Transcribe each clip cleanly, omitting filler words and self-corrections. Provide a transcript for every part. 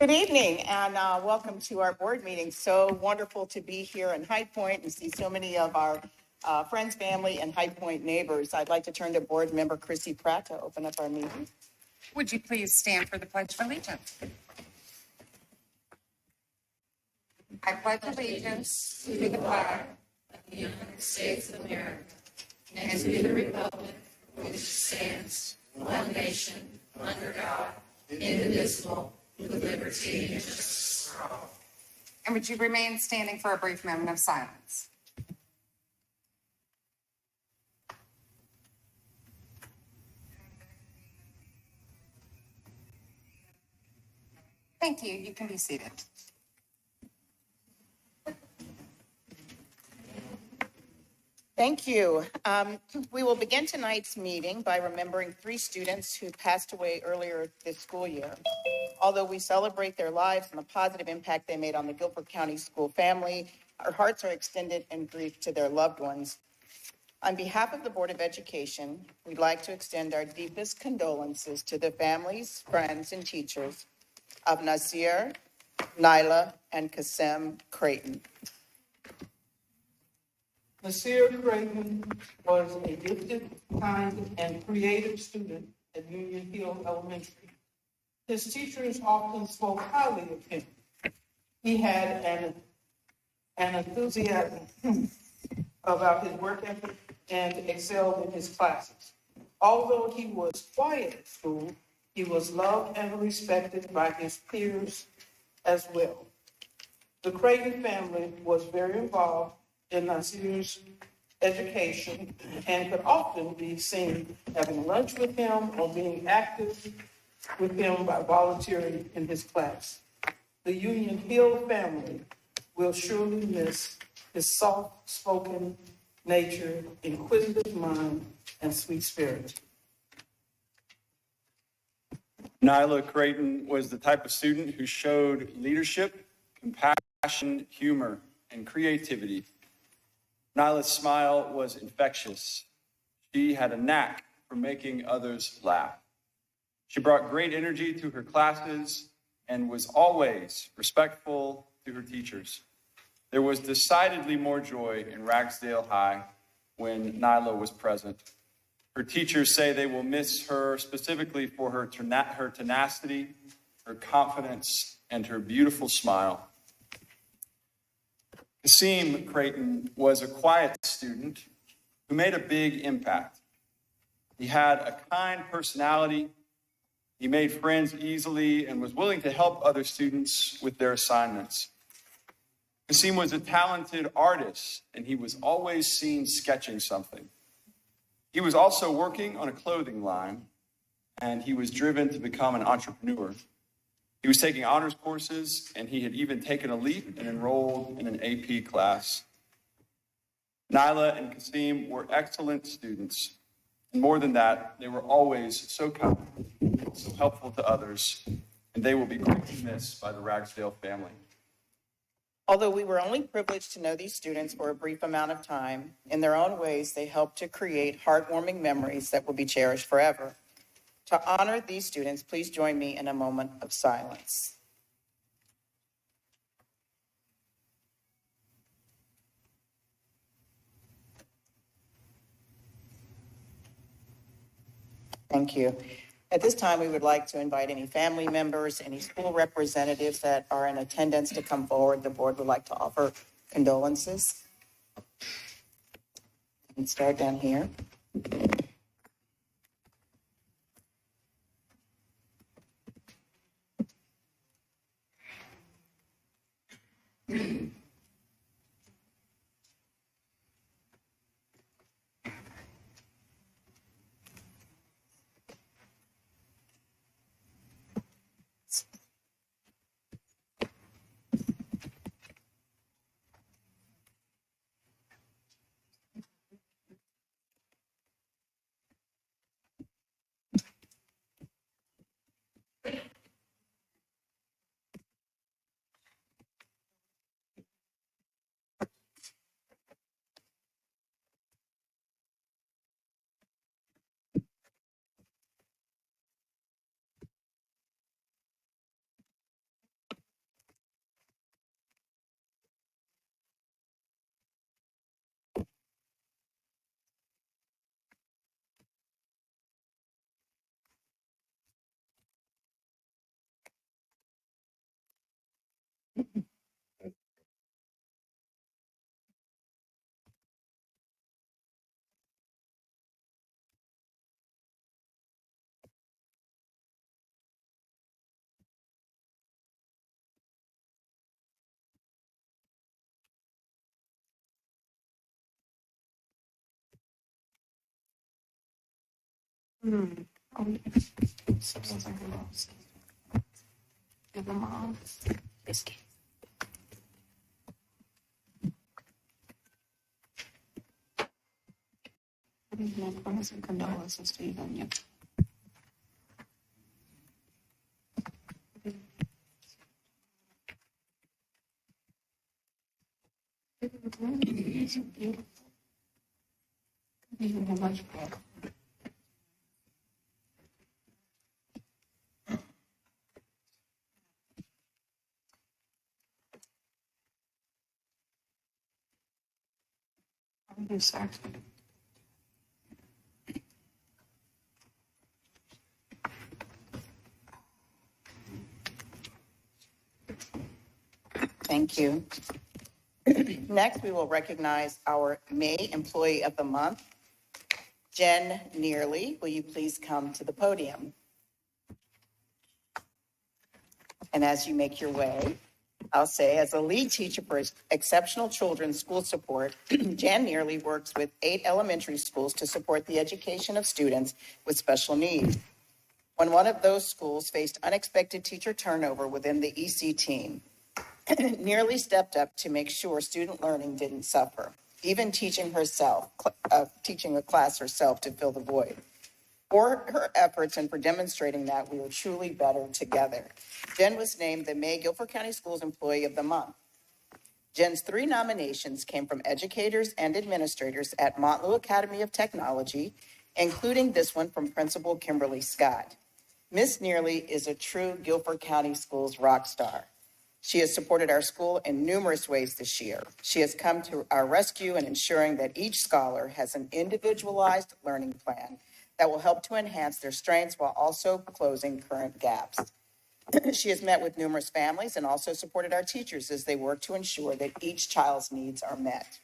Good evening and welcome to our board meeting. So wonderful to be here in High Point and see so many of our friends, family, and High Point neighbors. I'd like to turn to board member Chrissy Pratt to open up our meeting. Would you please stand for the Pledge of Allegiance? I pledge allegiance to the flag of the United States of America and to the republic which stands one nation under God, indivisible, with liberty and justice for all. And would you remain standing for a brief moment of silence? Thank you. You can be seated. Thank you. We will begin tonight's meeting by remembering 3 students who passed away earlier this school year. Although we celebrate their lives and the positive impact they made on the Guilford County school family, our hearts are extended in grief to their loved ones. On behalf of the Board of Education, we'd like to extend our deepest condolences to the families, friends, and teachers of Nasir, Nyla, and Kasim Creighton. Nasir Creighton was a gifted, kind, and creative student at Union Hill Elementary. His teachers often spoke highly of him. He had an enthusiasm about his work ethic and excelled in his classes. Although he was quiet at school, he was loved and respected by his peers as well. The Creighton family was very involved in Nasir's education and could often be seen having lunch with him or being active with him by volunteering in his class. The Union Hill family will surely miss his soft-spoken nature, inquisitive mind, and sweet spirit. Nyla Creighton was the type of student who showed leadership, compassion, humor, and creativity. Nyla's smile was infectious. She had a knack for making others laugh. She brought great energy to her classes and was always respectful to her teachers. There was decidedly more joy in Ragsdale High when Nyla was present. Her teachers say they will miss her specifically for her tenacity, her confidence, and her beautiful smile. Kasim Creighton was a quiet student who made a big impact. He had a kind personality. He made friends easily and was willing to help other students with their assignments. Kasim was a talented artist, and he was always seen sketching something. He was also working on a clothing line, and he was driven to become an entrepreneur. He was taking honors courses, and he had even taken a leap and enrolled in an AP class. Nyla and Kasim were excellent students. And more than that, they were always so kind, so helpful to others, and they will be greatly missed by the Ragsdale family. Although we were only privileged to know these students for a brief amount of time, in their own ways, they helped to create heartwarming memories that will be cherished forever. To honor these students, please join me in a moment of silence. Thank you. At this time, we would like to invite any family members, any school representatives that are in attendance to come forward. The board would like to offer condolences. And start down here. Give them all. Condolences to you, Doña. You have much better. Thank you, sir. Thank you. Next, we will recognize our May Employee of the Month, Jen Nearly. Will you please come to the podium? And as you make your way, I'll say, as a lead teacher for Exceptional Children's School Support, Jan Nearly works with 8 elementary schools to support the education of students with special needs. When one of those schools faced unexpected teacher turnover within the EC team, Nearly stepped up to make sure student learning didn't suffer, even teaching a class herself to fill the void. For her efforts and for demonstrating that we are truly better together, Jen was named the May Guilford County Schools Employee of the Month. Jen's 3 nominations came from educators and administrators at Montlou Academy of Technology, including this one from Principal Kimberly Scott. Miss Nearly is a true Guilford County Schools rock star. She has supported our school in numerous ways this year. She has come to our rescue in ensuring that each scholar has an individualized learning plan that will help to enhance their strengths while also closing current gaps. She has met with numerous families and also supported our teachers as they work to ensure that each child's needs are met.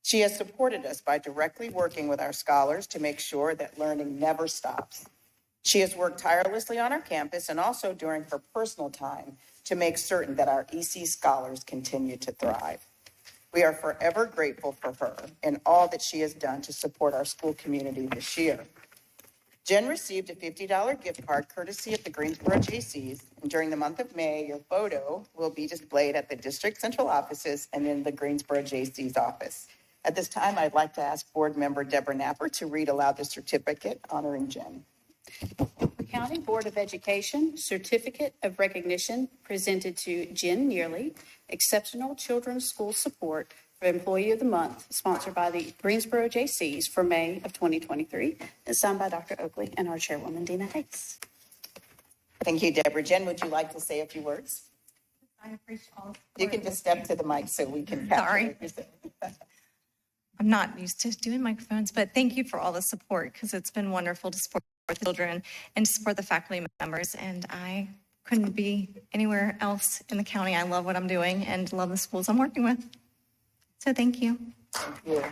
She has supported us by directly working with our scholars to make sure that learning never stops. She has worked tirelessly on our campus and also during her personal time to make certain that our EC scholars continue to thrive. We are forever grateful for her and all that she has done to support our school community this year. Jen received a $50 gift card courtesy of the Greensboro JCs, and during the month of May, your photo will be displayed at the district central offices and in the Greensboro JC's office. At this time, I'd like to ask Board Member Deborah Napper to read aloud the certificate honoring Jen. The County Board of Education Certificate of Recognition presented to Jen Nearly, Exceptional Children's School Support for Employee of the Month, sponsored by the Greensboro JCs for May of 2023, and signed by Dr. Oakley and our chairwoman, Dina Hayes. Thank you, Deborah. Jen, would you like to say a few words? I appreciate all the You support. can just step to the mic so we can capture Sorry. what you're saying. I'm not used to doing microphones, but thank you for all the support because it's been wonderful to support the children and to support the faculty members. And I couldn't be anywhere else in the county. I love what I'm doing and love the schools I'm working with. So thank you. Thank you.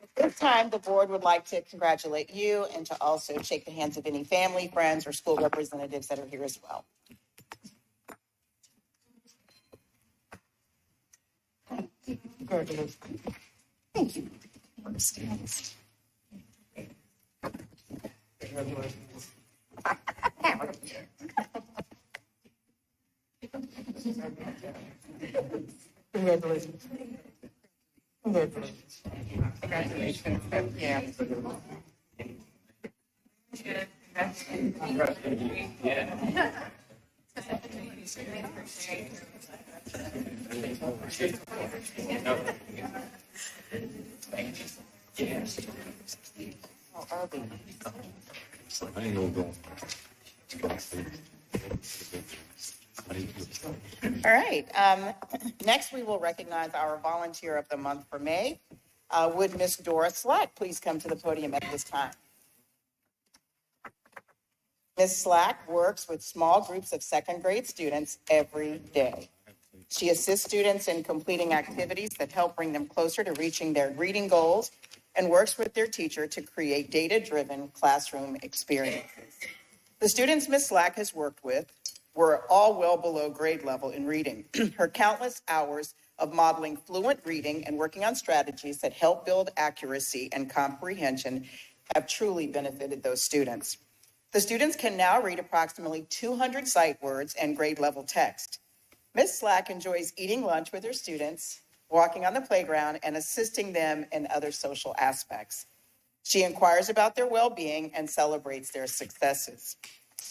At this time, the board would like to congratulate you and to also shake the hands of any family, friends, or school representatives that are here as well. Congratulations. Thank you. Congratulations. Congratulations. Congratulations. Congratulations. Yeah. All right. Next, we will recognize our Volunteer of the Month for May. Would Miss Dora Slack please come to the podium at this time? Ms. Slack works with small groups of second grade students every day. She assists students in completing activities that help bring them closer to reaching their reading goals and works with their teacher to create data-driven classroom experiences. The students Ms. Slack has worked with were all well below grade level in reading. Her countless hours of modeling fluent reading and working on strategies that help build accuracy and comprehension have truly benefited those students. The students can now read approximately 200 sight words and grade level text. Ms. Slack enjoys eating lunch with her students, walking on the playground, and assisting them in other social aspects. She inquires about their well-being and celebrates their successes.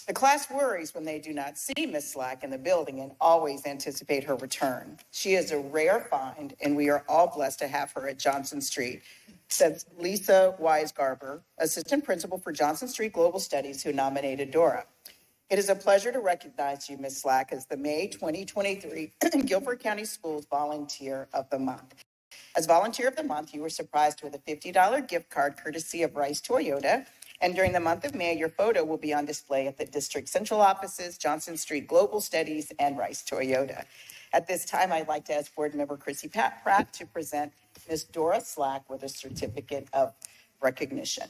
The class worries when they do not see Ms. Slack in the building and always anticipate her return. She is a rare find, and we are all blessed to have her at Johnson Street, says Lisa Weisgarber, Assistant Principal for Johnson Street Global Studies, who nominated Dora. It is a pleasure to recognize you, Ms. Slack, as the May 2023 Guilford County Schools Volunteer of the Month. As Volunteer of the Month, you were surprised with a $50 gift card courtesy of Rice Toyota. And during the month of May, your photo will be on display at the District Central offices, Johnson Street Global Studies, and Rice Toyota. At this time, I'd like to ask Board Member Chrissy Pratt to present Ms. Dora Slack with a certificate of recognition.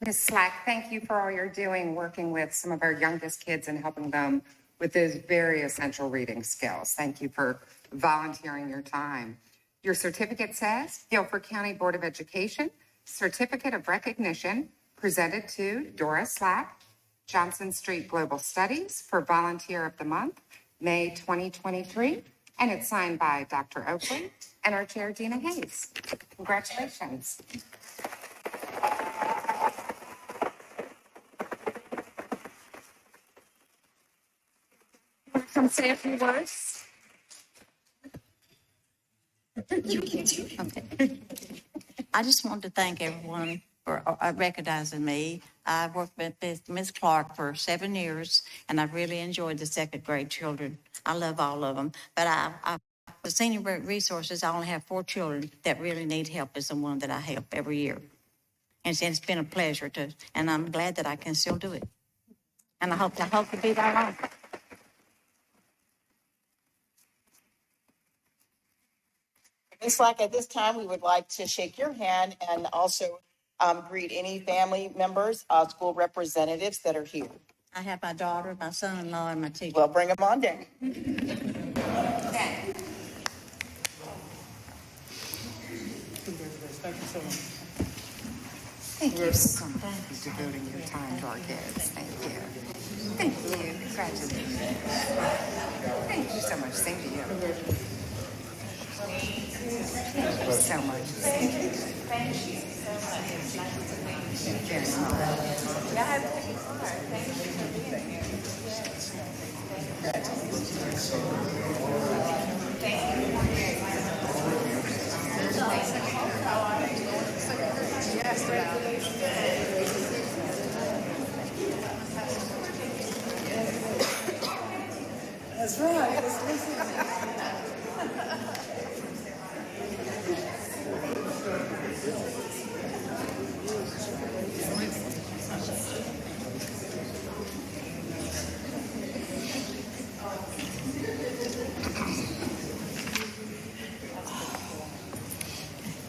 Ms. Slack, thank you for all you're doing, working with some of our youngest kids and helping them with those very essential reading skills. Thank you for volunteering your time. Your certificate says, Guilford County Board of Education, Certificate of Recognition, presented to Dora Slack, Johnson Street Global Studies for Volunteer of the Month, May 2023, and it's signed by Dr. Oakley and our Chair, Dina Hayes. Congratulations. Come say a few words. Okay. I just wanted to thank everyone for recognizing me. I worked with Ms. Clark for 7 years, and I really enjoyed the second grade children. I love all of them. But the senior resources, I only have 4 children that really need help. Is the one that I help every year. And it's been a pleasure and I'm glad that I can still do it. And I hope to be that long. Ms. Slack, at this time, we would like to shake your hand and also greet any family members, school representatives that are here. I have my daughter, my son-in-law, and my teacher. Well, bring them on down. Thank you so much. Thank you so much for devoting your time to our kids. Thank you. Thank you. Congratulations. Thank you so much. Same to you. Thank you so much. Thank you. Thank you so much. Very much. Yeah, thank you for being here. That's right.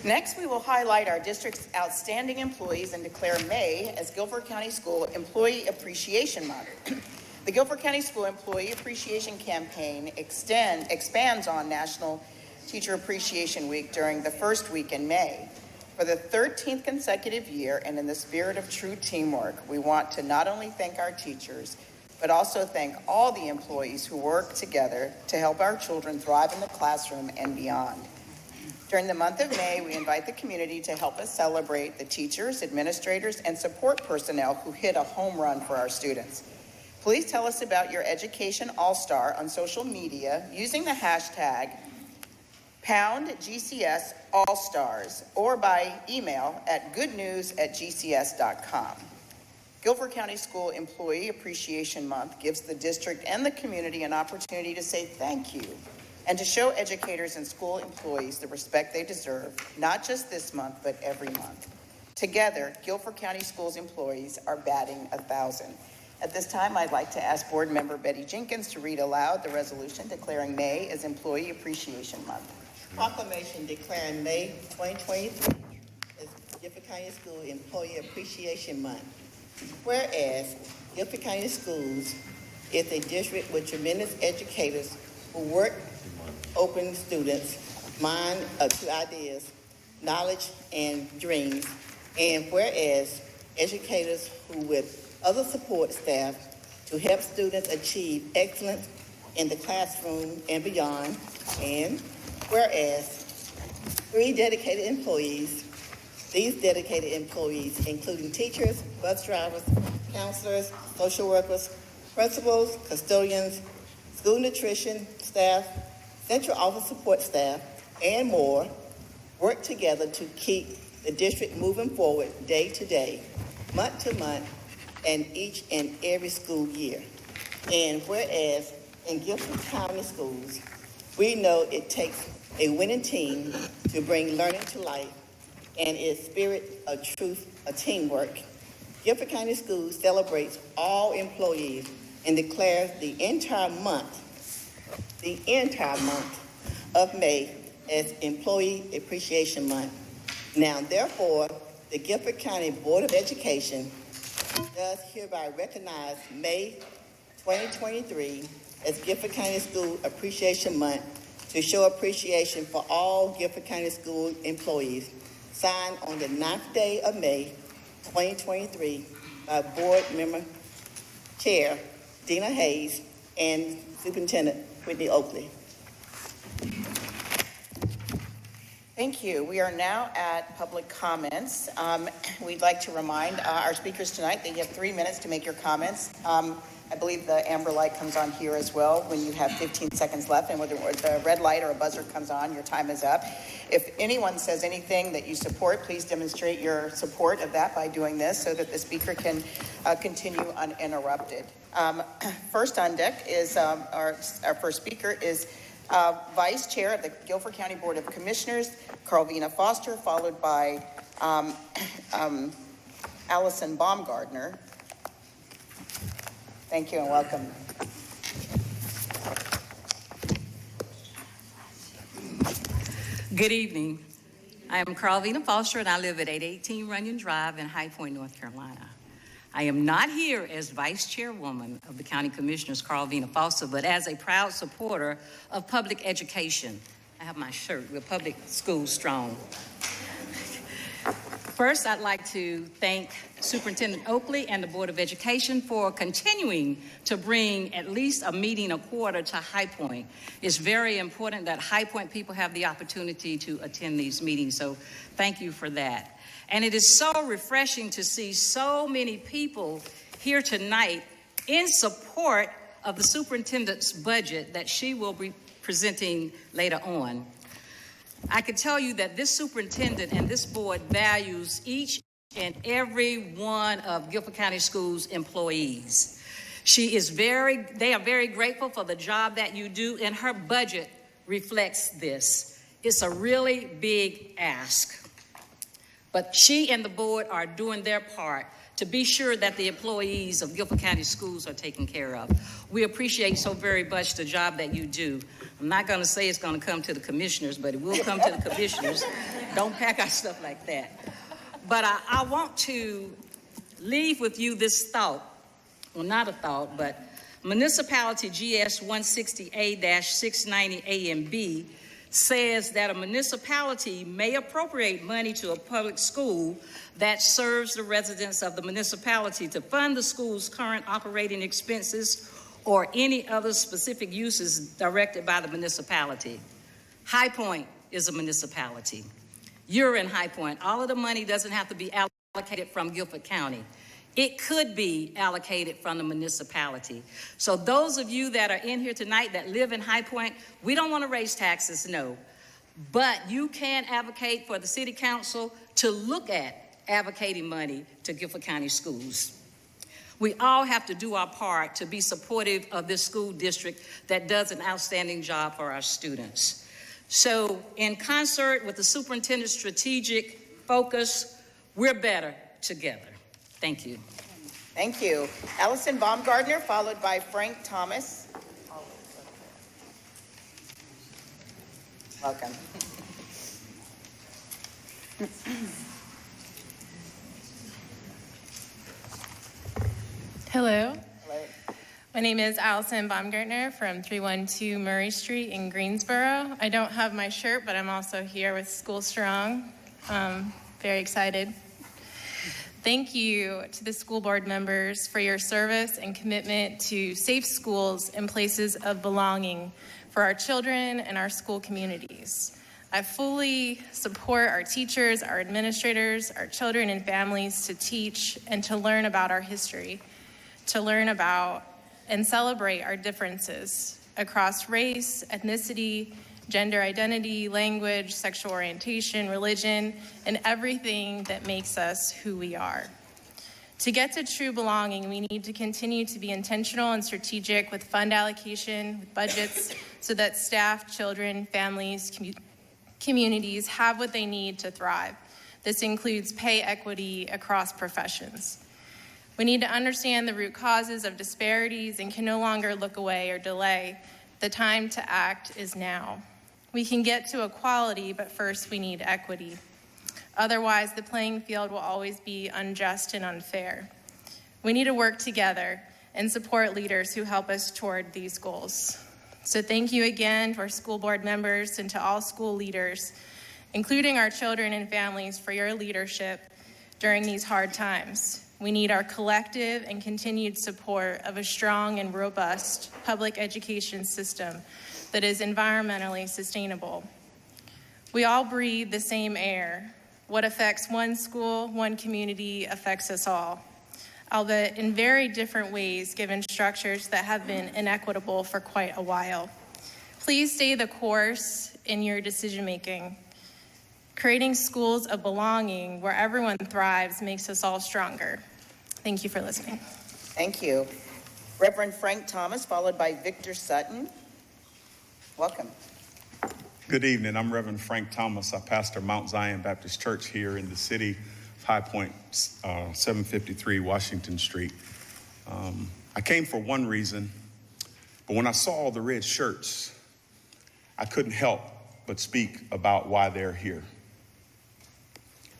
Next, we will highlight our district's outstanding employees and declare May as Guilford County School Employee Appreciation Month. The Guilford County School Employee Appreciation Campaign expands on National Teacher Appreciation Week during the first week in May. For the 13th consecutive year, and in the spirit of true teamwork, we want to not only thank our teachers, but also thank all the employees who work together to help our children thrive in the classroom and beyond. During the month of May, we invite the community to help us celebrate the teachers, administrators, and support personnel who hit a home run for our students. Please tell us about your Education All-Star on social media using the hashtag #GCS All-Stars or by email at goodnews@gcs.com. Guilford County School Employee Appreciation Month gives the district and the community an opportunity to say thank you and to show educators and school employees the respect they deserve, not just this month, but every month. Together, Guilford County Schools employees are batting 1,000. At this time, I'd like to ask Board Member Betty Jenkins to read aloud the resolution declaring May as Employee Appreciation Month. Proclamation declaring May 2023 as Guilford County School Employee Appreciation Month. Whereas Guilford County Schools is a district with tremendous educators who work open students' mind to ideas, knowledge, and dreams. And whereas educators who with other support staff to help students achieve excellence in the classroom and beyond. And whereas 3 dedicated employees, these dedicated employees, including teachers, bus drivers, counselors, social workers, principals, custodians, school nutrition staff, central office support staff, and more, work together to keep the district moving forward day to day, month to month, and each and every school year. And whereas in Guilford County Schools, we know it takes a winning team to bring learning to life, and its spirit of truth, a teamwork. Guilford County Schools celebrates all employees and declares the entire month of May as Employee Appreciation Month. Now, therefore, the Guilford County Board of Education does hereby recognize May 2023 as Guilford County School Appreciation Month to show appreciation for all Guilford County School employees, signed on the 9th day of May 2023 by Board Member Chair Dina Hayes and Superintendent Whitney Oakley. Thank you. We are now at public comments. We'd like to remind our speakers tonight that you have 3 minutes to make your comments. I believe the amber light comes on here as well when you have 15 seconds left, and whether the red light or a buzzer comes on, your time is up. If anyone says anything that you support, please demonstrate your support of that by doing this so that the speaker can continue uninterrupted. First on deck is our first speaker is Vice Chair of the Guilford County Board of Commissioners, Carlvina Foster, followed by Allison Baumgardner. Thank you and welcome. Good evening. I am Carlvina Foster, and I live at 818 Runyon Drive in High Point, North Carolina. I am not here as Vice Chairwoman of the County Commissioners, Carlvina Foster, but as a proud supporter of public education. I have my shirt, "We're Public Schools Strong." First, I'd like to thank Superintendent Oakley and the Board of Education for continuing to bring at least a meeting a quarter to High Point. It's very important that High Point people have the opportunity to attend these meetings, so thank you for that. And it is so refreshing to see so many people here tonight in support of the superintendent's budget that she will be presenting later on. I can tell you that this superintendent and this board values each and every one of Guilford County Schools employees. They are very grateful for the job that you do, and her budget reflects this. It's a really big ask. But she and the board are doing their part to be sure that the employees of Guilford County Schools are taken care of. We appreciate so very much the job that you do. I'm not going to say it's going to come to the commissioners, but it will come to the commissioners. Don't pack our stuff like that. But I want to leave with you this thought. Well, not a thought, but Municipality GS 160A-690A and B says that a municipality may appropriate money to a public school that serves the residents of the municipality to fund the school's current operating expenses or any other specific uses directed by the municipality. High Point is a municipality. You're in High Point. All of the money doesn't have to be allocated from Guilford County. It could be allocated from the municipality. So those of you that are in here tonight that live in High Point, we don't want to raise taxes, no. But you can advocate for the city council to look at advocating money to Guilford County Schools. We all have to do our part to be supportive of this school district that does an outstanding job for our students. So in concert with the superintendent's strategic focus, we're better together. Thank you. Thank you. Allison Baumgartner, followed by Frank Thomas. Welcome. Hello. Hello. My name is Allison Baumgartner from 312 Murray Street in Greensboro. I don't have my shirt, but I'm also here with School Strong. Very excited. Thank you to the school board members for your service and commitment to safe schools and places of belonging for our children and our school communities. I fully support our teachers, our administrators, our children and families to teach and to learn about our history, to learn about and celebrate our differences across race, ethnicity, gender identity, language, sexual orientation, religion, and everything that makes us who we are. To get to true belonging, we need to continue to be intentional and strategic with fund allocation, with budgets, so that staff, children, families, communities have what they need to thrive. This includes pay equity across professions. We need to understand the root causes of disparities and can no longer look away or delay. The time to act is now. We can get to equality, but first we need equity. Otherwise, the playing field will always be unjust and unfair. We need to work together and support leaders who help us toward these goals. So thank you again to our school board members and to all school leaders, including our children and families, for your leadership during these hard times. We need our collective and continued support of a strong and robust public education system that is environmentally sustainable. We all breathe the same air. What affects one school, one community, affects us all, albeit in very different ways given structures that have been inequitable for quite a while. Please stay the course in your decision-making. Creating schools of belonging where everyone thrives makes us all stronger. Thank you for listening. Thank you. Reverend Frank Thomas, followed by Victor Sutton. Welcome. Good evening. I'm Reverend Frank Thomas. I pastor Mount Zion Baptist Church here in the city of High Point, 753 Washington Street. I came for one reason, but when I saw all the red shirts, I couldn't help but speak about why they're here.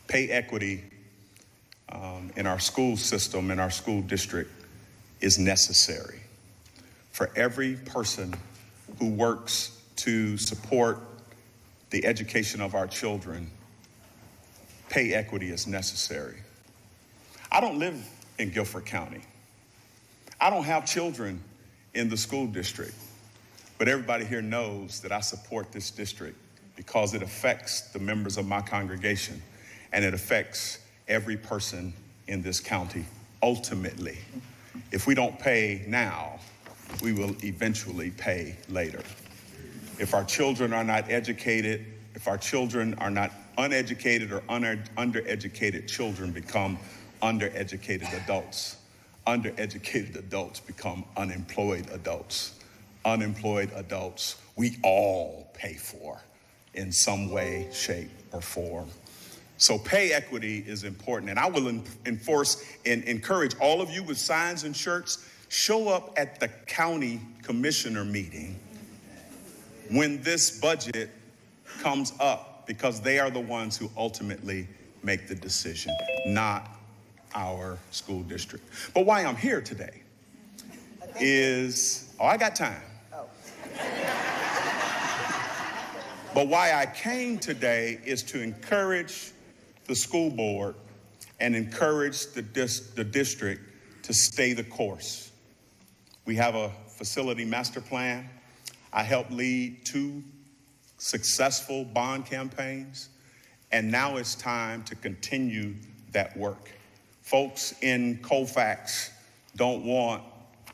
Pay equity in our school system, in our school district, is necessary for every person who works to support the education of our children. Pay equity is necessary. I don't live in Guilford County. I don't have children in the school district, but everybody here knows that I support this district because it affects the members of my congregation and it affects every person in this county. Ultimately, if we don't pay now, we will eventually pay later. If our children are not educated, if our children are not uneducated or undereducated, children become undereducated adults. Undereducated adults become unemployed adults. Unemployed adults, we all pay for in some way, shape, or form. So pay equity is important, and I will enforce and encourage all of you with signs and shirts, show up at the county commissioner meeting when this budget comes up, because they are the ones who ultimately make the decision, not our school district. But why I'm here today is, I got time. But why I came today is to encourage the school board and encourage the district to stay the course. We have a facility master plan. I helped lead 2 successful bond campaigns, and now it's time to continue that work. Folks in Colfax don't want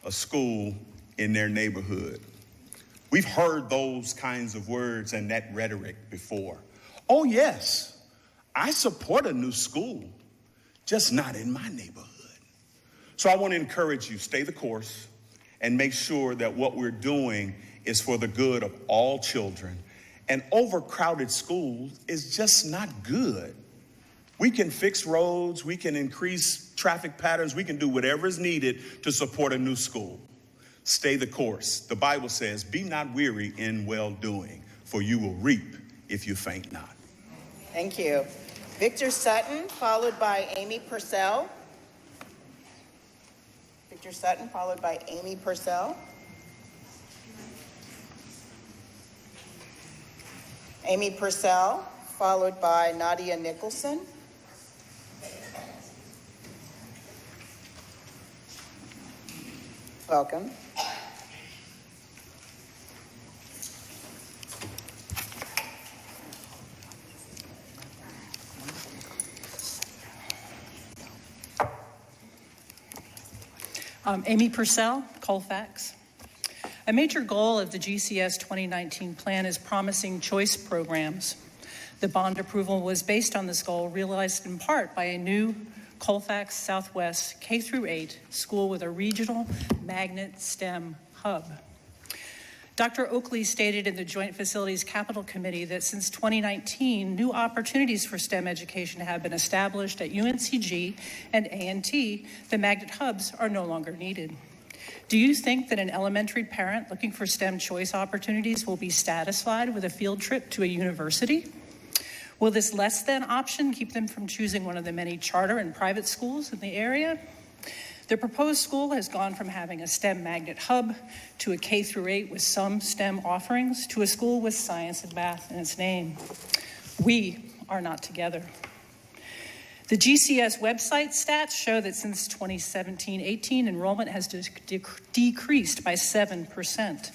a school in their neighborhood. We've heard those kinds of words and that rhetoric before. Oh yes, I support a new school, just not in my neighborhood. So I want to encourage you, stay the course and make sure that what we're doing is for the good of all children. And overcrowded schools is just not good. We can fix roads, we can increase traffic patterns. We can do whatever is needed to support a new school. Stay the course. The Bible says, be not weary in well-doing, for you will reap if you faint not. Thank you. Victor Sutton, followed by Amy Purcell. Victor Sutton, followed by Amy Purcell. Amy Purcell, followed by Nadia Nicholson. Welcome. Amy Purcell, Colfax. A major goal of the GCS 2019 plan is promising choice programs. The bond approval was based on this goal, realized in part by a new Colfax Southwest K-8 school with a regional magnet STEM hub. Dr. Oakley stated in the Joint Facilities Capital Committee that since 2019, new opportunities for STEM education have been established at UNCG and A&T. The magnet hubs are no longer needed. Do you think that an elementary parent looking for STEM choice opportunities will be satisfied with a field trip to a university? Will this less than option keep them from choosing one of the many charter and private schools in the area? The proposed school has gone from having a STEM magnet hub to a K-8 with some STEM offerings to a school with science and math in its name. We are not together. The GCS website stats show that since 2017-18, enrollment has decreased by 7%.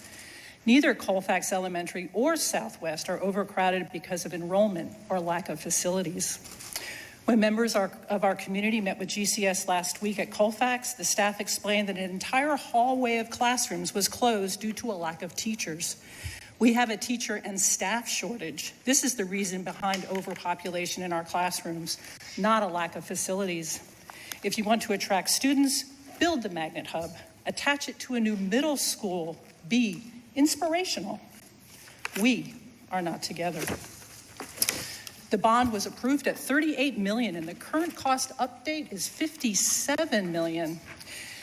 Neither Colfax Elementary or Southwest are overcrowded because of enrollment or lack of facilities. When members of our community met with GCS last week at Colfax, the staff explained that an entire hallway of classrooms was closed due to a lack of teachers. We have a teacher and staff shortage. This is the reason behind overpopulation in our classrooms, not a lack of facilities. If you want to attract students, build the magnet hub, attach it to a new middle school, be inspirational. We are not together. The bond was approved at $38 million, and the current cost update is $57 million.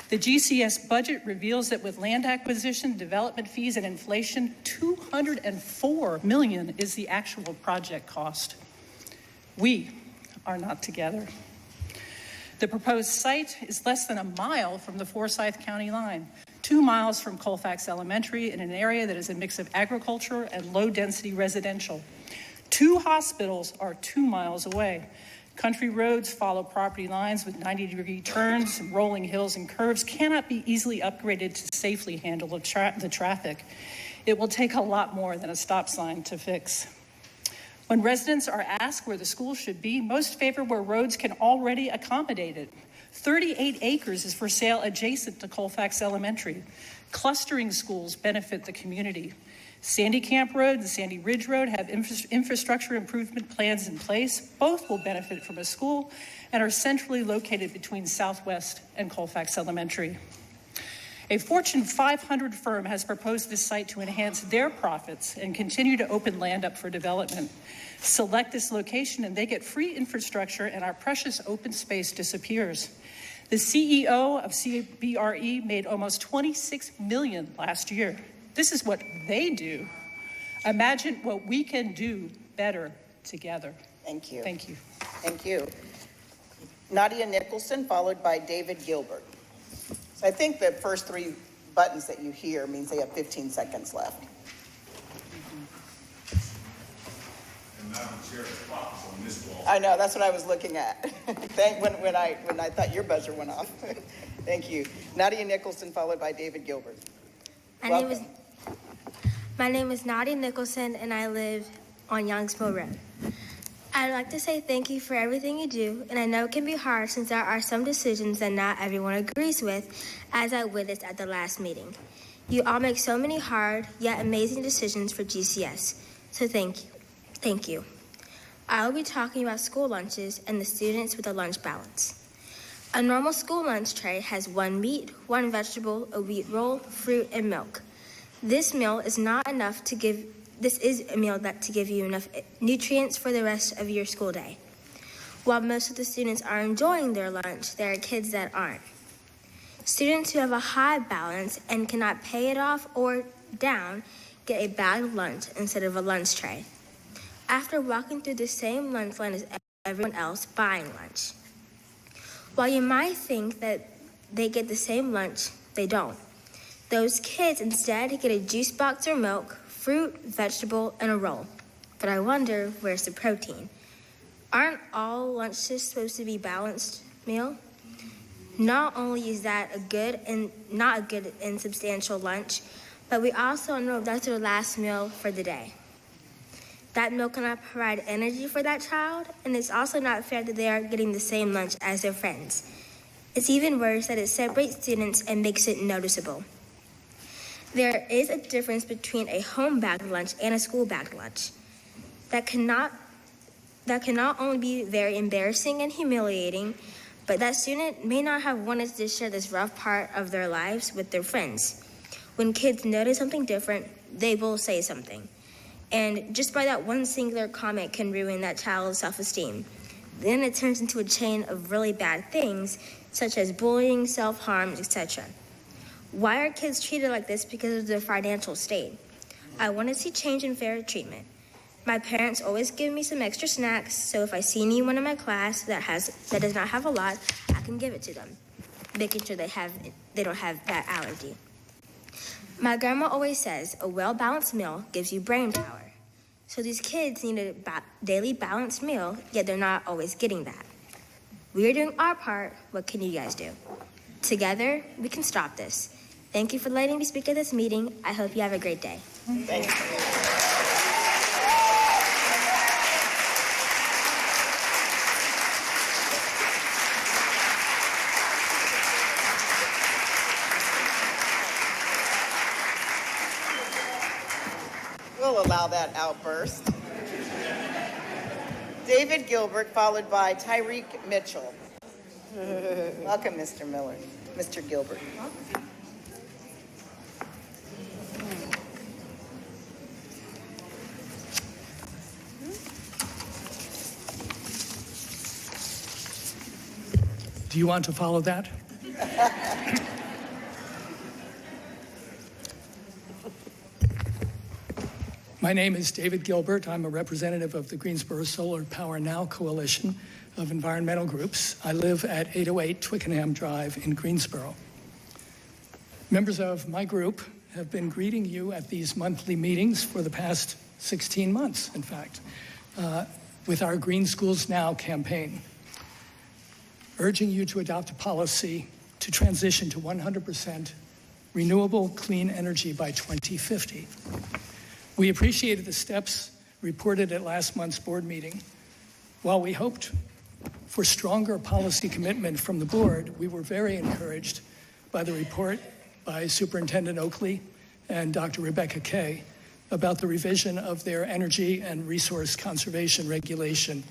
The GCS budget reveals that with land acquisition, development fees, and inflation, $204 million is the actual project cost. We are not together. The proposed site is less than a mile from the Forsyth County line, 2 miles from Colfax Elementary in an area that is a mix of agriculture and low-density residential. 2 hospitals are 2 miles away. Country roads follow property lines with 90-degree turns, and rolling hills and curves cannot be easily upgraded to safely handle the traffic. It will take a lot more than a stop sign to fix. When residents are asked where the school should be, most favor where roads can already accommodate it. 38 acres is for sale adjacent to Colfax Elementary. Clustering schools benefit the community. Sandy Camp Road and Sandy Ridge Road have infrastructure improvement plans in place. Both will benefit from a school and are centrally located between Southwest and Colfax Elementary. A Fortune 500 firm has proposed this site to enhance their profits and continue to open land up for development. Select this location and they get free infrastructure and our precious open space disappears. The CEO of CBRE made almost $26 million last year. This is what they do. Imagine what we can do better together. Thank you. Thank you. Thank you. Nadia Nicholson, followed by David Gilbert. So I think the first 3 buttons that you hear means they have 15 seconds left. And Madam Chair, the clock is on this wall. I know, that's what I was looking at. when I thought your buzzer went off. Thank you. Nadia Nicholson, followed by David Gilbert. My name is Nadia Nicholson, and I live on Youngsville Road. I'd like to say thank you for everything you do, and I know it can be hard since there are some decisions that not everyone agrees with, as I witnessed at the last meeting. You all make so many hard, yet amazing decisions for GCS, so thank you. Thank you. I will be talking about school lunches and the students with a lunch balance. A normal school lunch tray has 1 meat, 1 vegetable, a wheat roll, fruit, and milk. This meal is not enough to give. This is a meal to give you enough nutrients for the rest of your school day. While most of the students are enjoying their lunch, there are kids that aren't. Students who have a high balance and cannot pay it off or down get a bagged lunch instead of a lunch tray, after walking through the same lunch line as everyone else buying lunch. While you might think that they get the same lunch, they don't. Those kids instead get a juice box or milk, fruit, vegetable, and a roll. But I wonder, where's the protein? Aren't all lunches supposed to be balanced meal? Not only is that not a good and substantial lunch, but we also know that's their last meal for the day. That meal cannot provide energy for that child, and it's also not fair that they are getting the same lunch as their friends. It's even worse that it separates students and makes it noticeable. There is a difference between a home-bagged lunch and a school-bagged lunch. That can not only be very embarrassing and humiliating, but that student may not have wanted to share this rough part of their lives with their friends. When kids notice something different, they will say something. And just by that one singular comment can ruin that child's self-esteem. Then it turns into a chain of really bad things, such as bullying, self-harm, etc. Why are kids treated like this? Because of their financial state. I want to see change and fair treatment. My parents always give me some extra snacks, so if I see anyone in my class that does not have a lot, I can give it to them, making sure they don't have that allergy. My grandma always says a well-balanced meal gives you brain power. So these kids need a daily balanced meal, yet they're not always getting that. We are doing our part. What can you guys do? Together, we can stop this. Thank you for letting me speak at this meeting. I hope you have a great day. Thank you. We'll allow that outburst. David Gilbert, followed by Tyreek Mitchell. Welcome, Mr. Miller. Mr. Gilbert. Do you want to follow that? My name is David Gilbert. I'm a representative of the Greensboro Solar Power Now Coalition of environmental groups. I live at 808 Twickenham Drive in Greensboro. Members of my group have been greeting you at these monthly meetings for the past 16 months, in fact, with our Green Schools Now campaign, urging you to adopt a policy to transition to 100% renewable clean energy by 2050. We appreciated the steps reported at last month's board meeting. While we hoped for stronger policy commitment from the board, we were very encouraged by the report by Superintendent Oakley and Dr. Rebecca Kay about the revision of their energy and resource conservation regulation,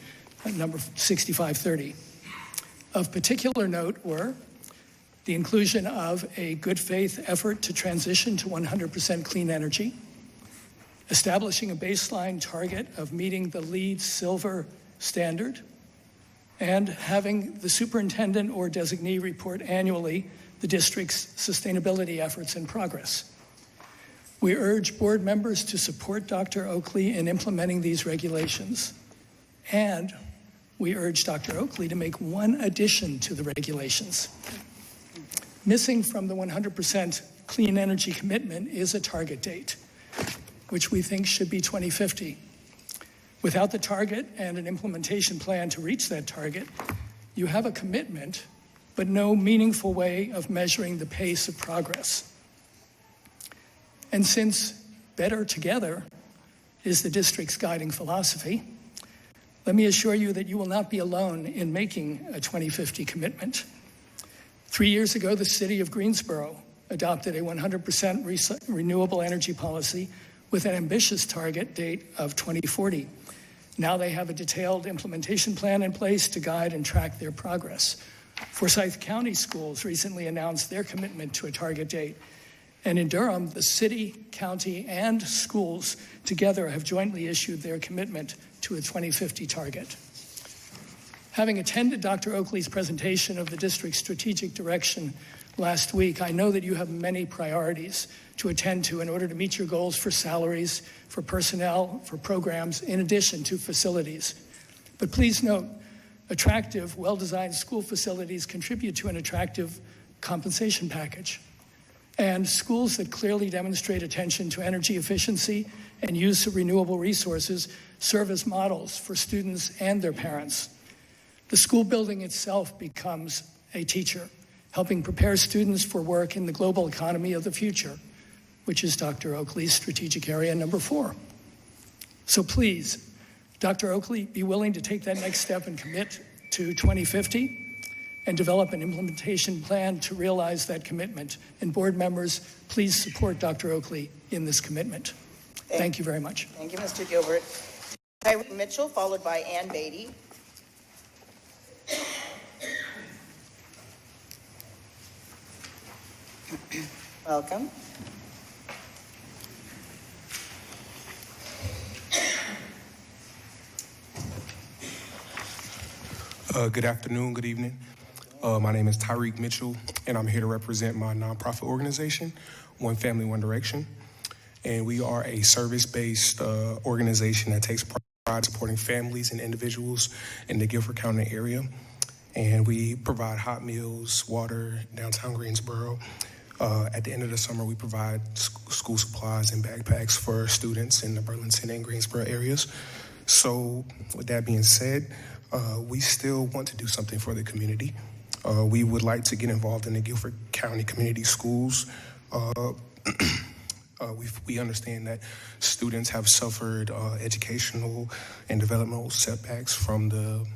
number 6530. Of particular note were the inclusion of a good faith effort to transition to 100% clean energy, establishing a baseline target of meeting the LEED Silver standard, and having the superintendent or designee report annually the district's sustainability efforts and progress. We urge board members to support Dr. Oakley in implementing these regulations, and we urge Dr. Oakley to make one addition to the regulations. Missing from the 100% clean energy commitment is a target date, which we think should be 2050. Without the target and an implementation plan to reach that target, you have a commitment, but no meaningful way of measuring the pace of progress. And since better together is the district's guiding philosophy, let me assure you that you will not be alone in making a 2050 commitment. 3 years ago, the city of Greensboro adopted a 100% renewable energy policy with an ambitious target date of 2040. Now they have a detailed implementation plan in place to guide and track their progress. Forsyth County Schools recently announced their commitment to a target date. And in Durham, the city, county, and schools together have jointly issued their commitment to a 2050 target. Having attended Dr. Oakley's presentation of the district's strategic direction last week, I know that you have many priorities to attend to in order to meet your goals for salaries, for personnel, for programs, in addition to facilities. But please note, attractive, well-designed school facilities contribute to an attractive compensation package. And schools that clearly demonstrate attention to energy efficiency and use of renewable resources serve as models for students and their parents. The school building itself becomes a teacher, helping prepare students for work in the global economy of the future, which is Dr. Oakley's strategic area number 4. So please, Dr. Oakley, be willing to take that next step and commit to 2050 and develop an implementation plan to realize that commitment. And board members, please support Dr. Oakley in this commitment. Thank you very much. Thank you, Mr. Gilbert. Tyree Mitchell, followed by Ann Beatty. Welcome. Good afternoon, good evening. My name is Tyreek Mitchell, and I'm here to represent my nonprofit organization, One Family, One Direction. And we are a service-based organization that takes pride supporting families and individuals in the Guilford County area. And we provide hot meals, water, downtown Greensboro. At the end of the summer, we provide school supplies and backpacks for students in the Burlington and Greensboro areas. So with that being said, we still want to do something for the community. We would like to get involved in the Guilford County community schools. We understand that students have suffered educational and developmental setbacks from the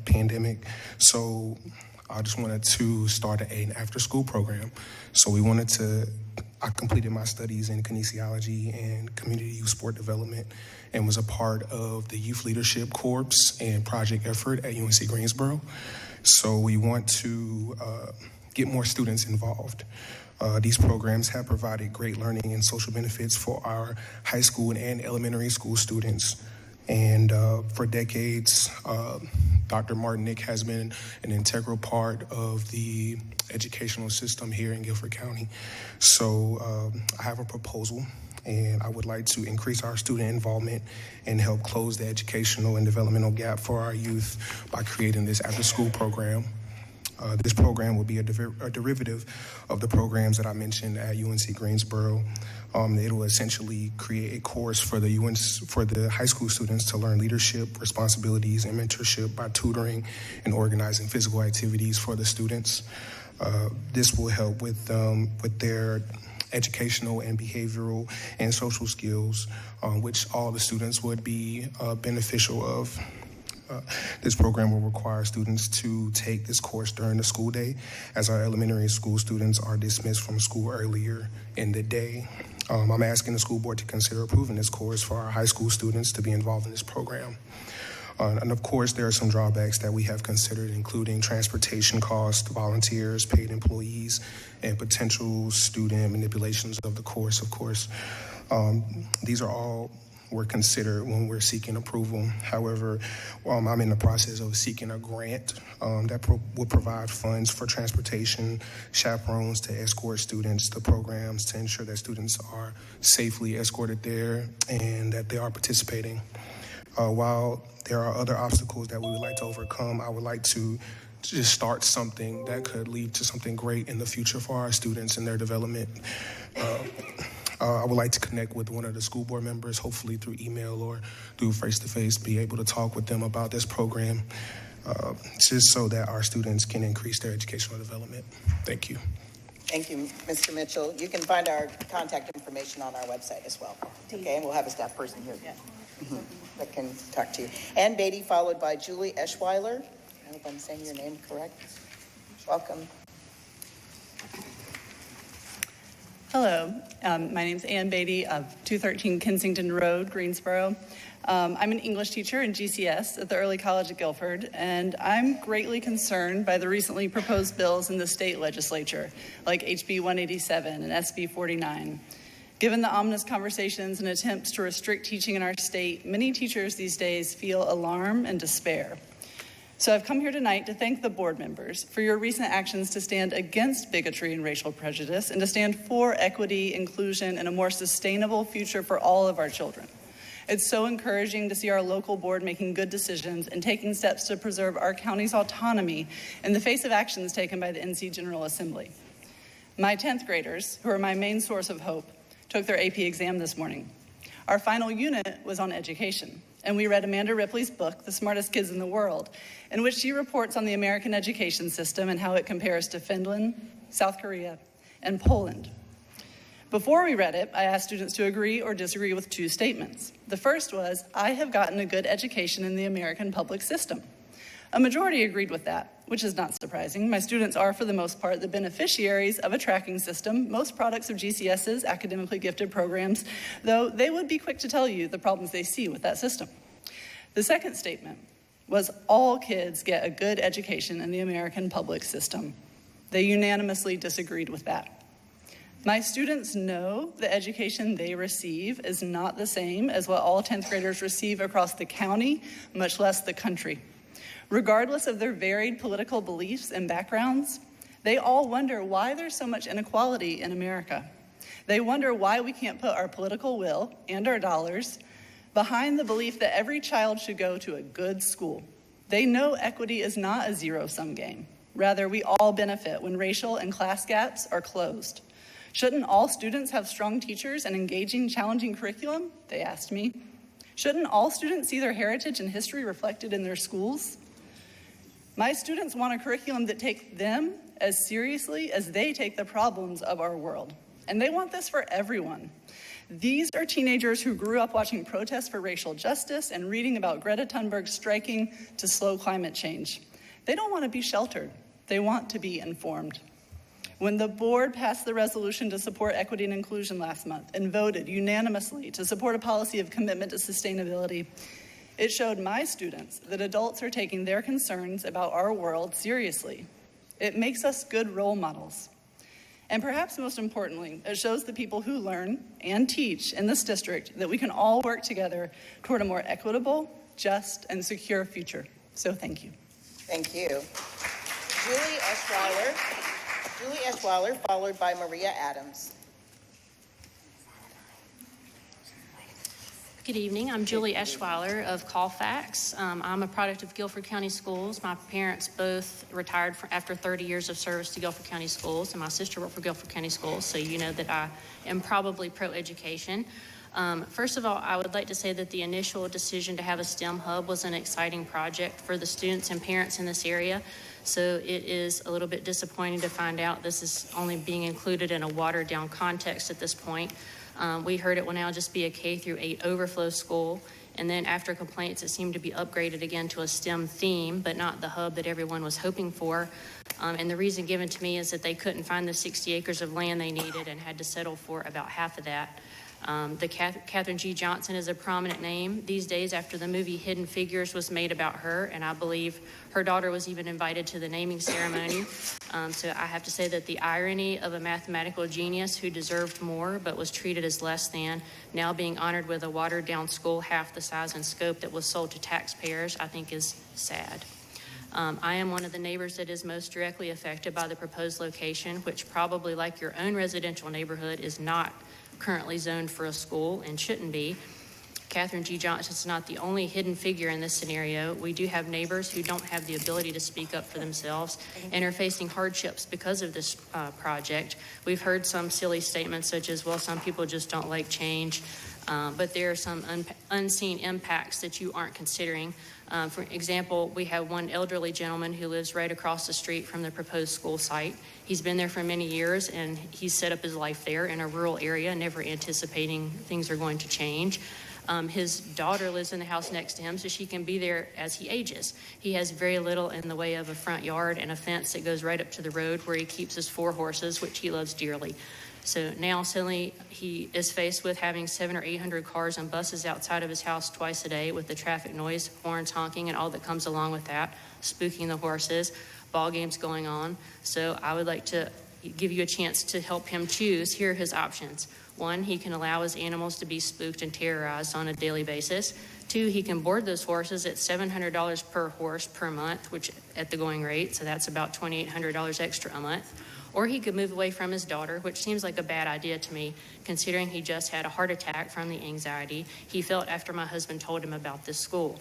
pandemic. So I just wanted to start an after-school program. So I completed my studies in kinesiology and community youth sport development and was a part of the Youth Leadership Corps and project effort at UNC Greensboro. So we want to get more students involved. These programs have provided great learning and social benefits for our high school and elementary school students. And for decades, Dr. Martinick has been an integral part of the educational system here in Guilford County. So I have a proposal, and I would like to increase our student involvement and help close the educational and developmental gap for our youth by creating this after-school program. This program will be a derivative of the programs that I mentioned at UNC Greensboro. It will essentially create a course for the high school students to learn leadership, responsibilities, and mentorship by tutoring and organizing physical activities for the students. This will help with their educational and behavioral and social skills, which all the students would be beneficial of. This program will require students to take this course during the school day, as our elementary school students are dismissed from school earlier in the day. I'm asking the school board to consider approving this course for our high school students to be involved in this program. And of course, there are some drawbacks that we have considered, including transportation costs, volunteers, paid employees, and potential student manipulations of the course, of course. These are all were considered when we're seeking approval. However, I'm in the process of seeking a grant that will provide funds for transportation, chaperones to escort students to programs to ensure that students are safely escorted there and that they are participating. While there are other obstacles that we would like to overcome, I would like to just start something that could lead to something great in the future for our students and their development. I would like to connect with one of the school board members, hopefully through email or through face-to-face, be able to talk with them about this program, just so that our students can increase their educational development. Thank you. Thank you, Mr. Mitchell. You can find our contact information on our website as well. Okay, and we'll have a staff person here that can talk to you. Ann Beatty, followed by Julie Eschweiler. I hope I'm saying your name correct. Welcome. Hello, my name is Ann Beatty of 213 Kensington Road, Greensboro. I'm an English teacher in GCS at the Early College of Guilford, and I'm greatly concerned by the recently proposed bills in the state legislature, like HB 187 and SB 49. Given the ominous conversations and attempts to restrict teaching in our state, many teachers these days feel alarm and despair. So I've come here tonight to thank the board members for your recent actions to stand against bigotry and racial prejudice and to stand for equity, inclusion, and a more sustainable future for all of our children. It's so encouraging to see our local board making good decisions and taking steps to preserve our county's autonomy in the face of actions taken by the NC General Assembly. My 10th graders, who are my main source of hope, took their AP exam this morning. Our final unit was on education, and we read Amanda Ripley's book, The Smartest Kids in the World, in which she reports on the American education system and how it compares to Finland, South Korea, and Poland. Before we read it, I asked students to agree or disagree with two statements. The first was, I have gotten a good education in the American public system. A majority agreed with that, which is not surprising. My students are, for the most part, the beneficiaries of a tracking system, most products of GCS's academically gifted programs, though they would be quick to tell you the problems they see with that system. The second statement was all kids get a good education in the American public system. They unanimously disagreed with that. My students know the education they receive is not the same as what all 10th graders receive across the county, much less the country. Regardless of their varied political beliefs and backgrounds, they all wonder why there's so much inequality in America. They wonder why we can't put our political will and our dollars behind the belief that every child should go to a good school. They know equity is not a zero-sum game. Rather, we all benefit when racial and class gaps are closed. Shouldn't all students have strong teachers and engaging, challenging curriculum? They asked me. Shouldn't all students see their heritage and history reflected in their schools? My students want a curriculum that takes them as seriously as they take the problems of our world. And they want this for everyone. These are teenagers who grew up watching protests for racial justice and reading about Greta Thunberg striking to slow climate change. They don't want to be sheltered. They want to be informed. When the board passed the resolution to support equity and inclusion last month and voted unanimously to support a policy of commitment to sustainability, it showed my students that adults are taking their concerns about our world seriously. It makes us good role models. And perhaps most importantly, it shows the people who learn and teach in this district that we can all work together toward a more equitable, just, and secure future. So thank you. Thank you. Julie Eschweiler, followed by Maria Adams. Good evening. I'm Julie Eschweiler of Colfax. I'm a product of Guilford County Schools. My parents both retired after 30 years of service to Guilford County Schools, and my sister worked for Guilford County Schools, so you know that I am probably pro-education. First of all, I would like to say that the initial decision to have a STEM hub was an exciting project for the students and parents in this area. So it is a little bit disappointing to find out this is only being included in a watered down context at this point. We heard it will now just be a K-8 overflow school, and then after complaints, it seemed to be upgraded again to a STEM theme, but not the hub that everyone was hoping for. And the reason given to me is that they couldn't find the 60 acres of land they needed and had to settle for about half of that. The Katherine G. Johnson is a prominent name these days after the movie Hidden Figures was made about her, and I believe her daughter was even invited to the naming ceremony. So I have to say that the irony of a mathematical genius who deserved more but was treated as less than, now being honored with a watered-down school half the size and scope that was sold to taxpayers, I think is sad. I am one of the neighbors that is most directly affected by the proposed location, which probably, like your own residential neighborhood, is not currently zoned for a school and shouldn't be. Katherine G. Johnson is not the only hidden figure in this scenario. We do have neighbors who don't have the ability to speak up for themselves and are facing hardships because of this project. We've heard some silly statements such as, well, some people just don't like change, but there are some unseen impacts that you aren't considering. For example, we have one elderly gentleman who lives right across the street from the proposed school site. He's been there for many years, and he's set up his life there in a rural area, never anticipating things are going to change. His daughter lives in the house next to him, so she can be there as he ages. He has very little in the way of a front yard and a fence that goes right up to the road where he keeps his 4 horses, which he loves dearly. So now suddenly he is faced with having 700 or 800 cars and buses outside of his house twice a day with the traffic noise, horns honking, and all that comes along with that, spooking the horses, ball games going on. So I would like to give you a chance to help him choose. Here are his options. 1, he can allow his animals to be spooked and terrorized on a daily basis. 2, he can board those horses at $700 per horse per month, which at the going rate, so that's about $2,800 extra a month. Or he could move away from his daughter, which seems like a bad idea to me, considering he just had a heart attack from the anxiety he felt after my husband told him about this school.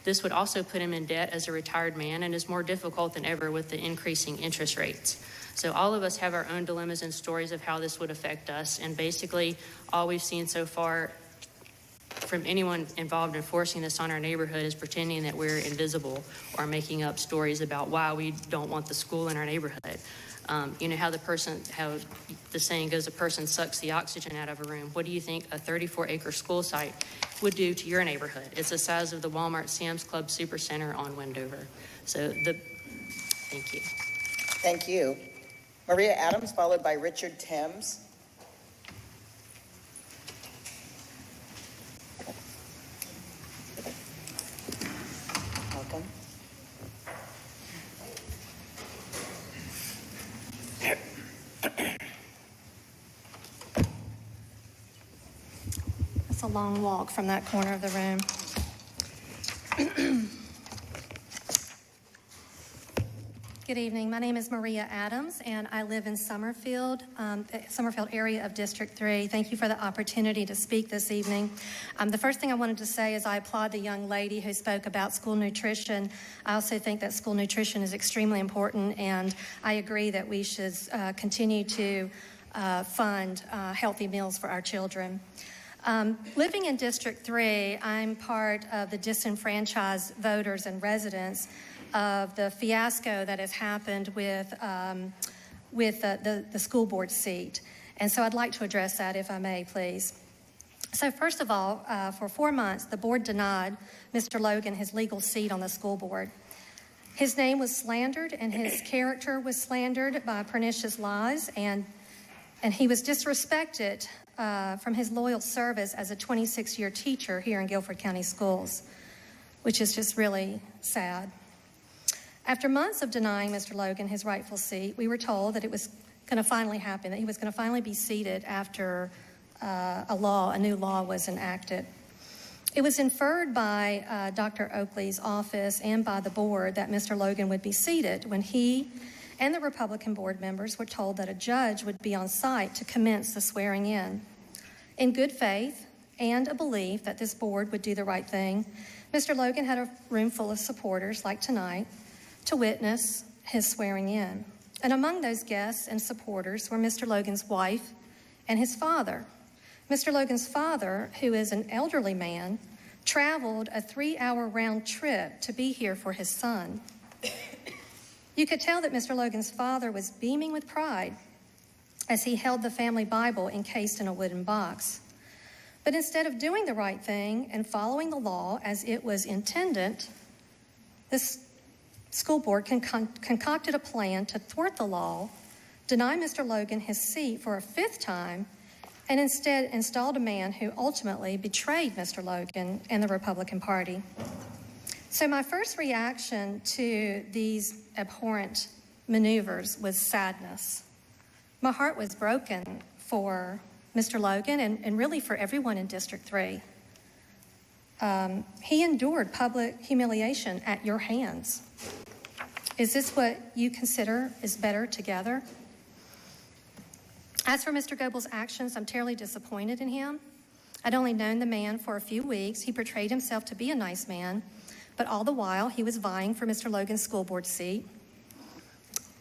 This would also put him in debt as a retired man and is more difficult than ever with the increasing interest rates. So all of us have our own dilemmas and stories of how this would affect us, and basically all we've seen so far from anyone involved in forcing this on our neighborhood is pretending that we're invisible or making up stories about why we don't want the school in our neighborhood. You know how the saying goes, a person sucks the oxygen out of a room. What do you think a 34-acre school site would do to your neighborhood? It's the size of the Walmart Sam's Club Supercenter on Wendover. Thank you. Thank you. Maria Adams, followed by Richard Thames. Welcome. It's a long walk from that corner of the room. Good evening. My name is Maria Adams, and I live in Summerfield area of District 3. Thank you for the opportunity to speak this evening. The first thing I wanted to say is I applaud the young lady who spoke about school nutrition. I also think that school nutrition is extremely important, and I agree that we should continue to fund healthy meals for our children. Living in District 3, I'm part of the disenfranchised voters and residents of the fiasco that has happened with the school board seat. And so I'd like to address that, if I may, please. So first of all, for 4 months, the board denied Mr. Logan his legal seat on the school board. His name was slandered and his character was slandered by pernicious lies, and he was disrespected from his loyal service as a 26-year teacher here in Guilford County Schools, which is just really sad. After months of denying Mr. Logan his rightful seat, we were told that it was going to finally happen, that he was going to finally be seated after a new law was enacted. It was inferred by Dr. Oakley's office and by the board that Mr. Logan would be seated when he and the Republican board members were told that a judge would be on site to commence the swearing in. In good faith and a belief that this board would do the right thing, Mr. Logan had a room full of supporters like tonight to witness his swearing in. And among those guests and supporters were Mr. Logan's wife and his father. Mr. Logan's father, who is an elderly man, traveled a 3-hour round trip to be here for his son. You could tell that Mr. Logan's father was beaming with pride as he held the family Bible encased in a wooden box. But instead of doing the right thing and following the law as it was intended, this school board concocted a plan to thwart the law, deny Mr. Logan his seat for a 5th time, and instead installed a man who ultimately betrayed Mr. Logan and the Republican Party. So my first reaction to these abhorrent maneuvers was sadness. My heart was broken for Mr. Logan and really for everyone in District 3. He endured public humiliation at your hands. Is this what you consider is better together? As for Mr. Goebel's actions, I'm terribly disappointed in him. I'd only known the man for a few weeks. He portrayed himself to be a nice man, but all the while he was vying for Mr. Logan's school board seat.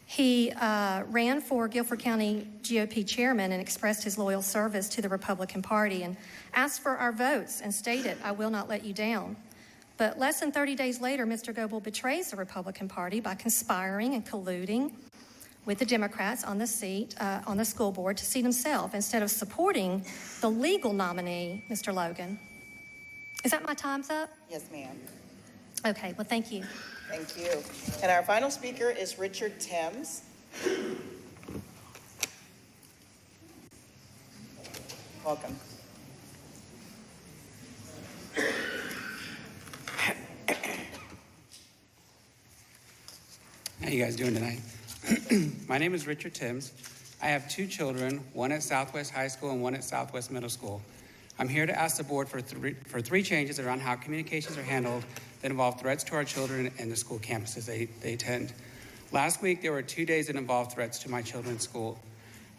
He ran for Guilford County GOP chairman and expressed his loyal service to the Republican Party and asked for our votes and stated, "I will not let you down." But less than 30 days later, Mr. Goebel betrays the Republican Party by conspiring and colluding with the Democrats on the seat, on the school board to seat himself instead of supporting the legal nominee, Mr. Logan. Is that my time's up? Yes, ma'am. Okay, well, thank you. Thank you. And our final speaker is Richard Thames. Welcome. How you guys doing tonight? My name is Richard Thames. I have 2 children, one at Southwest High School and one at Southwest Middle School. I'm here to ask the board for three changes around how communications are handled that involve threats to our children and the school campuses they attend. Last week, there were 2 days that involved threats to my children's school.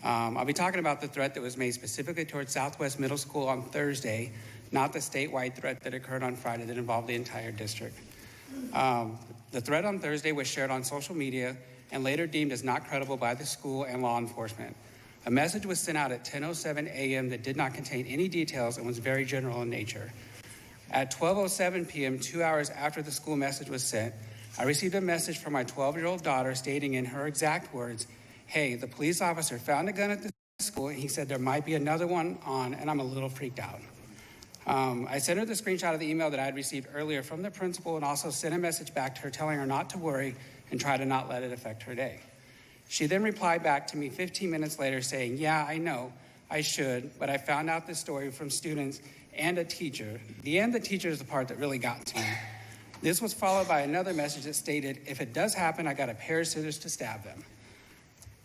I'll be talking about the threat that was made specifically towards Southwest Middle School on Thursday, not the statewide threat that occurred on Friday that involved the entire district. The threat on Thursday was shared on social media and later deemed as not credible by the school and law enforcement. A message was sent out at 10:07 a.m. that did not contain any details and was very general in nature. At 12:07 p.m., 2 hours after the school message was sent, I received a message from my 12-year-old daughter stating in her exact words, "Hey, the police officer found a gun at the school and he said there might be another one on, and I'm a little freaked out." I sent her the screenshot of the email that I had received earlier from the principal and also sent a message back to her telling her not to worry and try to not let it affect her day. She then replied back to me 15 minutes later saying, "Yeah, I know, I should, but I found out this story from students and a teacher." The teacher is the part that really got to me. This was followed by another message that stated, "If it does happen, I got a pair of scissors to stab them."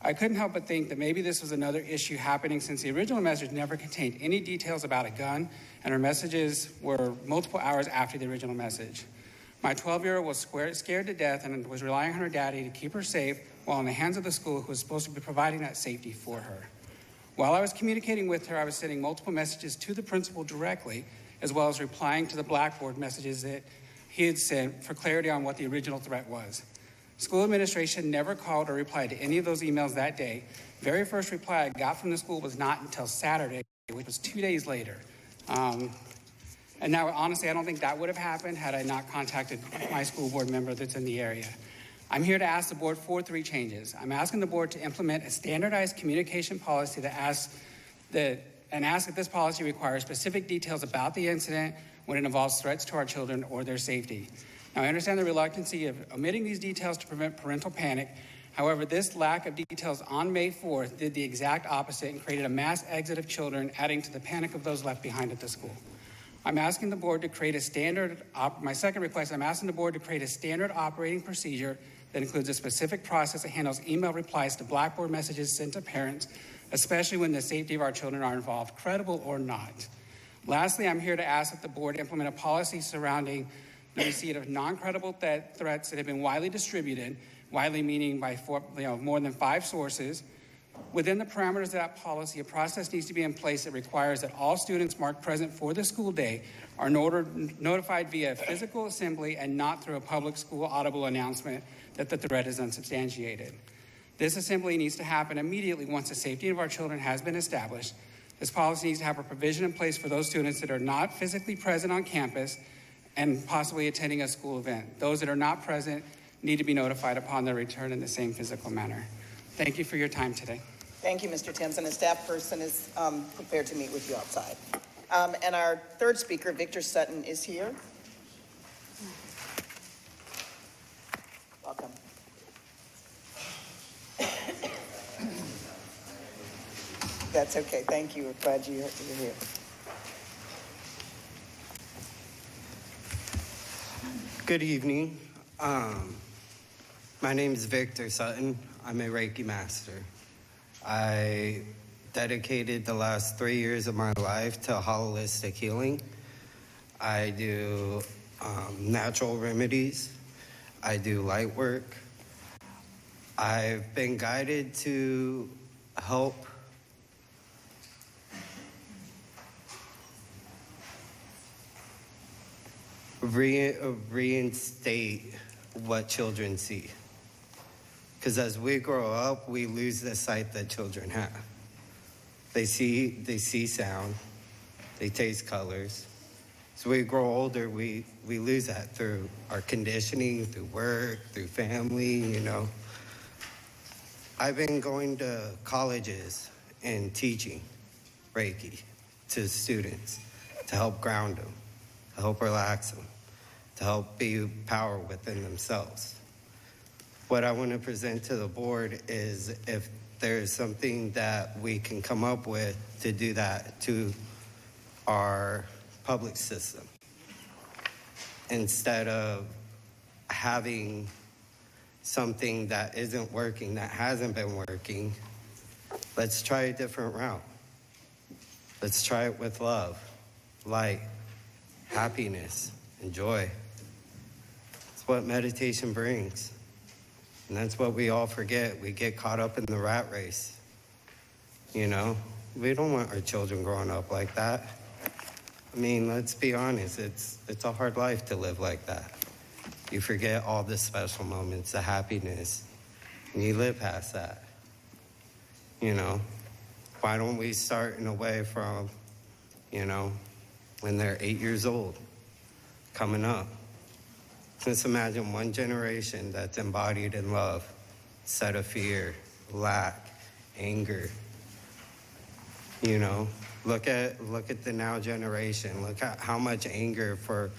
I couldn't help but think that maybe this was another issue happening since the original message never contained any details about a gun, and her messages were multiple hours after the original message. My 12-year-old was scared to death and was relying on her daddy to keep her safe while in the hands of the school who was supposed to be providing that safety for her. While I was communicating with her, I was sending multiple messages to the principal directly, as well as replying to the Blackboard messages that he had sent for clarity on what the original threat was. School administration never called or replied to any of those emails that day. Very first reply I got from the school was not until Saturday, which was 2 days later. And now, honestly, I don't think that would have happened had I not contacted my school board member that's in the area. I'm here to ask the board for 3 changes. I'm asking the board to implement a standardized communication policy that asks that this policy requires specific details about the incident when it involves threats to our children or their safety. Now, I understand the reluctancy of omitting these details to prevent parental panic. However, this lack of details on May 4th did the exact opposite and created a mass exit of children, adding to the panic of those left behind at the school. I'm asking the board to create a standard, my second request, I'm asking the board to create a standard operating procedure that includes a specific process that handles email replies to Blackboard messages sent to parents, especially when the safety of our children are involved, credible or not. Lastly, I'm here to ask that the board implement a policy surrounding the receipt of non-credible threats that have been widely distributed, widely meaning by more than 5 sources. Within the parameters of that policy, a process needs to be in place that requires that all students marked present for the school day are notified via physical assembly and not through a public school audible announcement that the threat is unsubstantiated. This assembly needs to happen immediately once the safety of our children has been established. This policy needs to have a provision in place for those students that are not physically present on campus and possibly attending a school event. Those that are not present need to be notified upon their return in the same physical manner. Thank you for your time today. Thank you, Mr. Timpson. A staff person is prepared to meet with you outside. And our third speaker, Victor Sutton, is here. Welcome. That's okay. Thank you. We're glad you're here. Good evening. My name is Victor Sutton. I'm a Reiki master. I dedicated the last 3 years of my life to holistic healing. I do natural remedies. I do light work. I've been guided to help reinstate what children see. Because as we grow up, we lose the sight that children have. They see sound, they taste colors. So we grow older, we lose that through our conditioning, through work, through family, I've been going to colleges and teaching Reiki to students to help ground them, to help relax them, to help be power within themselves. What I want to present to the board is if there's something that we can come up with to do that to our public system, instead of having something that isn't working, that hasn't been working, Let's try a different route. Let's try it with love, light, happiness, and joy. It's what meditation brings. And that's what we all forget. We get caught up in the rat race. You know, we don't want our children growing up like that. I mean, let's be honest, it's a hard life to live like that. You forget all the special moments, the happiness, and you live past that. You know, why don't we start in a way from, you know, when they're 8 years old, coming up? Just imagine one generation that's embodied in love, instead of fear, lack, anger. You know, look at the now generation. Look at how much anger for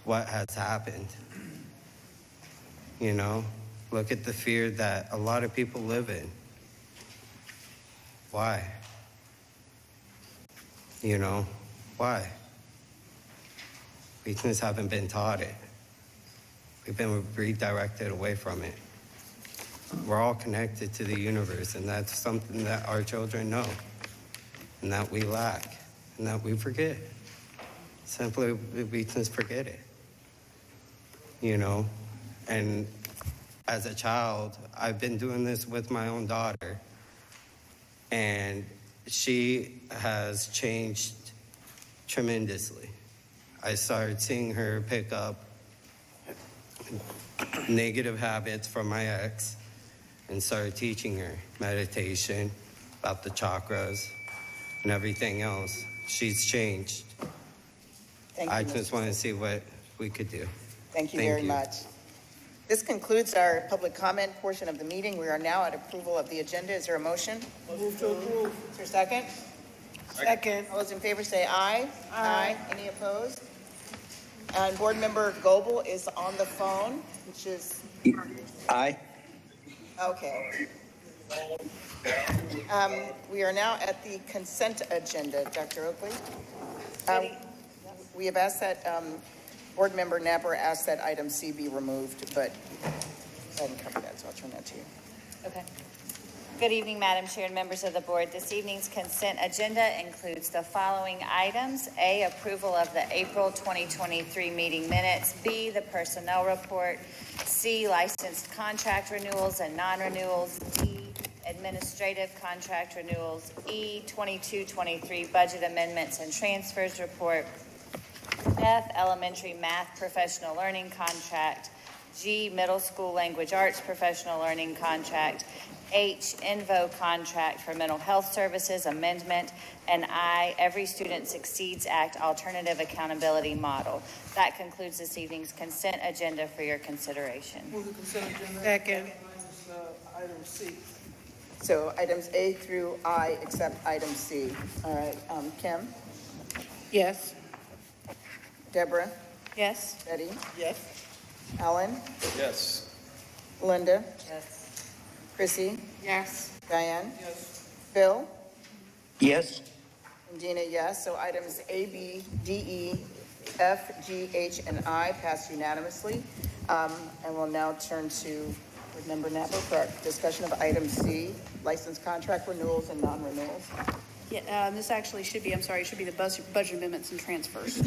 what has happened. You know, look at the fear that a lot of people live in. Why? You know, why? We just haven't been taught it. We've been redirected away from it. We're all connected to the universe, and that's something that our children know, and that we lack, and that we forget. Simply, we just forget it. You know, and as a child, I've been doing this with my own daughter, and she has changed tremendously. I started seeing her pick up negative habits from my ex and started teaching her meditation, about the chakras and everything else. She's changed. Thank you, I Mr. just want to see what we could do. Thank you very much. This concludes our public comment portion of the meeting. We are now at approval of the agenda. Is there a motion? Move to approve. Is there a second? Second. All those in favor say aye. Aye. Any opposed? And Board Member Goebel is on the phone, which is, Aye. okay. We are now at the consent agenda. Dr. Oakley? We have asked that, Board Member Napper asked that item C be removed, but I hadn't covered that, so I'll turn that to you. Okay. Good evening, Madam Chair and members of the board. This evening's consent agenda includes the following items. A, approval of the April 2023 meeting minutes. B, the personnel report. C, licensed contract renewals and non-renewals. D, administrative contract renewals. E, 22-23 budget amendments and transfers report. F, elementary math professional learning contract. G, middle school language arts professional learning contract. H, INVO contract for mental health services amendment. And I, Every Student Succeeds Act alternative accountability model. That concludes this evening's consent agenda for your consideration. Move the consent agenda. Second. Minus, item C. So items A through I, except item C. All right, Kim? Yes. Deborah? Yes. Betty? Yes. Alan? Yes. Linda? Yes. Chrissy? Yes. Diane? Yes. Phil? Yes. And Dina, yes. So items A, B, D, E, F, G, H, and I pass unanimously. And we'll now turn to Board Member Napper for our discussion of item C, license contract renewals and non-renewals. Yeah, this actually should be, I'm sorry, it should be the budget amendments and transfers.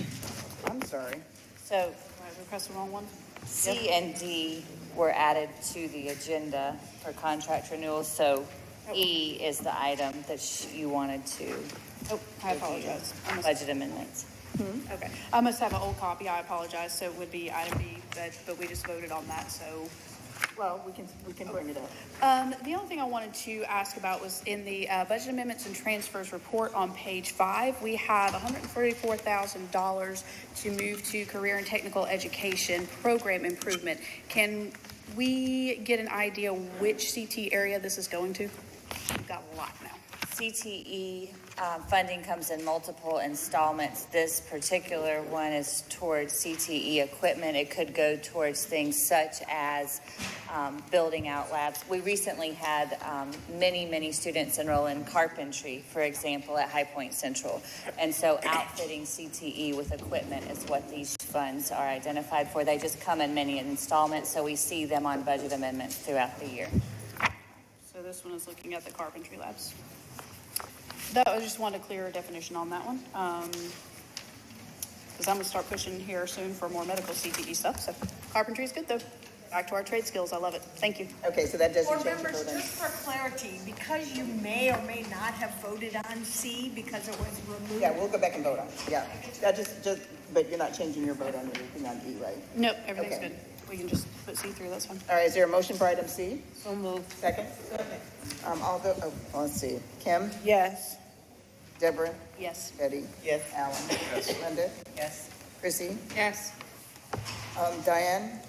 I'm sorry. So Did I press the wrong one? C and D were added to the agenda for contract renewals, so E is the item that you wanted to. Oh, I apologize. Budget amendments. Okay. I must have an old copy. I apologize. So it would be item B, but we just voted on that, so. Well, we can bring it up. The only thing I wanted to ask about was in the budget amendments and transfers report on page 5, we have $134,000 to move to career and technical education program improvement. Can we get an idea which CT area this is going to? We've got a lot now. CTE funding comes in multiple installments. This particular one is towards CTE equipment. It could go towards things such as building out labs. We recently had many students enroll in carpentry, for example, at High Point Central. And so outfitting CTE with equipment is what these funds are identified for. They just come in many installments, so we see them on budget amendments throughout the year. So this one is looking at the carpentry labs. That I just wanted a clearer definition on that one. Because I'm going to start pushing here soon for more medical CTE stuff. So carpentry is good though. Back to our trade skills. I love it. Thank you. Okay, so that doesn't Board change your members, vote. just for clarity, because you may or may not have voted on C because it was removed. Yeah, we'll go back and vote on it. Yeah, that just, but you're not changing your vote on anything on E, right? Nope, everything's Okay. good. We can just put C through. That's fine. All right, is there a motion for item C? So moved. Second? Let's see. Kim? Yes. Deborah? Yes. Betty? Yes. Alan? Yes. Linda? Yes. Chrissy? Yes. Diane?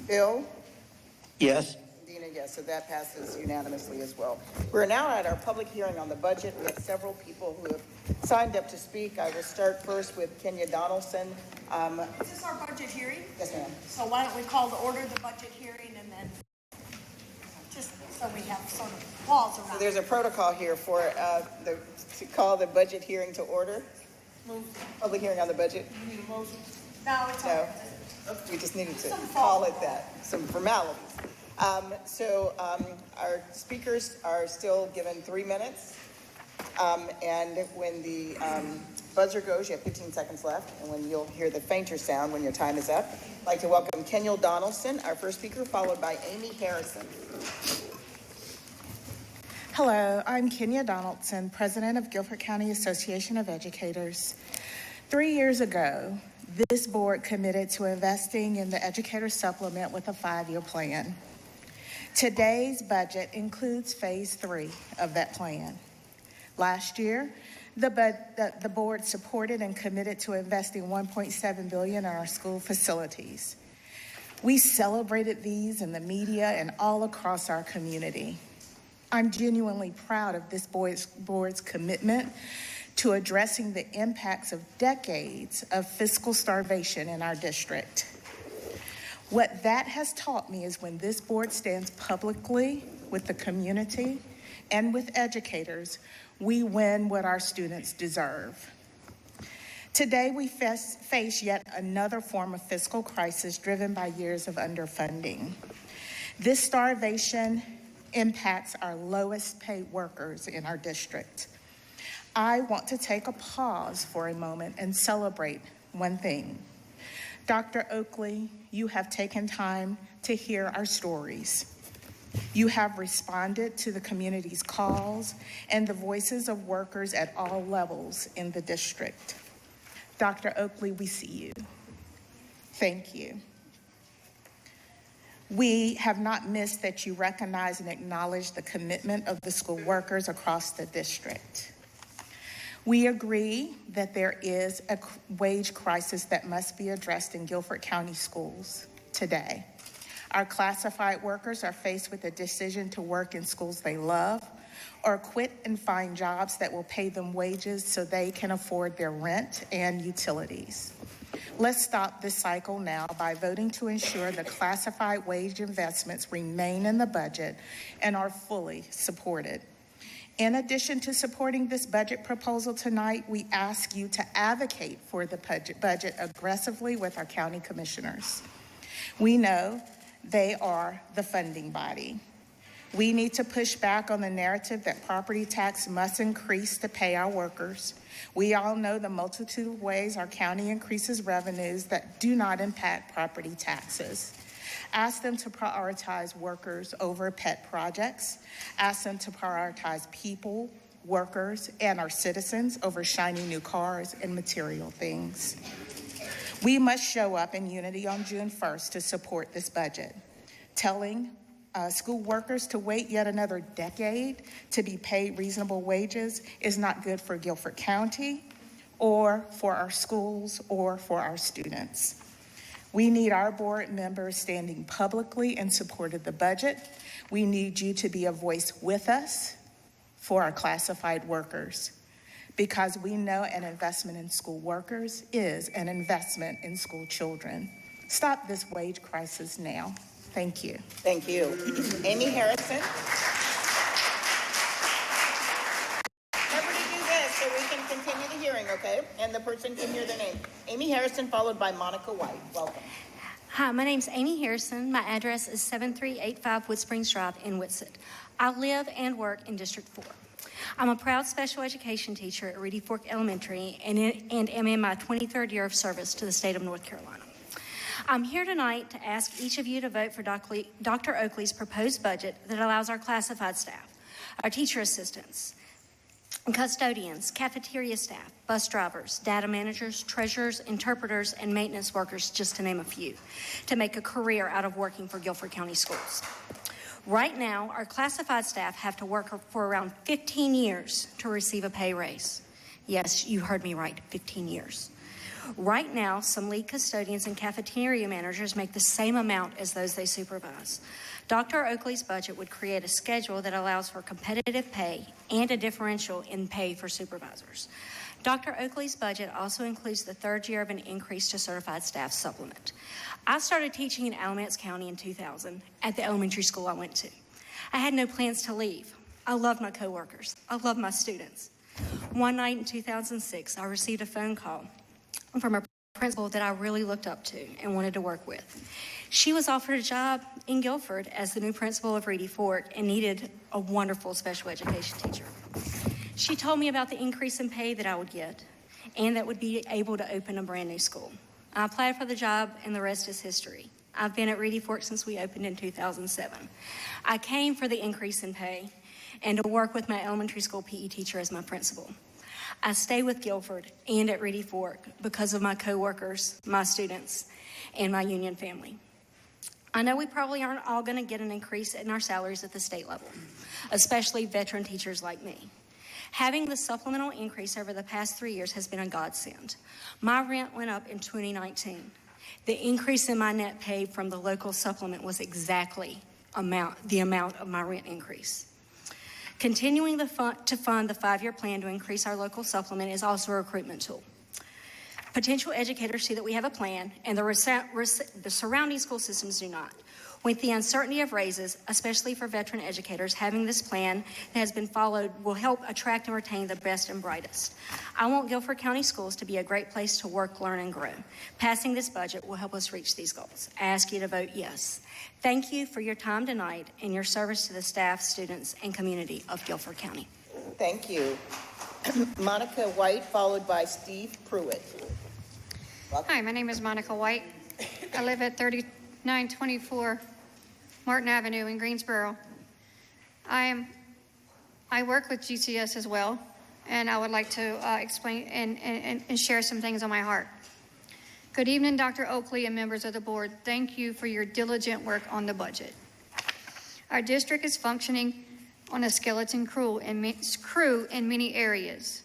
Bill? Yes. Dina, yes, so that passes unanimously as well. We're now at our public hearing on the budget. We have several people who have signed up to speak. I will start first with Kenya Donaldson. Is this our budget hearing? Yes, ma'am. So why don't we call to order the budget hearing and then, just so we have sort of walls So around. there's a protocol here for to call the budget hearing to order. Move. Public hearing on the budget. You need a motion? No, it's No. all. We just needed to Some call it that, some formalities. Our speakers are still given 3 minutes. And when the buzzer goes, you have 15 seconds left. And when you'll hear the fainter sound when your time is up. I'd like to welcome Kenya Donaldson, our first speaker, followed by Amy Harrison. Hello, I'm Kenya Donaldson, President of Guilford County Association of Educators. 3 years ago, this board committed to investing in the Educator Supplement with a 5-year plan. Today's budget includes phase 3 of that plan. Last year, the board supported and committed to investing $1.7 billion in our school facilities. We celebrated these in the media and all across our community. I'm genuinely proud of this board's commitment to addressing the impacts of decades of fiscal starvation in our district. What that has taught me is when this board stands publicly with the community and with educators, we win what our students deserve. Today, we face yet another form of fiscal crisis driven by years of underfunding. This starvation impacts our lowest paid workers in our district. I want to take a pause for a moment and celebrate one thing. Dr. Oakley, you have taken time to hear our stories. You have responded to the community's calls and the voices of workers at all levels in the district. Dr. Oakley, we see you. Thank you. We have not missed that you recognize and acknowledge the commitment of the school workers across the district. We agree that there is a wage crisis that must be addressed in Guilford County schools today. Our classified workers are faced with a decision to work in schools they love or quit and find jobs that will pay them wages so they can afford their rent and utilities. Let's stop this cycle now by voting to ensure the classified wage investments remain in the budget and are fully supported. In addition to supporting this budget proposal tonight, we ask you to advocate for the budget aggressively with our county commissioners. We know they are the funding body. We need to push back on the narrative that property tax must increase to pay our workers. We all know the multitude of ways our county increases revenues that do not impact property taxes. Ask them to prioritize workers over pet projects. Ask them to prioritize people, workers, and our citizens over shiny new cars and material things. We must show up in unity on June 1st to support this budget. Telling school workers to wait yet another decade to be paid reasonable wages is not good for Guilford County or for our schools or for our students. We need our board members standing publicly in support of the budget. We need you to be a voice with us for our classified workers, because we know an investment in school workers is an investment in school children. Stop this wage crisis now. Thank you. Thank you. Amy Harrison. Remember to do this so we can continue the hearing, okay? And the person can hear their name. Amy Harrison, followed by Monica White. Welcome. Hi, my name's Amy Harrison. My address is 7385 Wood Springs Drive in Whitsett. I live and work in District 4. I'm a proud special education teacher at Reedy Fork Elementary and am in my 23rd year of service to the state of North Carolina. I'm here tonight to ask each of you to vote for Dr. Oakley's proposed budget that allows our classified staff, our teacher assistants, custodians, cafeteria staff, bus drivers, data managers, treasurers, interpreters, and maintenance workers, just to name a few, to make a career out of working for Guilford County Schools. Right now, our classified staff have to work for around 15 years to receive a pay raise. Yes, you heard me right, 15 years. Right now, some lead custodians and cafeteria managers make the same amount as those they supervise. Dr. Oakley's budget would create a schedule that allows for competitive pay and a differential in pay for supervisors. Dr. Oakley's budget also includes the third year of an increase to certified staff supplement. I started teaching in Alamance County in 2000 at the elementary school I went to. I had no plans to leave. I love my coworkers. I love my students. One night in 2006, I received a phone call from a principal that I really looked up to and wanted to work with. She was offered a job in Guilford as the new principal of Reedy Fork and needed a wonderful special education teacher. She told me about the increase in pay that I would get and that would be able to open a brand new school. I applied for the job and the rest is history. I've been at Reedy Fork since we opened in 2007. I came for the increase in pay and to work with my elementary school PE teacher as my principal. I stay with Guilford and at Reedy Fork because of my coworkers, my students, and my union family. I know we probably aren't all going to get an increase in our salaries at the state level, especially veteran teachers like me. Having the supplemental increase over the past 3 years has been a godsend. My rent went up in 2019. The increase in my net pay from the local supplement was exactly the amount of my rent increase. Continuing to fund the 5-year plan to increase our local supplement is also a recruitment tool. Potential educators see that we have a plan, and the surrounding school systems do not. With the uncertainty of raises, especially for veteran educators, having this plan that has been followed will help attract and retain the best and brightest. I want Guilford County Schools to be a great place to work, learn, and grow. Passing this budget will help us reach these goals. I ask you to vote yes. Thank you for your time tonight and your service to the staff, students, and community of Guilford County. Thank you. Monica White, followed by Steve Pruitt. Welcome. Hi, my name is Monica White. I live at 3924 Martin Avenue in Greensboro. I work with GCS as well, and I would like to explain and share some things on my heart. Good evening, Dr. Oakley and members of the board. Thank you for your diligent work on the budget. Our district is functioning on a skeleton crew in many areas.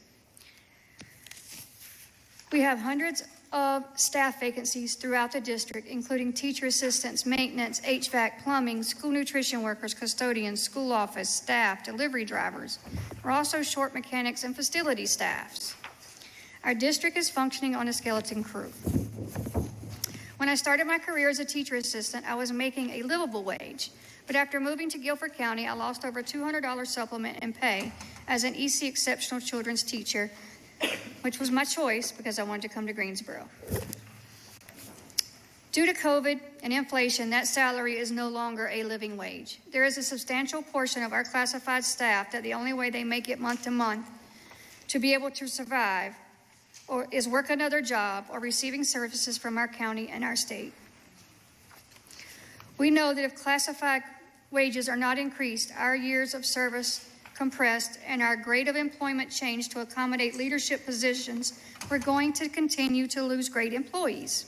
We have hundreds of staff vacancies throughout the district, including teacher assistants, maintenance, HVAC, plumbing, school nutrition workers, custodians, school office staff, delivery drivers. We're also short mechanics and facility staffs. Our district is functioning on a skeleton crew. When I started my career as a teacher assistant, I was making a livable wage. But after moving to Guilford County, I lost over $200 supplement in pay as an EC exceptional children's teacher, which was my choice because I wanted to come to Greensboro. Due to COVID and inflation, that salary is no longer a living wage. There is a substantial portion of our classified staff that the only way they make it month to month to be able to survive or is work another job or receiving services from our county and our state. We know that if classified wages are not increased, our years of service compressed, and our grade of employment changed to accommodate leadership positions, we're going to continue to lose great employees.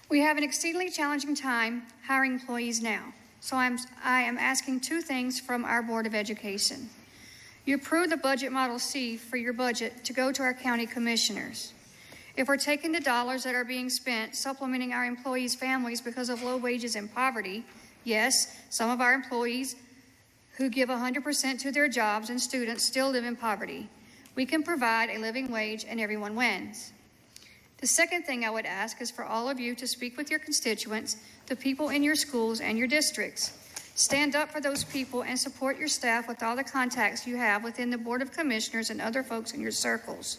We have an exceedingly challenging time hiring employees now. So I am asking two things from our Board of Education. You approved the Budget Model C for your budget to go to our county commissioners. If we're taking the dollars that are being spent supplementing our employees' families because of low wages and poverty, yes, some of our employees who give 100% to their jobs and students still live in poverty. We can provide a living wage and everyone wins. The second thing I would ask is for all of you to speak with your constituents, the people in your schools and your districts. Stand up for those people and support your staff with all the contacts you have within the Board of Commissioners and other folks in your circles.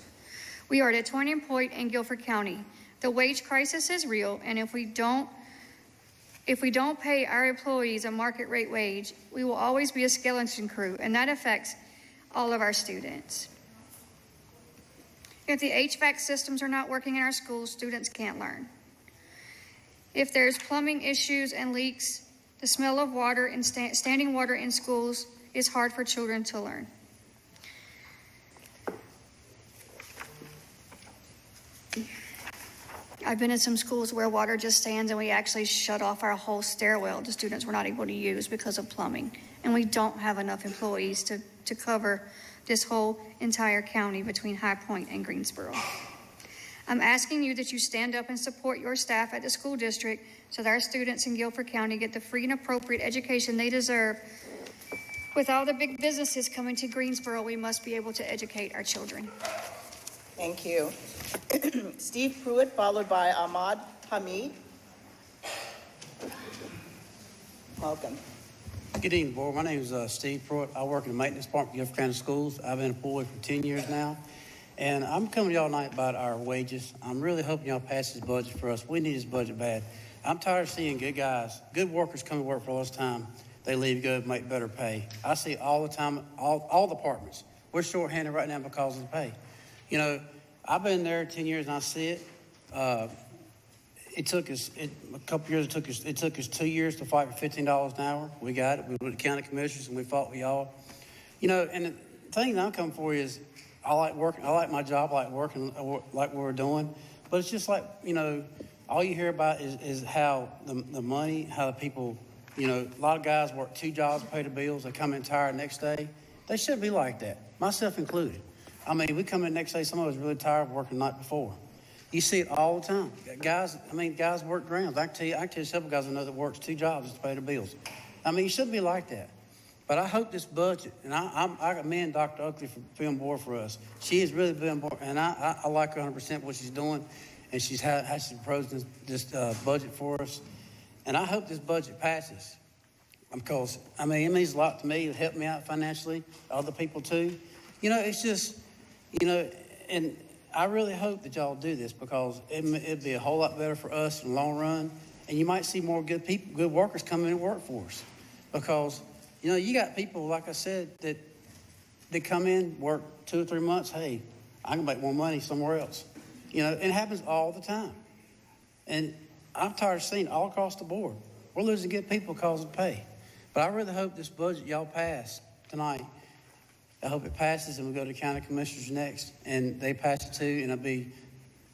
We are at a turning point in Guilford County. The wage crisis is real, and if we don't pay our employees a market rate wage, we will always be a skeleton crew, and that affects all of our students. If the HVAC systems are not working in our schools, students can't learn. If there's plumbing issues and leaks, the smell of water and standing water in schools is hard for children to learn. I've been in some schools where water just stands and we actually shut off our whole stairwell the students were not able to use because of plumbing. And we don't have enough employees to cover this whole entire county between High Point and Greensboro. I'm asking you that you stand up and support your staff at the school district so that our students in Guilford County get the free and appropriate education they deserve. With all the big businesses coming to Greensboro, we must be able to educate our children. Thank you. Steve Pruitt, followed by Ahmad Hamid. Welcome. Good evening, board. My name is Steve Pruitt. I work in the maintenance department of Guilford County Schools. I've been employed for 10 years now. And I'm coming to y'all tonight about our wages. I'm really hoping y'all pass this budget for us. We need this budget bad. I'm tired of seeing good guys, good workers come to work for all this time. They leave, go make better pay. I see all the time, all departments. We're shorthanded right now because of the pay. You know, I've been there 10 years and I see it. It took us a couple years. It took us 2 years to fight for $15 an hour. We got it. We went to county commissioners and we fought with y'all. You know, and the thing that I'm coming for is I like working. I like my job. I like working like we're doing. But it's just like, you know, all you hear about is how the money, how the people, you know, a lot of guys work 2 jobs to pay the bills. They come in tired the next day. They shouldn't be like that, myself included. I mean, we come in the next day, some of us really tired of working the night before. You see it all the time. Guys work grounds. I can tell you several guys I know that works 2 jobs to pay the bills. I mean, you shouldn't be like that. But I hope this budget, and I commend Dr. Oakley for being board for us. She has really been board, and I like her 100% what she's doing, and she's proposed this budget for us. And I hope this budget passes because, I mean, it means a lot to me. It helped me out financially, other people too. You know, it's just, you know, and I really hope that y'all do this because it'd be a whole lot better for us in the long run. And you might see more good people, good workers come in and work for us because, you know, you got people, like I said, that come in, work 2 or 3 months. Hey, I can make more money somewhere else. You know, it happens all the time. And I'm tired of seeing it all across the board. We're losing good people because of pay. But I really hope this budget y'all pass tonight. I hope it passes and we go to county commissioners next and they pass it too, and it'll be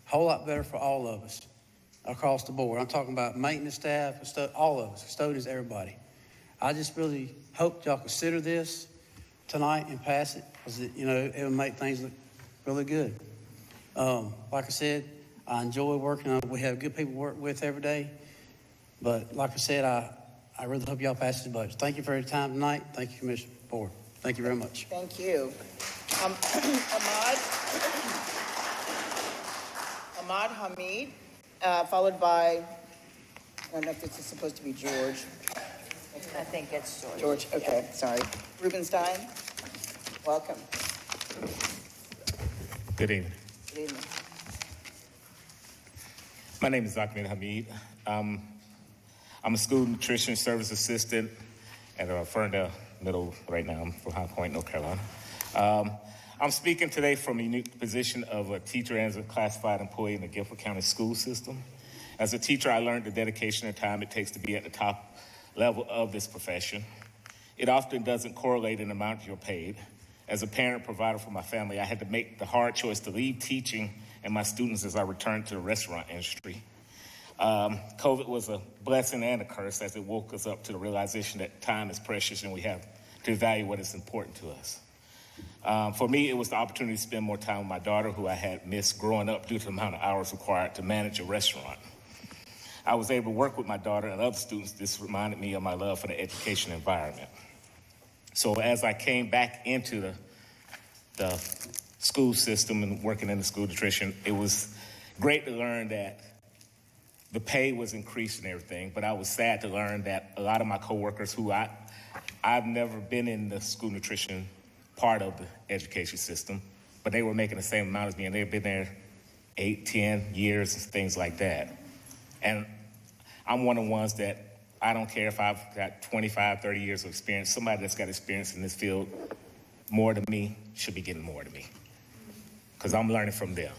a whole lot better for all of us across the board. I'm talking about maintenance staff, all of us, custodians, everybody. I just really hope y'all consider this tonight and pass it because, you know, it will make things look really good. Like I said, I enjoy working. We have good people to work with every day. But like I said, I really hope y'all pass this budget. Thank you for your time tonight. Thank you, Commissioner Board. Thank you very much. Thank you. Ahmad Hamid, followed by, I don't know if this is supposed to be George. I think it's George. George, okay, sorry. Rubenstein, welcome. Good evening. Good evening. My name is Ahmed Hamid. I'm a school nutrition service assistant at Ferndale Middle right now. I'm from High Point, North Carolina. I'm speaking today from a unique position of a teacher and as a classified employee in the Guilford County school system. As a teacher, I learned the dedication and time it takes to be at the top level of this profession. It often doesn't correlate in the amount you're paid. As a parent provider for my family, I had to make the hard choice to leave teaching and my students as I returned to the restaurant industry. COVID was a blessing and a curse as it woke us up to the realization that time is precious and we have to value what is important to us. For me, it was the opportunity to spend more time with my daughter, who I had missed growing up due to the amount of hours required to manage a restaurant. I was able to work with my daughter and other students. This reminded me of my love for the education environment. So as I came back into the school system and working in the school nutrition, it was great to learn that the pay was increased and everything, but I was sad to learn that a lot of my coworkers who I've never been in the school nutrition part of the education system, but they were making the same amount as me, and they've been there 8, 10 years and things like that. And I'm one of the ones that I don't care if I've got 25, 30 years of experience. Somebody that's got experience in this field more than me should be getting more than me, because I'm learning from them.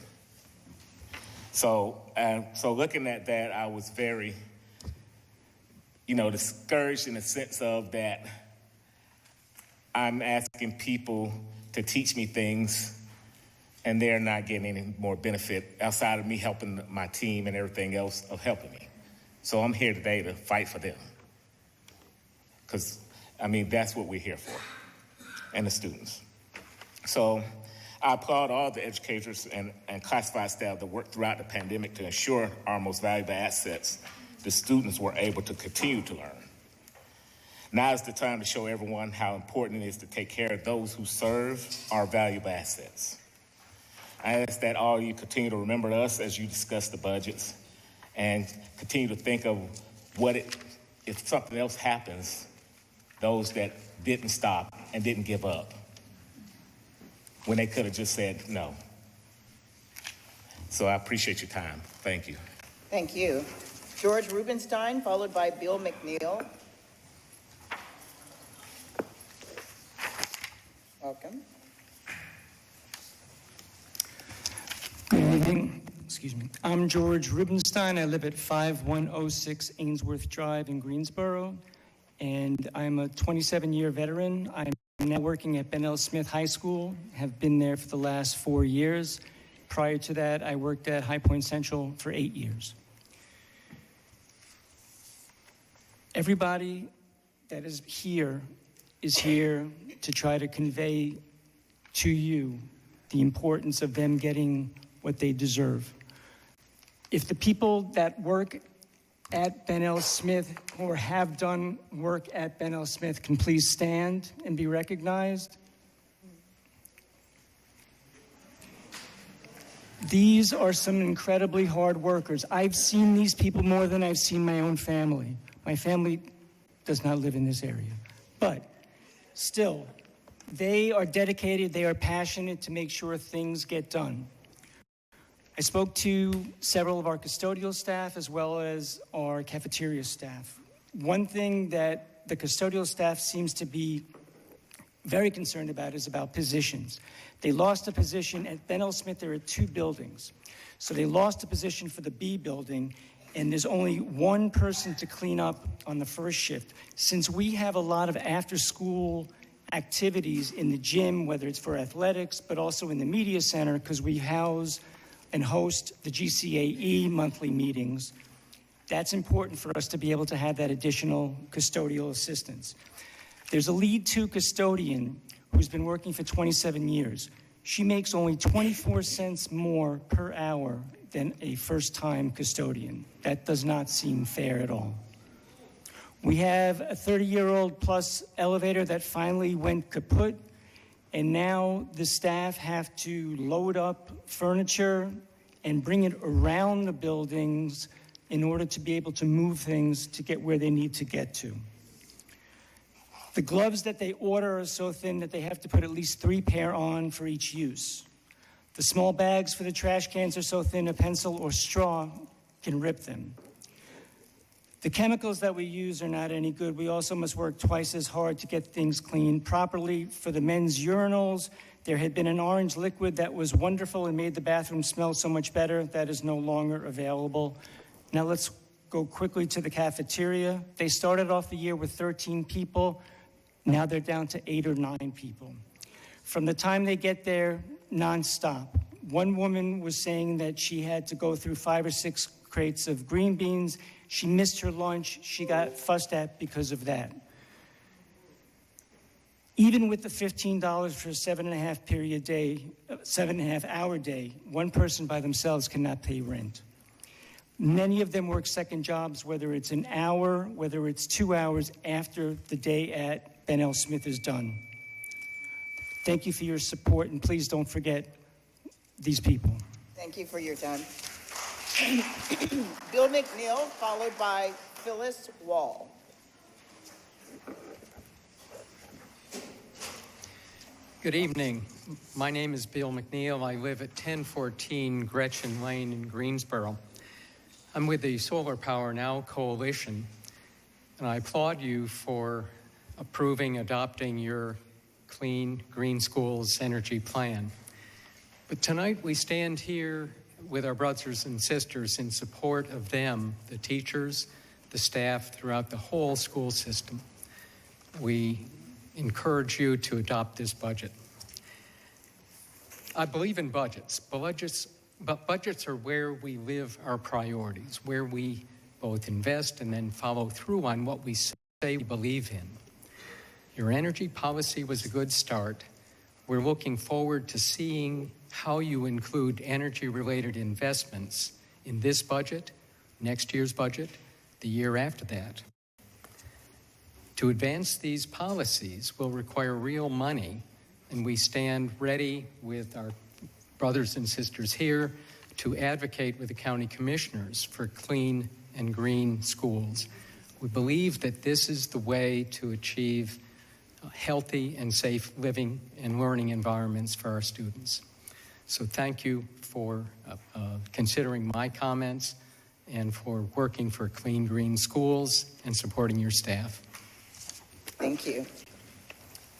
So looking at that, I was very, discouraged in the sense of that I'm asking people to teach me things and they're not getting any more benefit outside of me helping my team and everything else of helping me. So I'm here today to fight for them. Because, that's what we're here for, and the students. So I applaud all the educators and classified staff that worked throughout the pandemic to ensure our most valuable assets, the students, were able to continue to learn. Now is the time to show everyone how important it is to take care of those who serve our valuable assets. I ask that all of you continue to remember us as you discuss the budgets and continue to think of if something else happens, those that didn't stop and didn't give up when they could have just said no. So I appreciate your time. Thank you. Thank you. George Rubenstein, followed by Bill McNeil. Welcome. Good evening. Excuse me. I'm George Rubenstein. I live at 5106 Ainsworth Drive in Greensboro, and I'm a 27-year veteran. I'm now working at Ben L. Smith High School, have been there for the last 4 years. Prior to that, I worked at High Point Central for 8 years. Everybody that is here to try to convey to you the importance of them getting what they deserve. If the people that work at Ben L. Smith or have done work at Ben L. Smith can please stand and be recognized. These are some incredibly hard workers. I've seen these people more than I've seen my own family. My family does not live in this area, but still, they are dedicated, they are passionate to make sure things get done. I spoke to several of our custodial staff as well as our cafeteria staff. One thing that the custodial staff seems to be very concerned about is about positions. They lost a position at Ben L. Smith. There are 2 buildings. So they lost a position for the B building, and there's only one person to clean up on the first shift. Since we have a lot of after-school activities in the gym, whether it's for athletics, but also in the media center, because we house and host the GCAE monthly meetings, that's important for us to be able to have that additional custodial assistance. There's a lead 2 custodian who's been working for 27 years. She makes only 24 cents more per hour than a first-time custodian. That does not seem fair at all. We have a 30-year-old plus elevator that finally went kaput, and now the staff have to load up furniture and bring it around the buildings in order to be able to move things to get where they need to get to. The gloves that they order are so thin that they have to put at least 3 pair on for each use. The small bags for the trash cans are so thin a pencil or straw can rip them. The chemicals that we use are not any good. We also must work twice as hard to get things cleaned properly. For the men's urinals, there had been an orange liquid that was wonderful and made the bathroom smell so much better. That is no longer available. Now let's go quickly to the cafeteria. They started off the year with 13 people. Now they're down to 8 or 9 people. From the time they get there, nonstop. One woman was saying that she had to go through 5 or 6 crates of green beans. She missed her lunch. She got fussed at because of that. Even with the $15 for a 7.5 hour day, one person by themselves cannot pay rent. Many of them work second jobs, whether it's an hour, whether it's 2 hours after the day at Ben L. Smith is done. Thank you for your support, and please don't forget these people. Thank you for your time. Bill McNeil, followed by Phyllis Wall. Good evening. My name is Bill McNeil. I live at 1014 Gretchen Lane in Greensboro. I'm with the Solar Power Now Coalition, and I applaud you for adopting your Clean Green Schools Energy Plan. But tonight we stand here with our brothers and sisters in support of them, the teachers, the staff throughout the whole school system. We encourage you to adopt this budget. I believe in budgets, but budgets are where we live our priorities, where we both invest and then follow through on what we say we believe in. Your energy policy was a good start. We're looking forward to seeing how you include energy-related investments in this budget, next year's budget, the year after that. To advance these policies will require real money, and we stand ready with our brothers and sisters here to advocate with the county commissioners for clean and green schools. We believe that this is the way to achieve healthy and safe living and learning environments for our students. So thank you for considering my comments and for working for clean green schools and supporting your staff. Thank you.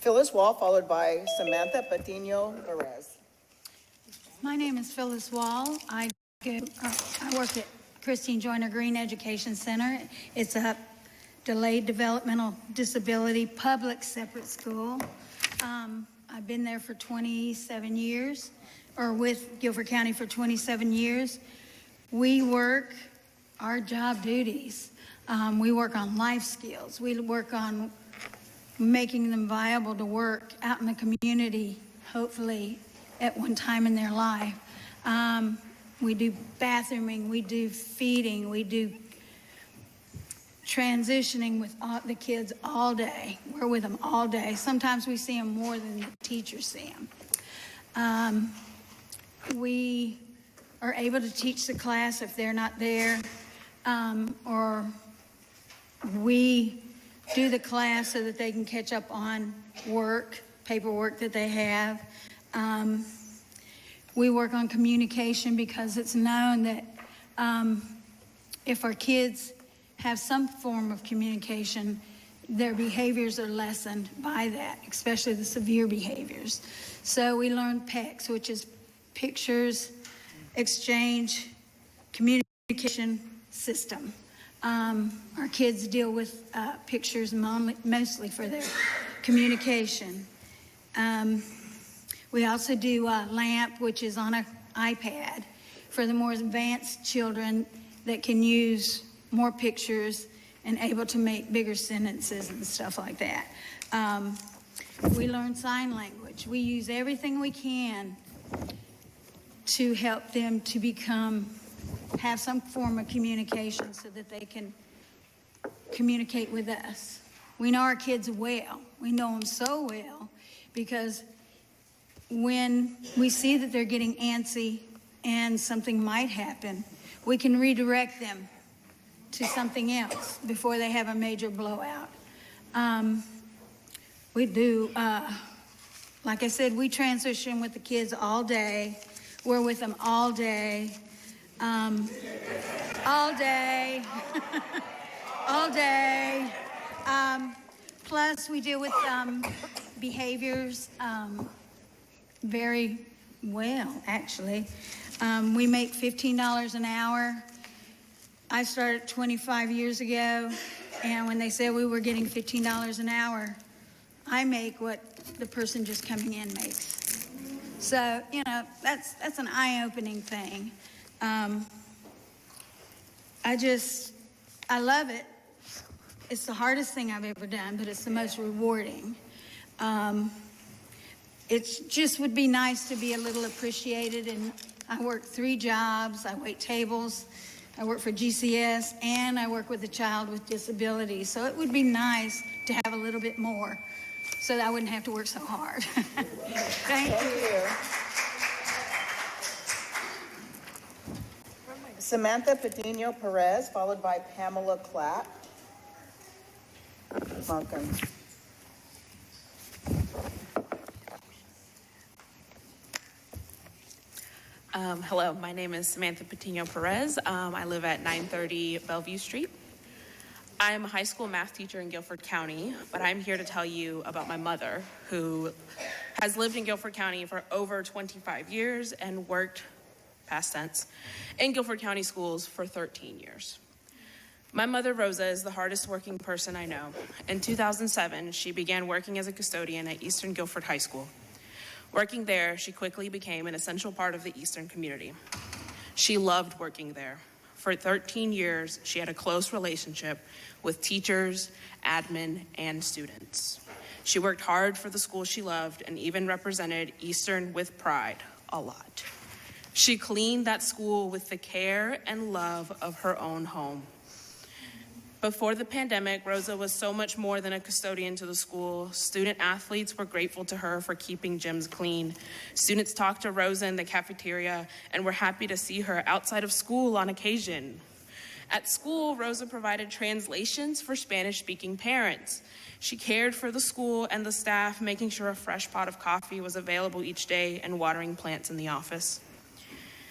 Phyllis Wall, followed by Samantha Patino Perez. My name is Phyllis Wall. I work at Christine Joyner Green Education Center. It's a delayed developmental disability public separate school. I've been there for 27 years, or with Guilford County for 27 years. We work our job duties. We work on life skills. We work on making them viable to work out in the community, hopefully at one time in their life. We do bathrooming, we do feeding, we do transitioning with the kids all day. We're with them all day. Sometimes we see them more than the teachers see them. We are able to teach the class if they're not there, or we do the class so that they can catch up on paperwork that they have. We work on communication because it's known that if our kids have some form of communication, their behaviors are lessened by that, especially the severe behaviors. So we learn PECS, which is Pictures Exchange Communication System. Our kids deal with pictures mostly for their communication. We also do LAMP, which is on an iPad for the more advanced children that can use more pictures and able to make bigger sentences and stuff like that. We learn sign language. We use everything we can to help them to have some form of communication so that they can communicate with us. We know our kids well. We know them so well because when we see that they're getting antsy and something might happen, we can redirect them to something else before they have a major blowout. We do, like I said, we transition with the kids all day. We're with them all day. All day. All day. Plus, we deal with behaviors very well, actually. We make $15 an hour. I started 25 years ago, and when they said we were getting $15 an hour, I make what the person just coming in makes. So, you know, that's an eye-opening thing. I love it. It's the hardest thing I've ever done, but it's the most rewarding. It just would be nice to be a little appreciated, and I work 3 jobs. I wait tables, I work for GCS, and I work with a child with disabilities. So it would be nice to have a little bit more so that I wouldn't have to work so hard. Thank you. Samantha Patino Perez, followed by Pamela Clapp. Welcome. Hello, my name is Samantha Patino Perez. I live at 930 Bellevue Street. I am a high school math teacher in Guilford County, but I'm here to tell you about my mother, who has lived in Guilford County for over 25 years and worked, past tense, in Guilford County schools for 13 years. My mother, Rosa, is the hardest working person I know. In 2007, she began working as a custodian at Eastern Guilford High School. Working there, she quickly became an essential part of the Eastern community. She loved working there. For 13 years, she had a close relationship with teachers, admin, and students. She worked hard for the school she loved and even represented Eastern with pride a lot. She cleaned that school with the care and love of her own home. Before the pandemic, Rosa was so much more than a custodian to the school. Student athletes were grateful to her for keeping gyms clean. Students talked to Rosa in the cafeteria and were happy to see her outside of school on occasion. At school, Rosa provided translations for Spanish-speaking parents. She cared for the school and the staff, making sure a fresh pot of coffee was available each day and watering plants in the office.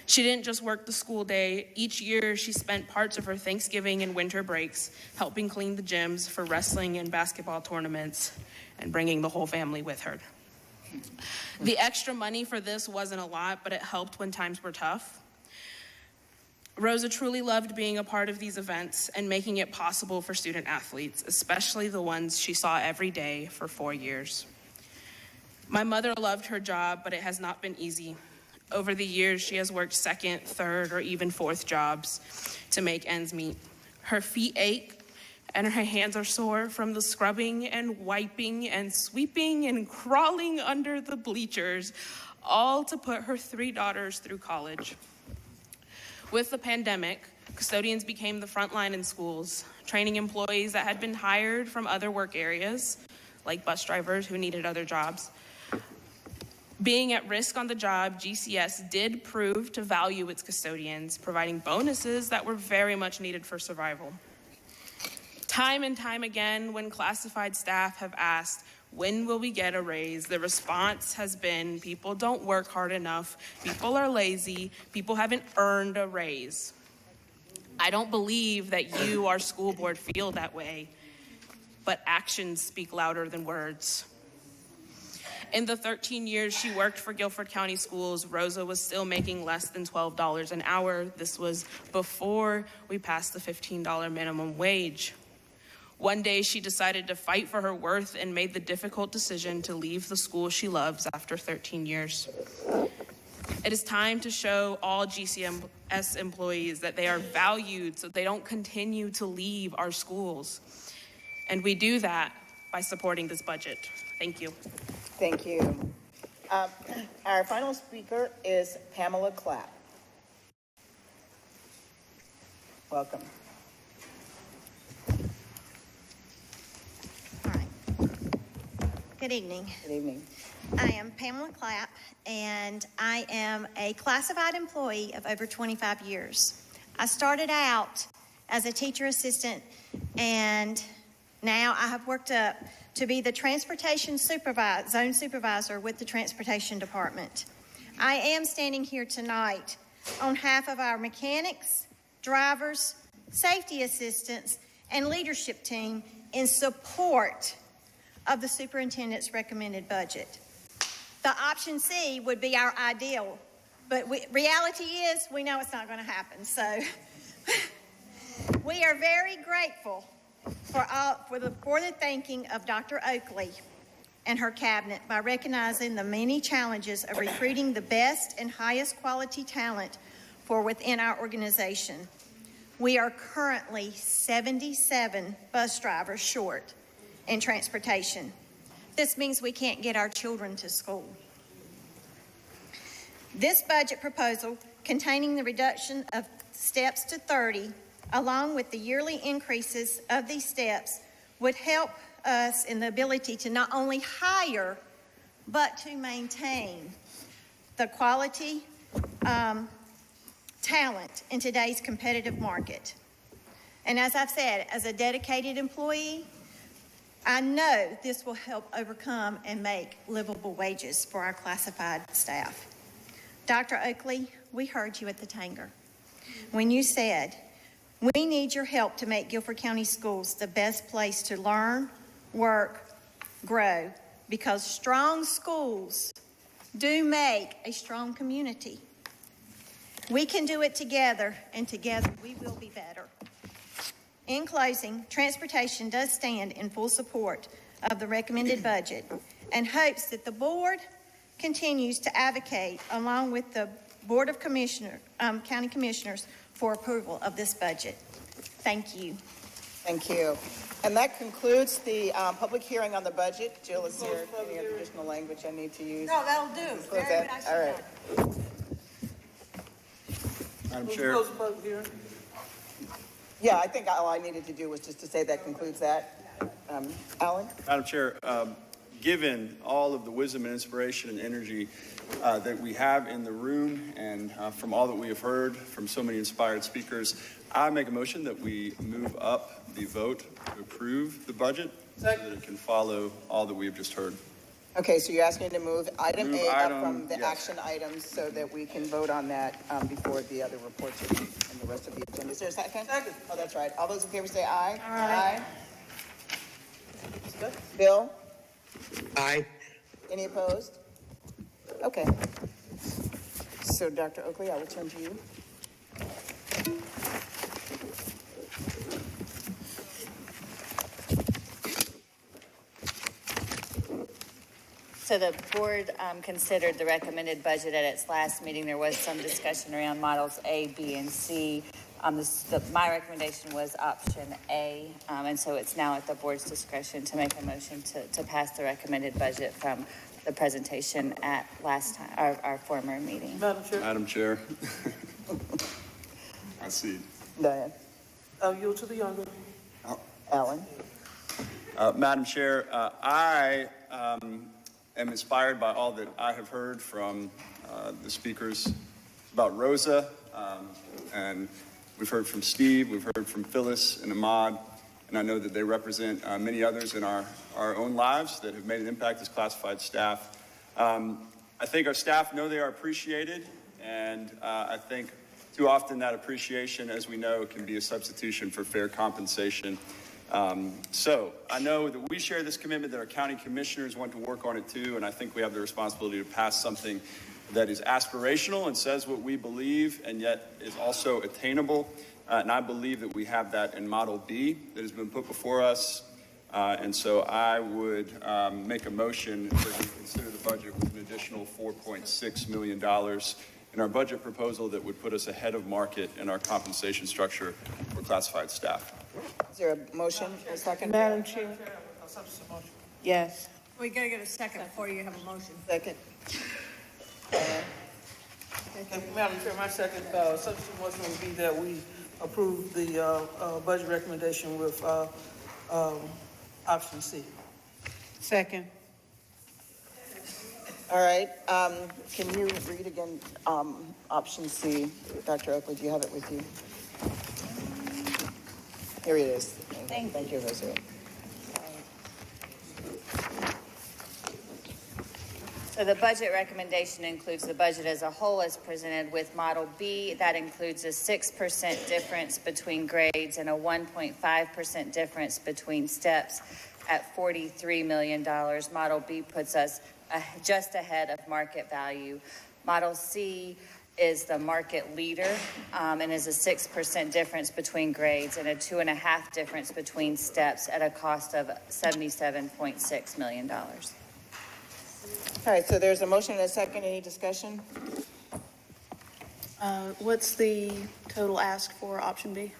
She didn't just work the school day. Each year, she spent parts of her Thanksgiving and winter breaks helping clean the gyms for wrestling and basketball tournaments and bringing the whole family with her. The extra money for this wasn't a lot, but it helped when times were tough. Rosa truly loved being a part of these events and making it possible for student athletes, especially the ones she saw every day for 4 years. My mother loved her job, but it has not been easy. Over the years, she has worked second, third, or even fourth jobs to make ends meet. Her feet ache and her hands are sore from the scrubbing and wiping and sweeping and crawling under the bleachers, all to put her 3 daughters through college. With the pandemic, custodians became the front line in schools, training employees that had been hired from other work areas, like bus drivers who needed other jobs. Being at risk on the job, GCS did prove to value its custodians, providing bonuses that were very much needed for survival. Time and time again, when classified staff have asked, when will we get a raise? The response has been, people don't work hard enough, people are lazy, people haven't earned a raise. I don't believe that you, our school board, feel that way, but actions speak louder than words. In the 13 years she worked for Guilford County Schools, Rosa was still making less than $12 an hour. This was before we passed the $15 minimum wage. One day she decided to fight for her worth and made the difficult decision to leave the school she loves after 13 years. It is time to show all GCS employees that they are valued so they don't continue to leave our schools. And we do that by supporting this budget. Thank you. Thank you. Our final speaker is Pamela Clapp. Welcome. Good evening. Good evening. I am Pamela Clapp, and I am a classified employee of over 25 years. I started out as a teacher assistant, and now I have worked up to be the transportation zone supervisor with the transportation department. I am standing here tonight on behalf of our mechanics, drivers, safety assistants, and leadership team in support of the superintendent's recommended budget. The option C would be our ideal, but reality is we know it's not going to happen. So we are very grateful for the thanking of Dr. Oakley and her cabinet by recognizing the many challenges of recruiting the best and highest quality talent for within our organization. We are currently 77 bus drivers short in transportation. This means we can't get our children to school. This budget proposal, containing the reduction of steps to 30, along with the yearly increases of these steps, would help us in the ability to not only hire, but to maintain the quality talent in today's competitive market. And as I've said, as a dedicated employee, I know this will help overcome and make livable wages for our classified staff. Dr. Oakley, we heard you at the Tanger when you said, we need your help to make Guilford County Schools the best place to learn, work, grow, because strong schools do make a strong community. We can do it together, and together we will be better. In closing, transportation does stand in full support of the recommended budget and hopes that the board continues to advocate along with the Board of County Commissioners for approval of this budget. Thank you. Thank you. And that concludes the public hearing on the budget. Jill, is there any additional language I need to use? No, that'll do. Close Very that? nice. All right. Madam Chair. Close the public hearing. Yeah, I think all I needed to do was just to say that concludes that. Alan? Madam Chair, given all of the wisdom and inspiration and energy that we have in the room and from all that we have heard from so many inspired speakers, I make a motion that we move up the vote to approve the budget so that it can follow all that we have just heard. Okay, so you're asking to move item Move A up item, from the yes. action items so that we can vote on that before the other reports and the rest of the agenda. Is there a second? Second. Oh, that's right. All those in favor say aye. Aye. Bill? Aye. Any opposed? Okay. So, Dr. Oakley, I will turn to you. So the board considered the recommended budget at its last meeting. There was some discussion around models A, B, and C. My recommendation was option A, and so it's now at the board's discretion to make a motion to pass the recommended budget from the presentation at last time, our former meeting. Madam Chair. Madam Chair. I see. Diane? I'll yield to the younger. Alan? Madam Chair, I am inspired by all that I have heard from the speakers about Rosa, and we've heard from Steve, we've heard from Phyllis and Ahmad, and I know that they represent many others in our own lives that have made an impact as classified staff. I think our staff know they are appreciated, and I think too often that appreciation, as we know, can be a substitution for fair compensation. So I know that we share this commitment, that our county commissioners want to work on it too, and I think we have the responsibility to pass something that is aspirational and says what we believe and yet is also attainable. And I believe that we have that in Model B that has been put before us. And so I would make a motion that we consider the budget with an additional $4.6 million in our budget proposal that would put us ahead of market in our compensation structure for classified staff. Is there a motion, a second? Madam Chair. Yes. We gotta get a second before you have a motion. Second. Madam Chair, my second substitute motion would be that we approve the budget recommendation with option C. Second. All right, can you read again, option C? Dr. Oakley, do you have it with you? Here it is. Thank you, Jose. So the budget recommendation includes the budget as a whole as presented with Model B. That includes a 6% difference between grades and a 1.5% difference between steps at $43 million. Model B puts us just ahead of market value. Model C is the market leader and is a 6% difference between grades and a 2.5% difference between steps at a cost of $77.6 million. All right, so there's a motion and a second. Any discussion? What's the total ask for option B?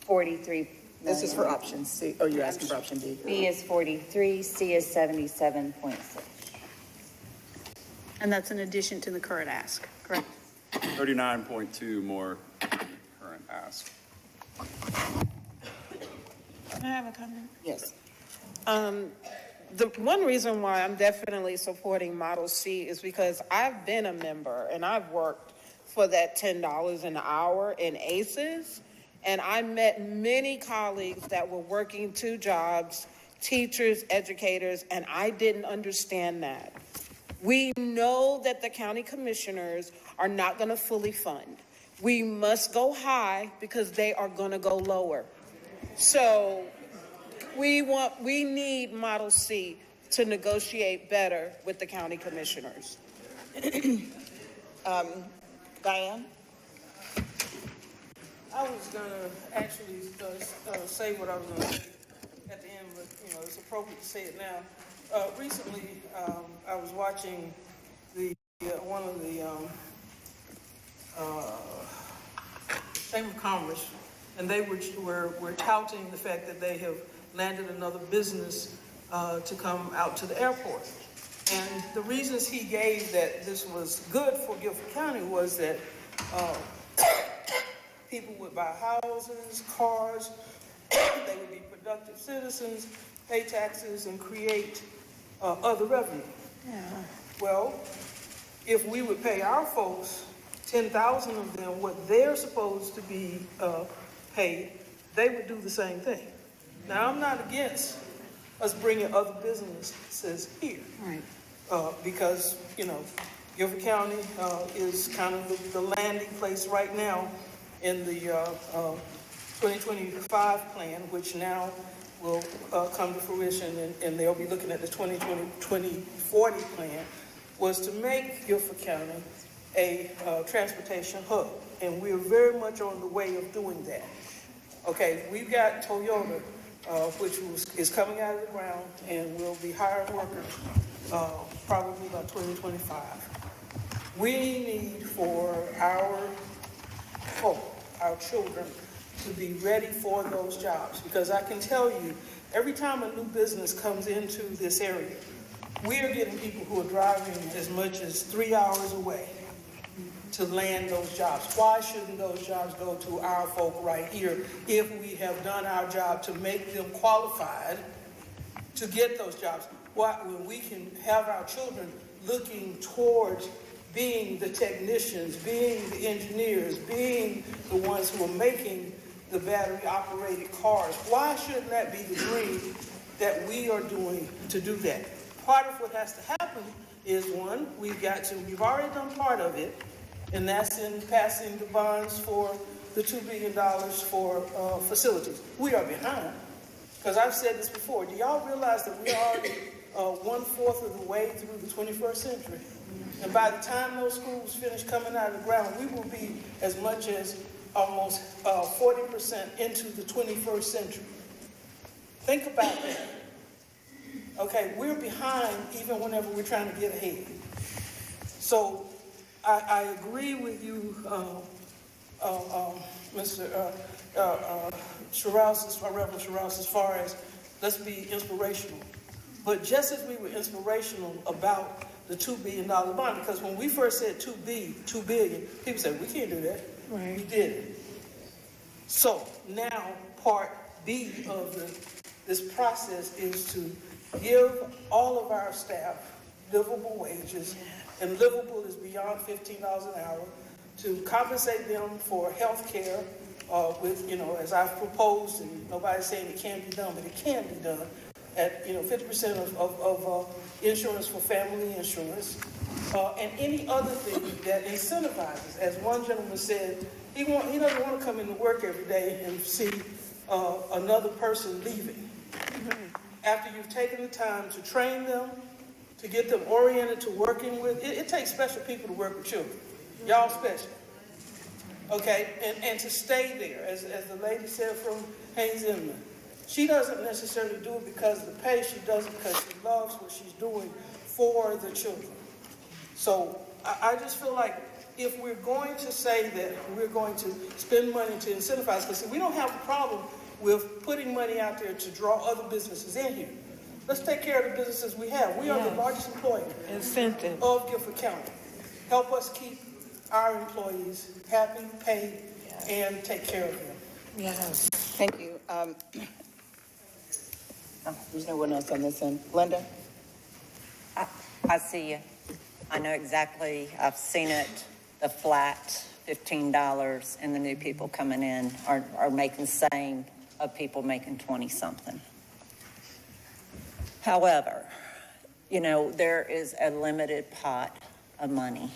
43. This is for option C. Oh, you're asking for option B. B is 43, C is 77.6. And that's in addition to the current ask, correct? 39.2 more current ask. Can I have a comment? Yes. The one reason why I'm definitely supporting Model C is because I've been a member and I've worked for that $10 an hour in ACES. And I met many colleagues that were working 2 jobs, teachers, educators, and I didn't understand that. We know that the county commissioners are not going to fully fund. We must go high because they are going to go lower. So we need Model C to negotiate better with the county commissioners. Diane? I was going to actually say what I was going to say at the end, but it's appropriate to say it now. Recently, I was watching one of the Chamber of Commerce, and they were touting the fact that they have landed another business to come out to the airport. And the reasons he gave that this was good for Guilford County was that people would buy houses, cars, they would be productive citizens, pay taxes, and create other revenue. Yeah. Well, if we would pay our folks, 10,000 of them, what they're supposed to be paid, they would do the same thing. Now, I'm not against us bringing other businesses here. Right. Because, Guilford County is kind of the landing place right now in the 2025 plan, which now will come to fruition, and they'll be looking at the 2040 plan, was to make Guilford County a transportation hub. And we're very much on the way of doing that. Okay, we've got Toyota, which is coming out of the ground, and we'll be hiring workers probably by 2025. We need for our children, to be ready for those jobs. Because I can tell you, every time a new business comes into this area, we are getting people who are driving as much as 3 hours away to land those jobs. Why shouldn't those jobs go to our folk right here if we have done our job to make them qualified to get those jobs? Why, when we can have our children looking towards being the technicians, being the engineers, being the ones who are making the battery-operated cars. Why shouldn't that be the dream that we are doing to do that? Part of what has to happen is, one, we've already done part of it, and that's in passing the bonds for the $2 billion for facilities. We are behind, because I've said this before. Do y'all realize that we are already 1/4 of the way through the 21st century? And by the time those schools finish coming out of the ground, we will be as much as almost 40% into the 21st century. Think about that. Okay, we're behind even whenever we're trying to get ahead. So I agree with you, Mr. Sherrouse, Reverend Sherrouse, as far as let's be inspirational. But just as we were inspirational about the $2 billion bond, because when we first said $2 billion, people said, we can't do that. Right. We did it. So now part B of this process is to give all of our staff livable wages, and livable is beyond $15 an hour, to compensate them for health care with, as I've proposed, and nobody's saying it can't be done, but it can be done, at 50% of insurance for family insurance, and any other thing that incentivizes. As one gentleman said, he doesn't want to come into work every day and see another person leaving. After you've taken the time to train them, to get them oriented to working with, it takes special people to work with children. Y'all special. Okay, and to stay there, as the lady said from Haynes Inman. She doesn't necessarily do it because of the pay, she does it because she loves what she's doing for the children. So I just feel like if we're going to say that we're going to spend money to incentivize, because we don't have a problem with putting money out there to draw other businesses in here. Let's take care of the businesses we have. We are the largest employer of Guilford County. Help us keep our employees happy, paid, and take care of them. Yes. Thank you. There's no one else on this end. Linda? I see you. I know exactly. I've seen it. The flat $15 and the new people coming in are making the same of people making 20-something. However, you know, there is a limited pot of money.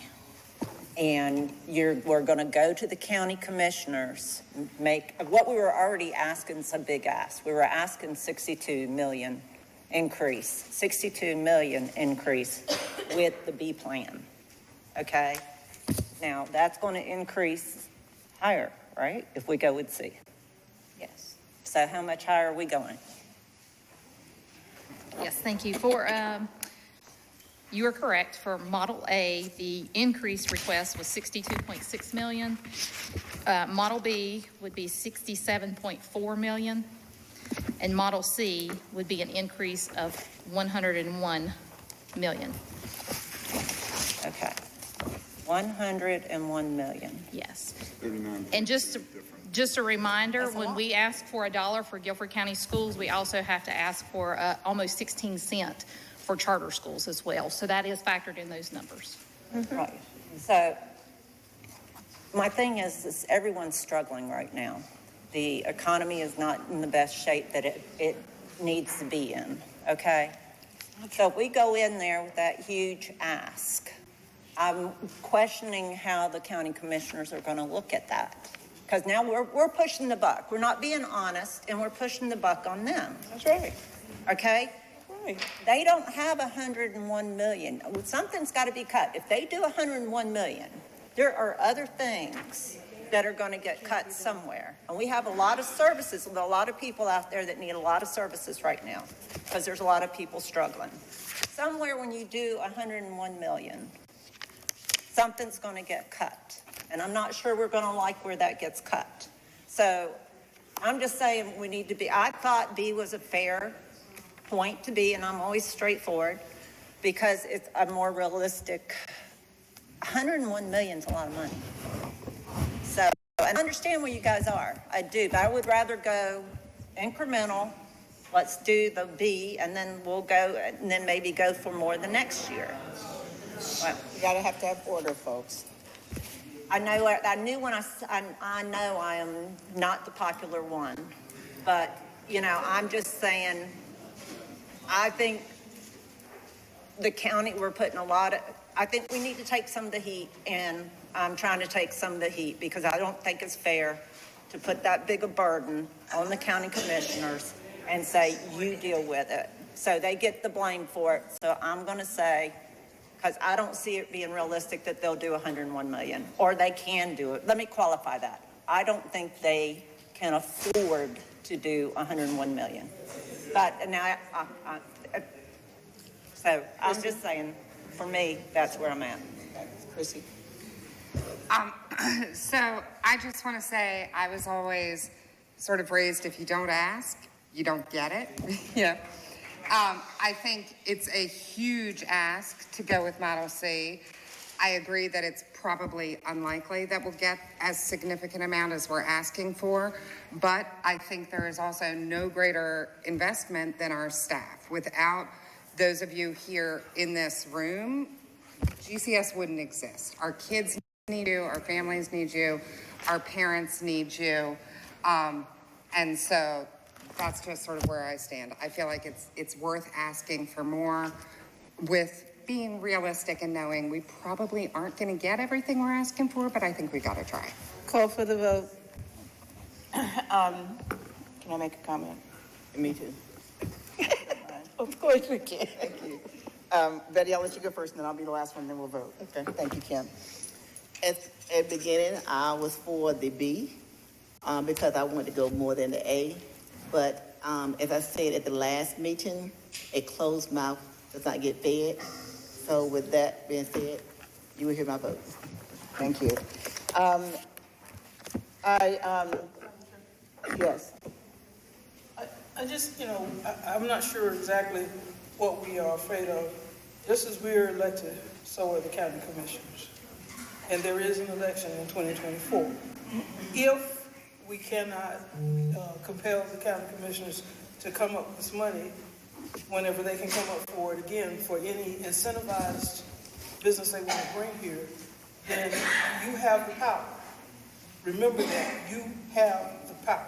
And we're going to go to the county commissioners, make, what we were already asking is a big ask. We were asking 62 million increase, 62 million increase with the B plan, okay? Now, that's going to increase higher, right, if we go with C? Yes. So how much higher are we going? Yes, thank you. You are correct. For Model A, the increase request was 62.6 million. Model B would be 67.4 million. And Model C would be an increase of 101 million. Okay. 101 million. Yes. And just a reminder, when we ask for $1 for Guilford County Schools, we also have to ask for almost 16 cents for charter schools as well. So that is factored in those numbers. Right. So my thing is everyone's struggling right now. The economy is not in the best shape that it needs to be in, okay? So if we go in there with that huge ask, I'm questioning how the county commissioners are going to look at that. Because now we're pushing the buck. We're not being honest, and we're pushing the buck on them. That's right. Okay? Right. They don't have 101 million. Something's got to be cut. If they do 101 million, there are other things that are going to get cut somewhere. And we have a lot of services and a lot of people out there that need a lot of services right now because there's a lot of people struggling. Somewhere when you do 101 million, something's going to get cut. And I'm not sure we're going to like where that gets cut. So I'm just saying we need to be, I thought B was a fair point to be, and I'm always straightforward because it's a more realistic. 101 million is a lot of money. So, and I understand where you guys are. I do, but I would rather go incremental. Let's do the B, and then we'll go, and then maybe go for more the next year. Well, you gotta have to have order, folks. I know I am not the popular one, but, you know, I'm just saying, I think the county, we're putting a lot of, I think we need to take some of the heat, and I'm trying to take some of the heat because I don't think it's fair to put that big a burden on the county commissioners and say, you deal with it. So they get the blame for it. So I'm going to say, because I don't see it being realistic that they'll do 101 million, or they can do it. Let me qualify that. I don't think they can afford to do 101 million. But now, so I'm just saying, for me, that's where I'm at. Chrissy. So I just want to say I was always sort of raised, if you don't ask, you don't get it. Yeah. I think it's a huge ask to go with Model C. I agree that it's probably unlikely that we'll get as significant amount as we're asking for, but I think there is also no greater investment than our staff. Without those of you here in this room, GCS wouldn't exist. Our kids need you, our families need you, our parents need you, and so that's just sort of where I stand. I feel like it's worth asking for more with being realistic and knowing we probably aren't going to get everything we're asking for, but I think we got to try. Call for the vote. Can I make a comment? Me too. Of course we can. Thank you. Betty, I'll let you go first, and then I'll be the last one, then we'll vote. Okay. Thank you, Kim. At the beginning, I was for the B because I wanted to go more than the A. But as I said at the last meeting, a closed mouth does not get fed. So with that being said, you will hear my vote. Thank you. Yes. I just, I'm not sure exactly what we are afraid of. Just as we are elected, so are the county commissioners. And there is an election in 2024. If we cannot compel the county commissioners to come up with this money whenever they can come up for it again for any incentivized business they want to bring here, then you have the power. Remember that. You have the power.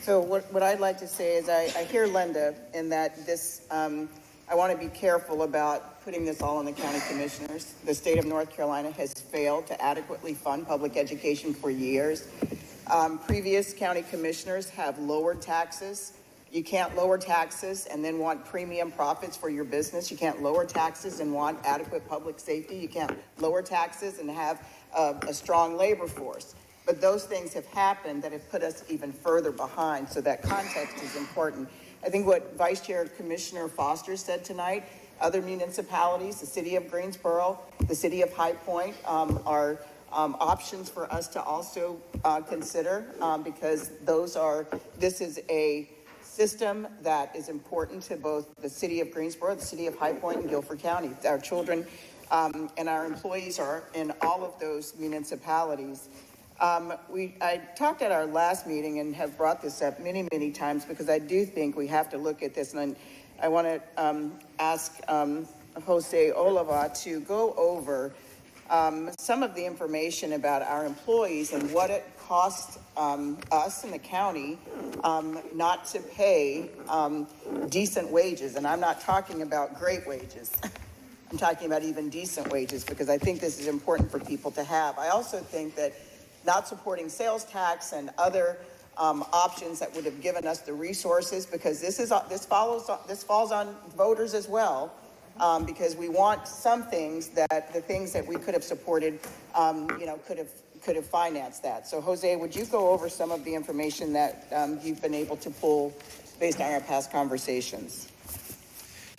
So what I'd like to say is I hear Linda in that this, I I want to be careful about putting this all on the county commissioners. The state of North Carolina has failed to adequately fund public education for years. Previous county commissioners have lowered taxes. You can't lower taxes and then want premium profits for your business. You can't lower taxes and want adequate public safety. You can't lower taxes and have a strong labor force. But those things have happened that have put us even further behind, so that context is important. I think what Vice Chair Commissioner Foster said tonight, other municipalities, the city of Greensboro, the city of High Point, are options for us to also consider, because this is a system that is important to both the city of Greensboro, the city of High Point, and Guilford County. Our children and our employees are in all of those municipalities. I talked at our last meeting and have brought this up many, many times, because I do think we have to look at this. And I want to ask Jose Oliva to go over some of the information about our employees and what it costs us in the county not to pay decent wages. And I'm not talking about great wages. I'm talking about even decent wages, because I think this is important for people to have. I also think that not supporting sales tax and other options that would have given us the resources, because this falls on voters as well, because we want some things that the things that we could have supported, could have financed that. So Jose, would you go over some of the information that you've been able to pull based on our past conversations?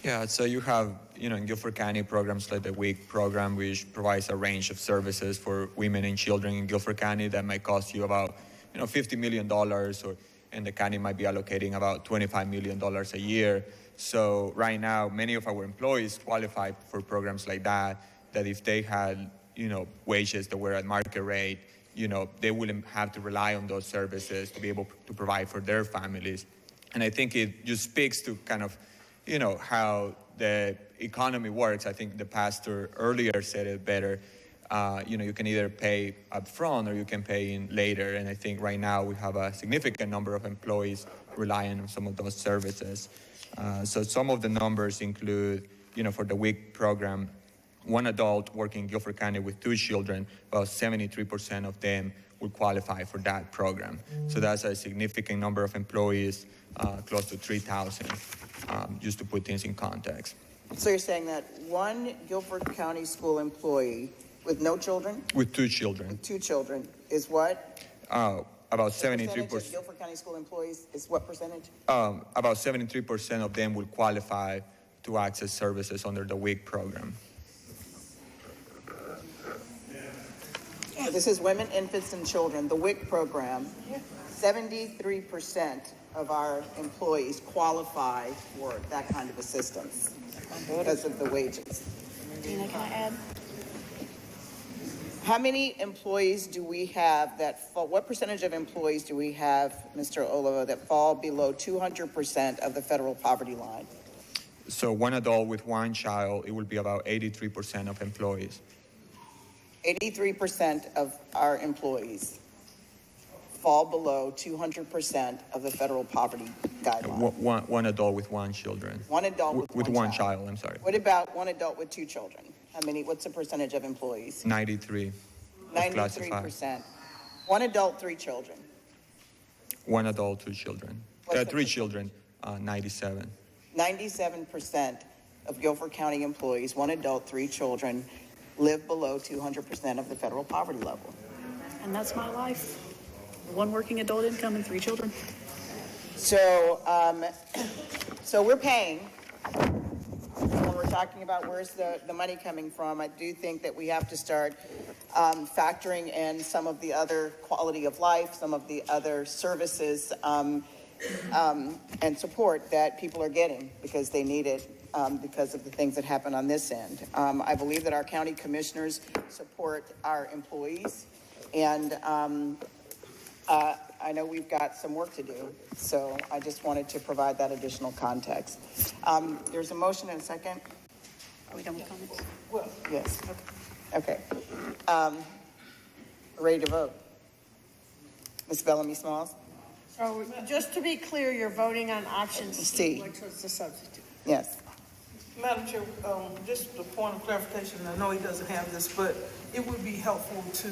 Yeah, so you have, in Guilford County programs like the WIC program, which provides a range of services for women and children in Guilford County that might cost you about, $50 million, and the county might be allocating about $25 million a year. So right now, many of our employees qualify for programs like that if they had, wages that were at market rate, they wouldn't have to rely on those services to be able to provide for their families. And I think it just speaks to kind of, how the economy works. I think the pastor earlier said it better. You can either pay up front or you can pay in later. And I think right now we have a significant number of employees relying on some of those services. So some of the numbers include, for the WIC program, one adult working in Guilford County with 2 children, about 73% of them would qualify for that program. So that's a significant number of employees, close to 3,000, just to put things in context. So you're saying that one Guilford County school employee with no children? With 2 children. With 2 children is what? About 73%. Percentage of Guilford County school employees is what percentage? About 73% of them will qualify to access services under the WIC program. This is women, infants, and children. The WIC program, 73% of our employees qualify for that kind of assistance because of the wages. Dina, can I add? How many employees do we have what percentage of employees do we have, Mr. Oliva, that fall below 200% of the federal poverty line? So one adult with 1 child, it will be about 83% of employees. 83% of our employees fall below 200% of the federal poverty guideline. One adult with 1 children. One adult with one child. I'm sorry. What about one adult with 2 children? What's the percentage of employees? 93. 93%. One adult, 3 children. One adult, 2 children. 3 children, 97. 97% of Guilford County employees, 1 adult, 3 children, live below 200% of the federal poverty level. And that's my life. 1 working adult income and 3 children. So, so we're paying. When we're talking about where's the money coming from, I do think that we have to start factoring in some of the other quality of life, some of the other services and support that people are getting because they need it. Because of the things that happen on this end. I believe that our county commissioners support our employees, and I know we've got some work to do, so I just wanted to provide that additional context. There's a motion and a second. Are we done with comments? Well, yes. Okay. Ready to vote. Ms. Bellamy Smalls? So just to be clear, you're voting on option C. which was the substitute. Yes. Madam Chair, just a point of clarification, I know he doesn't have this, but it would be helpful to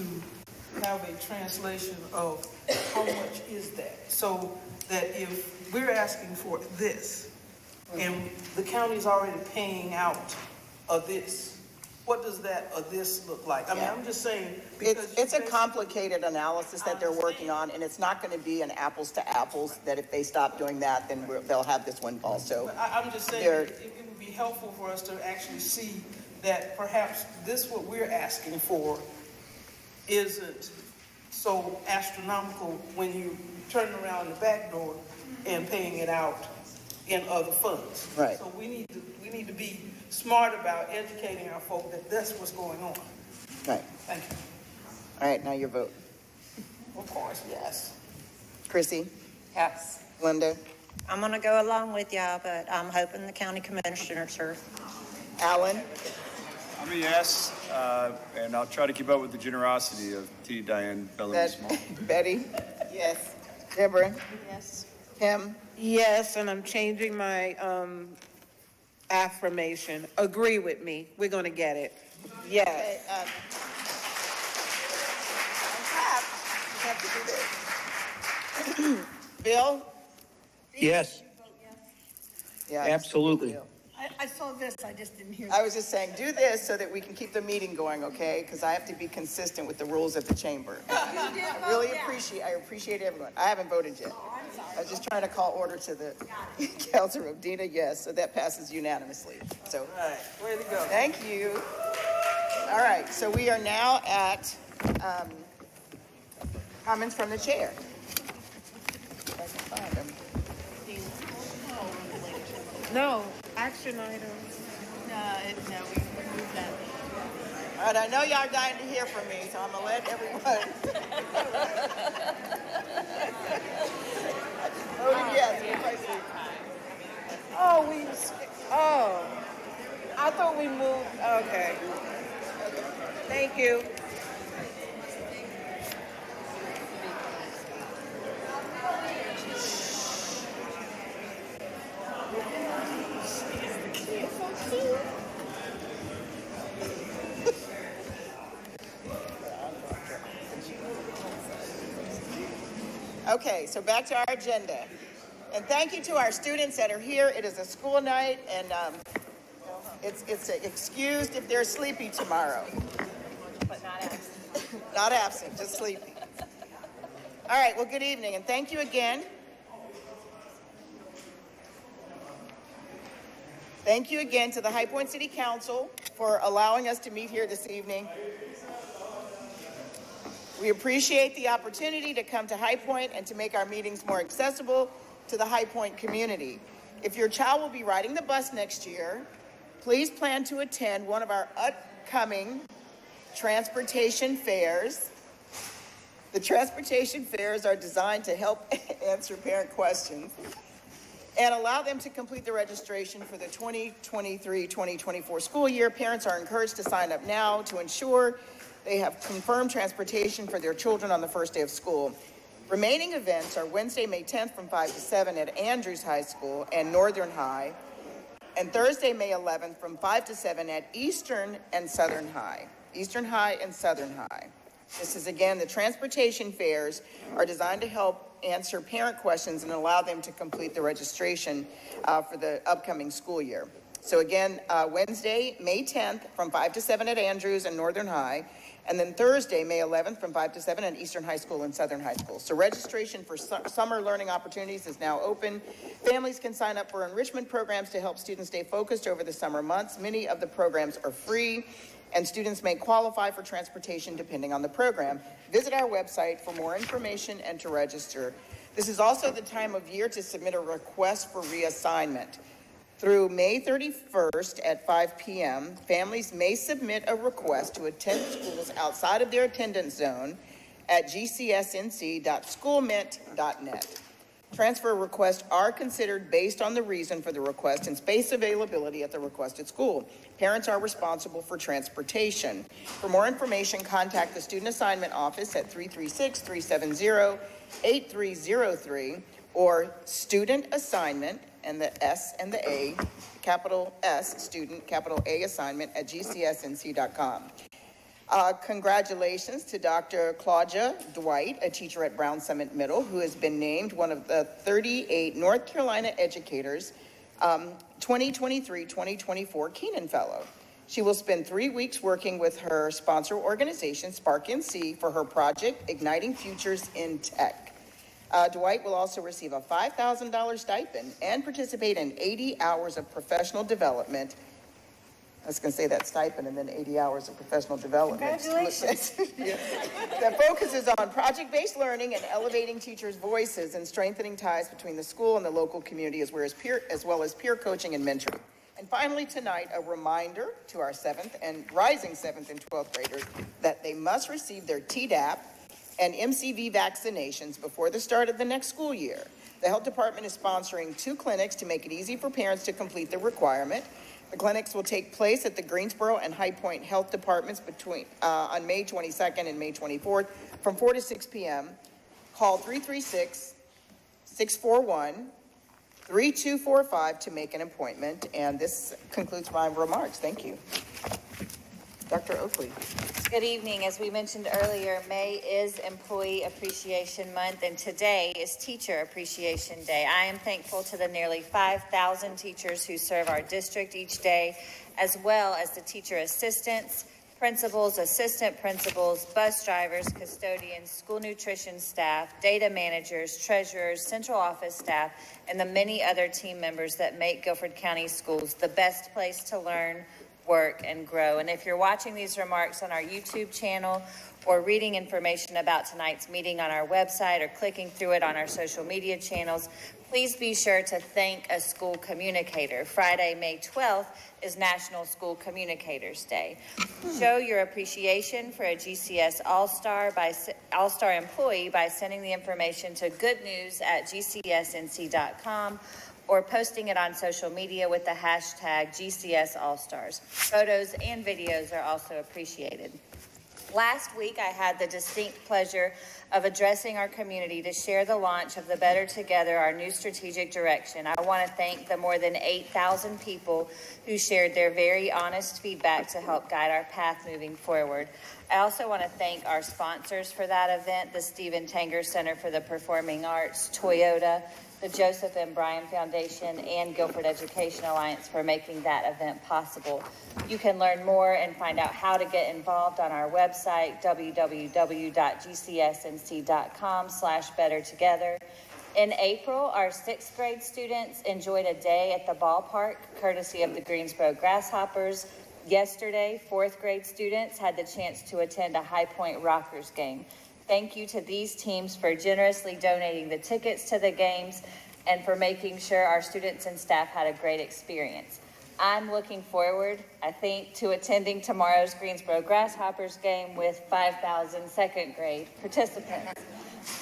have a translation of how much is that? So that if we're asking for this, and the county's already paying out of this, what does that this look like? I mean, I'm just saying, because It's a complicated analysis that they're working on, and it's not going to be an apples to apples, that if they stop doing that, then they'll have this windfall. So I'm just saying, it would be helpful for us to actually see that perhaps this, what we're asking for, isn't so astronomical when you turn around the back door and paying it out in other funds. Right. So we need to be smart about educating our folk that that's what's going on. Right. Thank you. All right, now your vote. Of course, yes. Chrissy? Yes. Linda? I'm going to go along with y'all, but I'm hoping the county commissioners are. Alan? I'm a yes, and I'll try to keep up with the generosity of T. Diane Bellamy Small. Betty? Yes. Deborah? Yes. Kim? Yes, and I'm changing my affirmation. Agree with me. We're going to get it. Yes. Have to do this. Bill? Yes. Yeah. Absolutely. I saw this, I just didn't hear. I was just saying, do this so that we can keep the meeting going, okay? Because I have to be consistent with the rules of the chamber. I really appreciate everyone. I haven't voted yet. I was just trying to call order to the Councilor Dina, yes, so that passes unanimously. So, All right, way to go. thank you. All right, so we are now at comments from the chair. If I can find them. No, action items. No, we removed that. All right, I know y'all are dying to hear from me, so I'm gonna let everyone. Oh, yes. I thought we moved, okay. Thank you. Okay, so back to our agenda. And thank you to our students that are here. It is a school night, and it's excused if they're sleepy tomorrow. But not absent. Not absent, just sleepy. All right, well, good evening, and thank you again. Thank you again to the High Point City Council for allowing us to meet here this evening. We appreciate the opportunity to come to High Point and to make our meetings more accessible to the High Point community. If your child will be riding the bus next year, please plan to attend one of our upcoming transportation fairs. The transportation fairs are designed to help answer parent questions and allow them to complete the registration for the 2023-2024 school year. Parents are encouraged to sign up now to ensure they have confirmed transportation for their children on the first day of school. Remaining events are Wednesday, May 10th from 5 to 7 at Andrews High School and Northern High, and Thursday, May 11th from 5 to 7 at Eastern and Southern High. Eastern High and Southern High. This is, again, the transportation fairs are designed to help answer parent questions and allow them to complete the registration for the upcoming school year. So again, Wednesday, May 10th from 5 to 7 at Andrews and Northern High, and then Thursday, May 11th from 5 to 7 at Eastern High School and Southern High School. So registration for summer learning opportunities is now open. Families can sign up for enrichment programs to help students stay focused over the summer months. Many of the programs are free, and students may qualify for transportation depending on the program. Visit our website for more information and to register. This is also the time of year to submit a request for reassignment. Through May 31st at 5 p.m., families may submit a request to attend schools outside of their attendance zone at gcsnc.schoolmint.net. Transfer requests are considered based on the reason for the request and space availability at the requested school. Parents are responsible for transportation. For more information, contact the Student Assignment Office at 336-370-8303 or studentassignment and the S and the A, capital S student, capital A assignment at gcsnc.com. Congratulations to Dr. Claudia Dwight, a teacher at Brown Summit Middle, who has been named one of the 38 North Carolina educators 2023-2024 Keenan Fellow. She will spend 3 weeks working with her sponsor organization, Spark NC, for her project, Igniting Futures in Tech. Dwight will also receive a $5,000 stipend and participate in 80 hours of professional development. I was going to say that stipend and then 80 hours of professional development. Congratulations. That focuses on project-based learning and elevating teachers' voices and strengthening ties between the school and the local community, as well as peer coaching and mentoring. And finally tonight, a reminder to our rising 7th and 12th graders that they must receive their Tdap and MCV vaccinations before the start of the next school year. The health department is sponsoring 2 clinics to make it easy for parents to complete the requirement. The clinics will take place at the Greensboro and High Point Health Departments on May 22nd and May 24th from 4 to 6 p.m. Call 336-641-3245 to make an appointment. And this concludes my remarks. Thank you. Dr. Oakley. Good evening. As we mentioned earlier, May is Employee Appreciation Month, and today is Teacher Appreciation Day. I am thankful to the nearly 5,000 teachers who serve our district each day, as well as the teacher assistants, principals, assistant principals, bus drivers, custodians, school nutrition staff, data managers, treasurers, central office staff, and the many other team members that make Guilford County Schools the best place to learn, work, and grow. And if you're watching these remarks on our YouTube channel or reading information about tonight's meeting on our website or clicking through it on our social media channels, please be sure to thank a school communicator. Friday, May 12th is National School Communicators Day. Show your appreciation for a GCS All-Star employee by sending the information to goodnews@gcsnc.com or posting it on social media with the hashtag GCS All-Stars. Photos and videos are also appreciated. Last week, I had the distinct pleasure of addressing our community to share the launch of the Better Together, our new strategic direction. I want to thank the more than 8,000 people who shared their very honest feedback to help guide our path moving forward. I also want to thank our sponsors for that event, the Stephen Tanger Center for the Performing Arts, Toyota, the Joseph M. Bryan Foundation, and Guilford Education Alliance for making that event possible. You can learn more and find out how to get involved on our website, www.gcsnc.com/bettertogether. In April, our 6th grade students enjoyed a day at the ballpark, courtesy of the Greensboro Grasshoppers. Yesterday, 4th grade students had the chance to attend a High Point Rockers game. Thank you to these teams for generously donating the tickets to the games and for making sure our students and staff had a great experience. I'm looking forward, I think, to attending tomorrow's Greensboro Grasshoppers game with 5,000 2nd grade participants.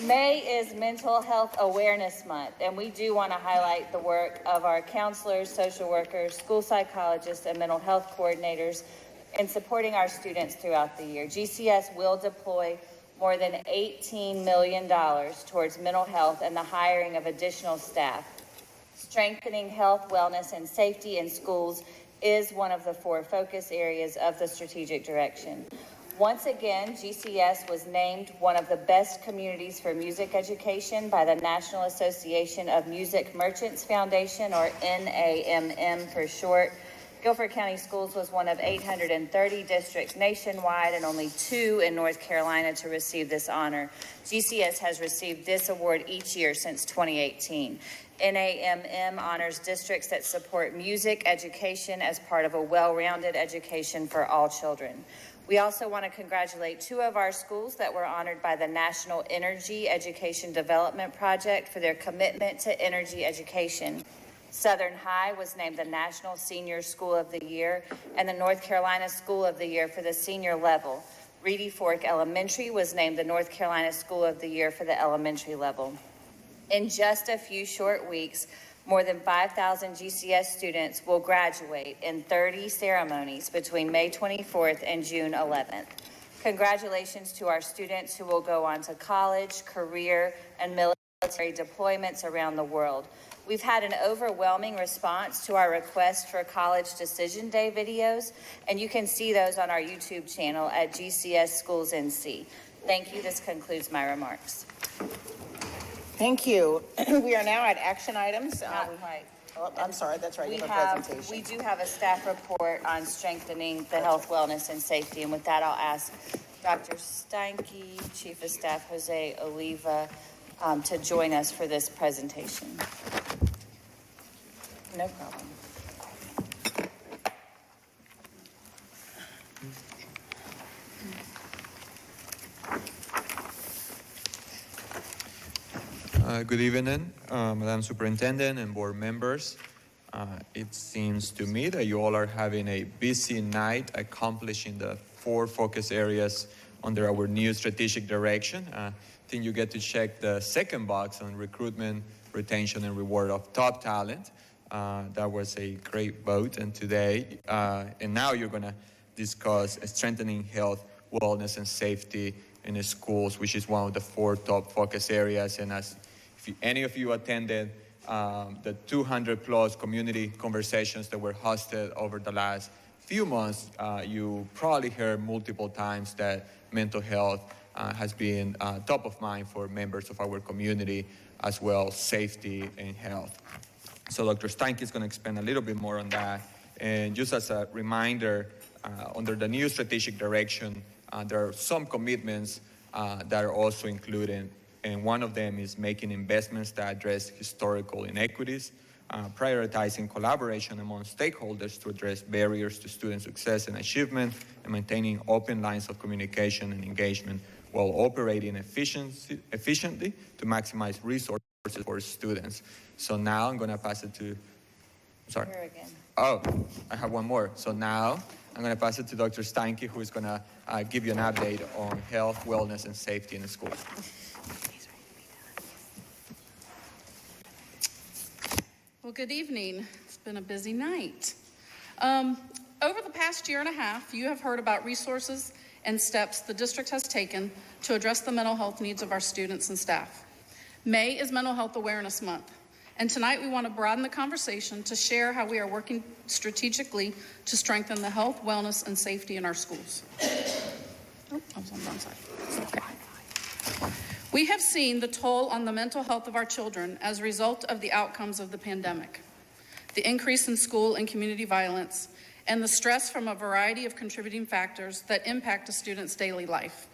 May is Mental Health Awareness Month, and we do want to highlight the work of our counselors, social workers, school psychologists, and mental health coordinators in supporting our students throughout the year. GCS will deploy more than $18 million towards mental health and the hiring of additional staff. Strengthening health, wellness, and safety in schools is one of the 4 focus areas of the strategic direction. Once again, GCS was named one of the best communities for music education by the National Association of Music Merchants Foundation, or NAMM for short. Guilford County Schools was one of 830 districts nationwide and only 2 in North Carolina to receive this honor. GCS has received this award each year since 2018. NAMM honors districts that support music education as part of a well-rounded education for all children. We also want to congratulate 2 of our schools that were honored by the National Energy Education Development Project for their commitment to energy education. Southern High was named the National Senior School of the Year and the North Carolina School of the Year for the senior level. Reedy Fork Elementary was named the North Carolina School of the Year for the elementary level. In just a few short weeks, more than 5,000 GCS students will graduate in 30 ceremonies between May 24th and June 11th. Congratulations to our students who will go on to college, career, and military deployments around the world. We've had an overwhelming response to our request for College Decision Day videos, and you can see those on our YouTube channel at GCS Schools NC. Thank you. This concludes my remarks. Thank you. We are now at action items. Right. Oh, I'm sorry, that's right. We You have a presentation. we do have a staff report on strengthening the health, wellness, and safety. And with that, I'll ask Dr. Steinke, Chief of Staff Jose Oliva, to join us for this presentation. No problem. Good evening, Madam Superintendent and board members. It seems to me that you all are having a busy night accomplishing the 4 focus areas under our new strategic direction. I think you get to check the second box on recruitment, retention, and reward of top talent. That was a great vote, and today, and now you're going to discuss strengthening health, wellness, and safety in the schools, which is one of the 4 top focus areas. And as if any of you attended the 200+ community conversations that were hosted over the last few months, you probably heard multiple times that mental health has been top of mind for members of our community, as well as safety and health. So Dr. Steinke is going to expand a little bit more on that. And just as a reminder, under the new strategic direction, there are some commitments that are also included, and one of them is making investments that address historical inequities, prioritizing collaboration among stakeholders to address barriers to student success and achievement, and maintaining open lines of communication and engagement while operating efficiently to maximize resources for students. So now I'm going to pass it to, sorry. Here again. Oh, I have one more. So now I'm going to pass it to Dr. Steinke, who is going to give you an update on health, wellness, and safety in the schools. Well, good evening. It's been a busy night. Over the past year and a half, you have heard about resources and steps the district has taken to address the mental health needs of our students and staff. May is Mental Health Awareness Month, and tonight we want to broaden the conversation to share how we are working strategically to strengthen the health, wellness, and safety in our schools. Oh, I was on the wrong side. Okay. We have seen the toll on the mental health of our children as a result of the outcomes of the pandemic, the increase in school and community violence, and the stress from a variety of contributing factors that impact a student's daily life.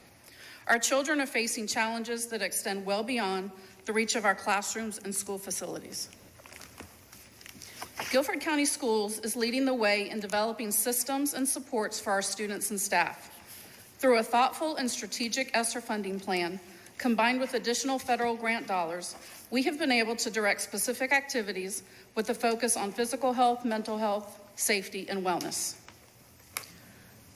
Our children are facing challenges that extend well beyond the reach of our classrooms and school facilities. Guilford County Schools is leading the way in developing systems and supports for our students and staff. Through a thoughtful and strategic ESSER funding plan, combined with additional federal grant dollars, we have been able to direct specific activities with a focus on physical health, mental health, safety, and wellness.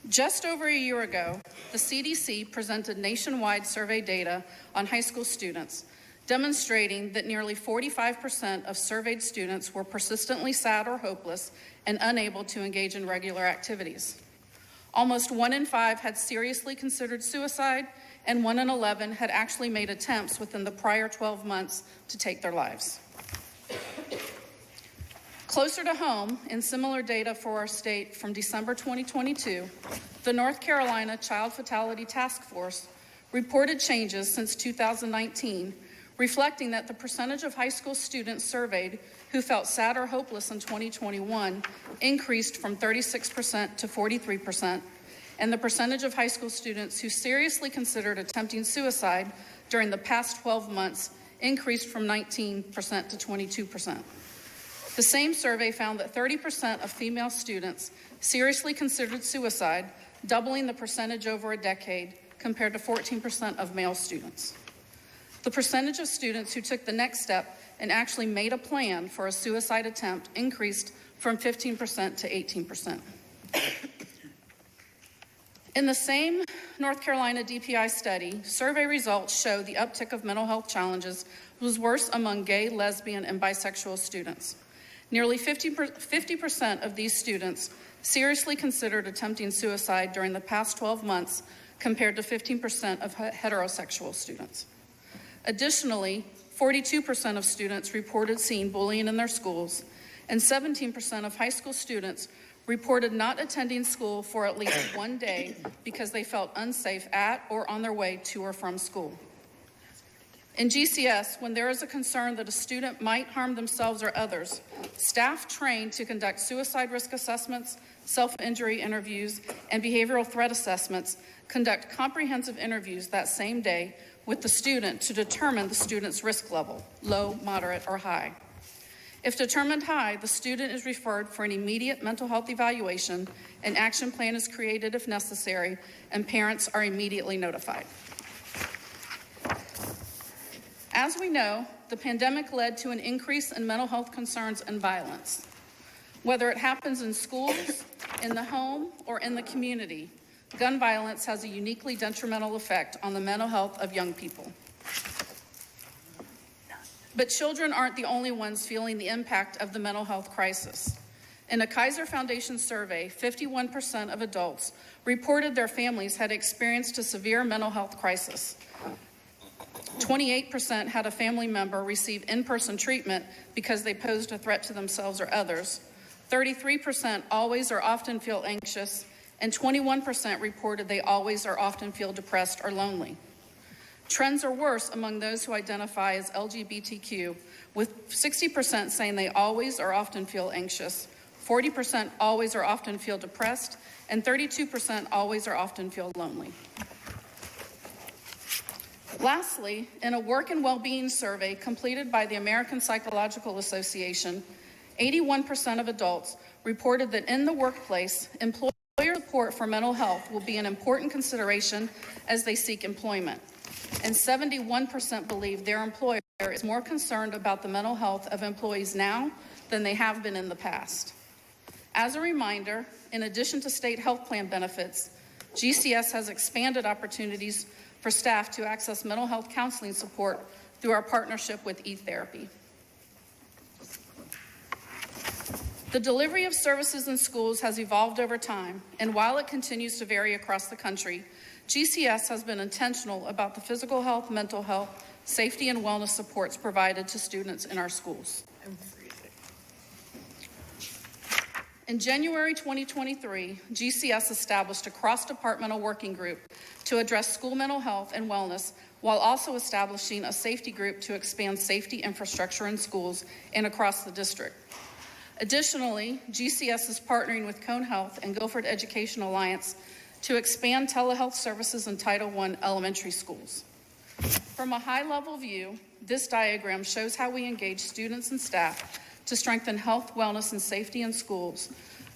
Just over a year ago, the CDC presented nationwide survey data on high school students, demonstrating that nearly 45% of surveyed students were persistently sad or hopeless and unable to engage in regular activities. Almost 1 in 5 had seriously considered suicide, and 1 in 11 had actually made attempts within the prior 12 months to take their lives. Closer to home, in similar data for our state from December 2022, the North Carolina Child Fatality Task Force reported changes since 2019, reflecting that the percentage of high school students surveyed who felt sad or hopeless in 2021 increased from 36% to 43%, and the percentage of high school students who seriously considered attempting suicide during the past 12 months increased from 19% to 22%. The same survey found that 30% of female students seriously considered suicide, doubling the percentage over a decade compared to 14% of male students. The percentage of students who took the next step and actually made a plan for a suicide attempt increased from 15% to 18%. In the same North Carolina DPI study, survey results show the uptick of mental health challenges was worse among gay, lesbian, and bisexual students. Nearly 50% of these students seriously considered attempting suicide during the past 12 months, compared to 15% of heterosexual students. Additionally, 42% of students reported seeing bullying in their schools, and 17% of high school students reported not attending school for at least one day because they felt unsafe at or on their way to or from school. In GCS, when there is a concern that a student might harm themselves or others, staff trained to conduct suicide risk assessments, self-injury interviews, and behavioral threat assessments conduct comprehensive interviews that same day with the student to determine the student's risk level, low, moderate, or high. If determined high, the student is referred for an immediate mental health evaluation, an action plan is created if necessary, and parents are immediately notified. As we know, the pandemic led to an increase in mental health concerns and violence. Whether it happens in schools, in the home, or in the community, gun violence has a uniquely detrimental effect on the mental health of young people. But children aren't the only ones feeling the impact of the mental health crisis. In a Kaiser Foundation survey, 51% of adults reported their families had experienced a severe mental health crisis. 28% had a family member receive in-person treatment because they posed a threat to themselves or others. 33% always or often feel anxious, and 21% reported they always or often feel depressed or lonely. Trends are worse among those who identify as LGBTQ, with 60% saying they always or often feel anxious, 40% always or often feel depressed, and 32% always or often feel lonely. Lastly, in a work and well-being survey completed by the American Psychological Association, 81% of adults reported that in the workplace, employer support for mental health will be an important consideration as they seek employment. And 71% believe their employer is more concerned about the mental health of employees now than they have been in the past. As a reminder, in addition to state health plan benefits, GCS has expanded opportunities for staff to access mental health counseling support through our partnership with eTherapy. The delivery of services in schools has evolved over time, and while it continues to vary across the country, GCS has been intentional about the physical health, mental health, safety, and wellness supports provided to students in our schools. In January 2023, GCS established a cross-departmental working group to address school mental health and wellness, while also establishing a safety group to expand safety infrastructure in schools and across the district. Additionally, GCS is partnering with Cone Health and Guilford Education Alliance to expand telehealth services in Title I elementary schools. From a high-level view, this diagram shows how we engage students and staff to strengthen health, wellness, and safety in schools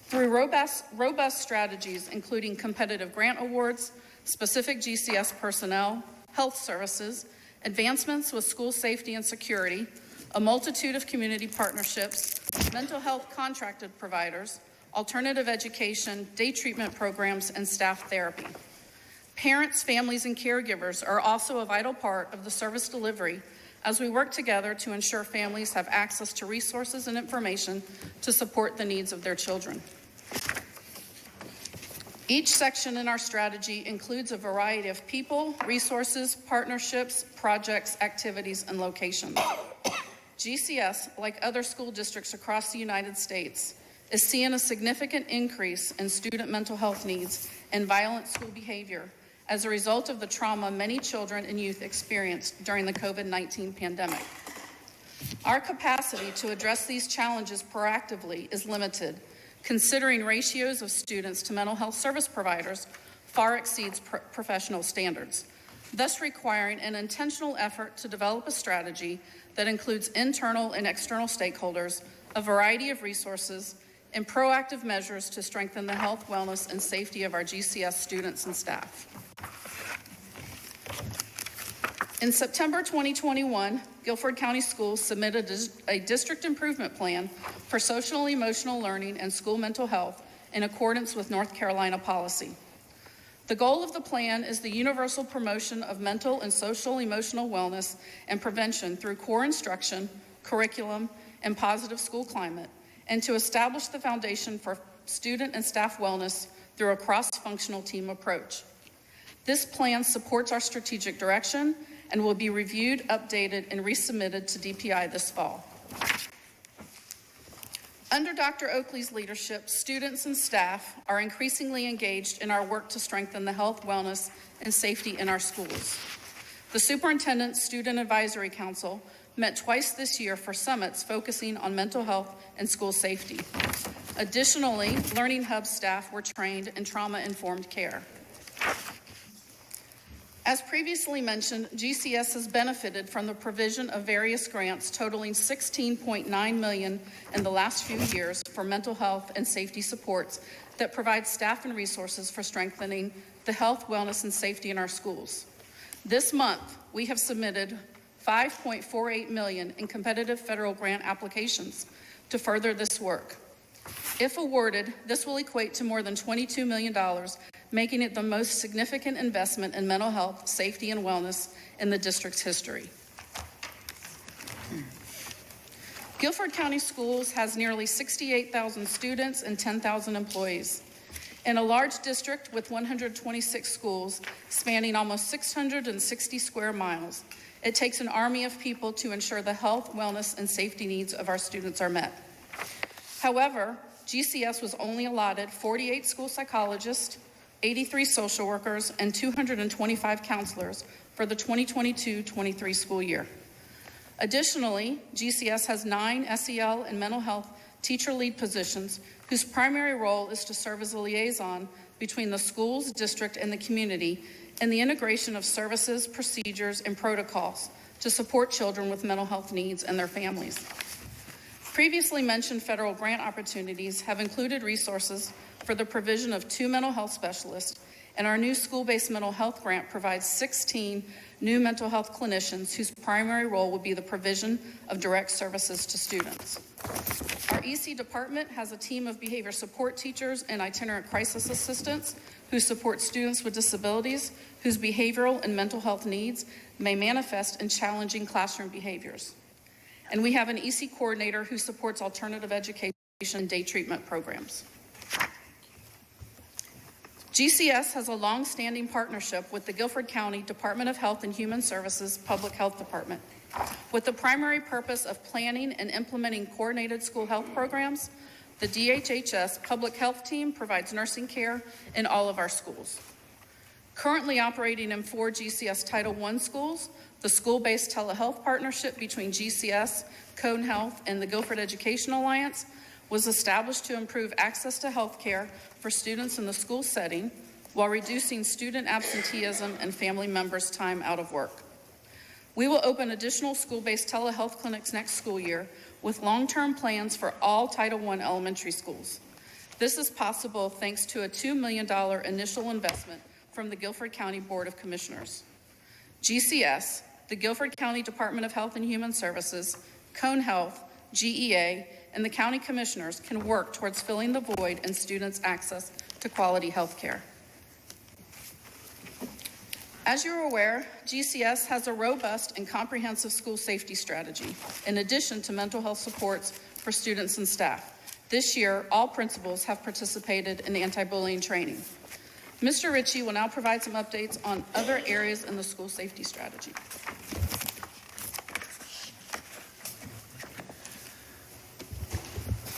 through robust strategies, including competitive grant awards, specific GCS personnel, health services, advancements with school safety and security, a multitude of community partnerships, mental health contracted providers, alternative education, day treatment programs, and staff therapy. Parents, families, and caregivers are also a vital part of the service delivery as we work together to ensure families have access to resources and information to support the needs of their children. Each section in our strategy includes a variety of people, resources, partnerships, projects, activities, and locations. GCS, like other school districts across the United States, is seeing a significant increase in student mental health needs and violent school behavior as a result of the trauma many children and youth experienced during the COVID-19 pandemic. Our capacity to address these challenges proactively is limited, considering ratios of students to mental health service providers far exceeds professional standards, thus requiring an intentional effort to develop a strategy that includes internal and external stakeholders, a variety of resources, and proactive measures to strengthen the health, wellness, and safety of our GCS students and staff. In September 2021, Guilford County Schools submitted a district improvement plan for social and emotional learning and school mental health in accordance with North Carolina policy. The goal of the plan is the universal promotion of mental and social emotional wellness and prevention through core instruction, curriculum, and positive school climate, and to establish the foundation for student and staff wellness through a cross-functional team approach. This plan supports our strategic direction and will be reviewed, updated, and resubmitted to DPI this fall. Under Dr. Oakley's leadership, students and staff are increasingly engaged in our work to strengthen the health, wellness, and safety in our schools. The Superintendent Student Advisory Council met twice this year for summits focusing on mental health and school safety. Additionally, Learning Hub staff were trained in trauma-informed care. As previously mentioned, GCS has benefited from the provision of various grants totaling $16.9 million in the last few years for mental health and safety supports that provide staff and resources for strengthening the health, wellness, and safety in our schools. This month, we have submitted $5.48 million in competitive federal grant applications to further this work. If awarded, this will equate to more than $22 million, making it the most significant investment in mental health, safety, and wellness in the district's history. Guilford County Schools has nearly 68,000 students and 10,000 employees. In a large district with 126 schools spanning almost 660 square miles, it takes an army of people to ensure the health, wellness, and safety needs of our students are met. However, GCS was only allotted 48 school psychologists, 83 social workers, and 225 counselors for the 2022-23 school year. Additionally, GCS has 9 SEL and mental health teacher lead positions whose primary role is to serve as a liaison between the schools, district, and the community in the integration of services, procedures, and protocols to support children with mental health needs and their families. Previously mentioned federal grant opportunities have included resources for the provision of 2 mental health specialists, and our new school-based mental health grant provides 16 new mental health clinicians whose primary role will be the provision of direct services to students. Our EC department has a team of behavior support teachers and itinerant crisis assistants who support students with disabilities whose behavioral and mental health needs may manifest in challenging classroom behaviors. And we have an EC coordinator who supports alternative education and day treatment programs. GCS has a long-standing partnership with the Guilford County Department of Health and Human Services Public Health Department, with the primary purpose of planning and implementing coordinated school health programs. The DHHS Public Health Team provides nursing care in all of our schools. Currently operating in 4 GCS Title I schools, the school-based telehealth partnership between GCS, Cone Health, and the Guilford Education Alliance was established to improve access to health care for students in the school setting while reducing student absenteeism and family members' time out of work. We will open additional school-based telehealth clinics next school year with long-term plans for all Title I elementary schools. This is possible thanks to a $2 million initial investment from the Guilford County Board of Commissioners. GCS, the Guilford County Department of Health and Human Services, Cone Health, GEA, and the county commissioners can work towards filling the void in students' access to quality health care. As you're aware, GCS has a robust and comprehensive school safety strategy, in addition to mental health supports for students and staff. This year, all principals have participated in anti-bullying training. Mr. Ritchie will now provide some updates on other areas in the school safety strategy.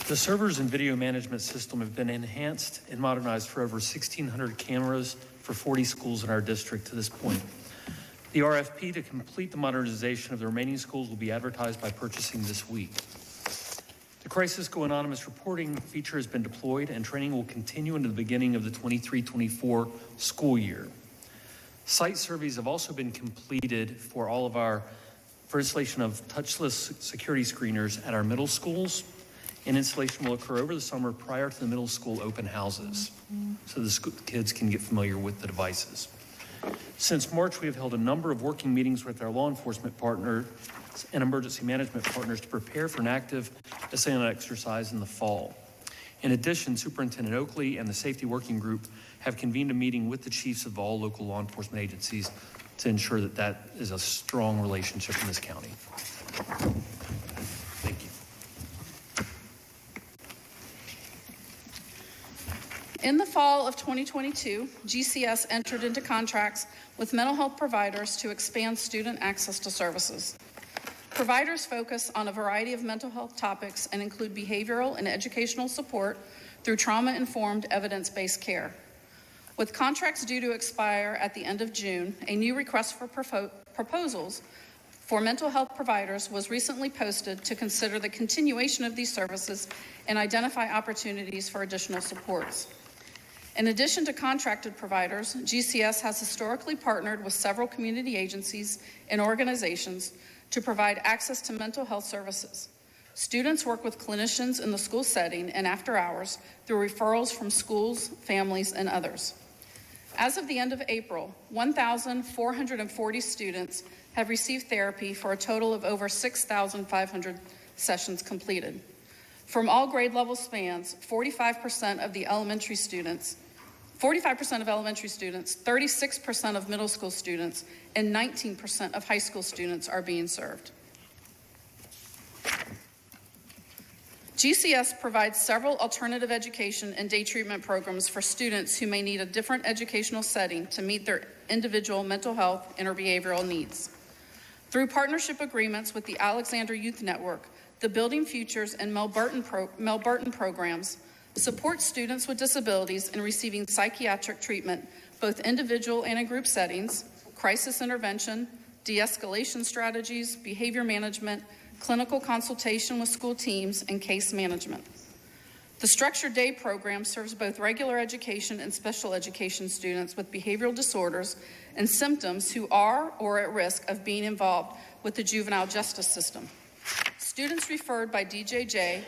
The servers and video management system have been enhanced and modernized for over 1,600 cameras for 40 schools in our district to this point. The RFP to complete the modernization of the remaining schools will be advertised by purchasing this week. The Crisis Go Anonymous reporting feature has been deployed, and training will continue into the beginning of the 23-24 school year. Site surveys have also been completed for installation of touchless security screeners at our middle schools, and installation will occur over the summer prior to the middle school open houses, so the kids can get familiar with the devices. Since March, we have held a number of working meetings with our law enforcement partners and emergency management partners to prepare for an active assailant exercise in the fall. In addition, Superintendent Oakley and the Safety Working Group have convened a meeting with the chiefs of all local law enforcement agencies to ensure that that is a strong relationship in this county. Thank you. In the fall of 2022, GCS entered into contracts with mental health providers to expand student access to services. Providers focus on a variety of mental health topics and include behavioral and educational support through trauma-informed, evidence-based care. With contracts due to expire at the end of June, a new request for proposals for mental health providers was recently posted to consider the continuation of these services and identify opportunities for additional supports. In addition to contracted providers, GCS has historically partnered with several community agencies and organizations to provide access to mental health services. Students work with clinicians in the school setting and after hours through referrals from schools, families, and others. As of the end of April, 1,440 students have received therapy for a total of over 6,500 sessions completed. From all grade level spans, 45% of elementary students, 36% of middle school students, and 19% of high school students are being served. GCS provides several alternative education and day treatment programs for students who may need a different educational setting to meet their individual mental health and or behavioral needs. Through partnership agreements with the Alexander Youth Network, the Building Futures and Mel Burton programs support students with disabilities in receiving psychiatric treatment, both individual and in group settings, crisis intervention, de-escalation strategies, behavior management, clinical consultation with school teams, and case management. The Structured Day program serves both regular education and special education students with behavioral disorders and symptoms who are or at risk of being involved with the juvenile justice system. Students referred by DJJ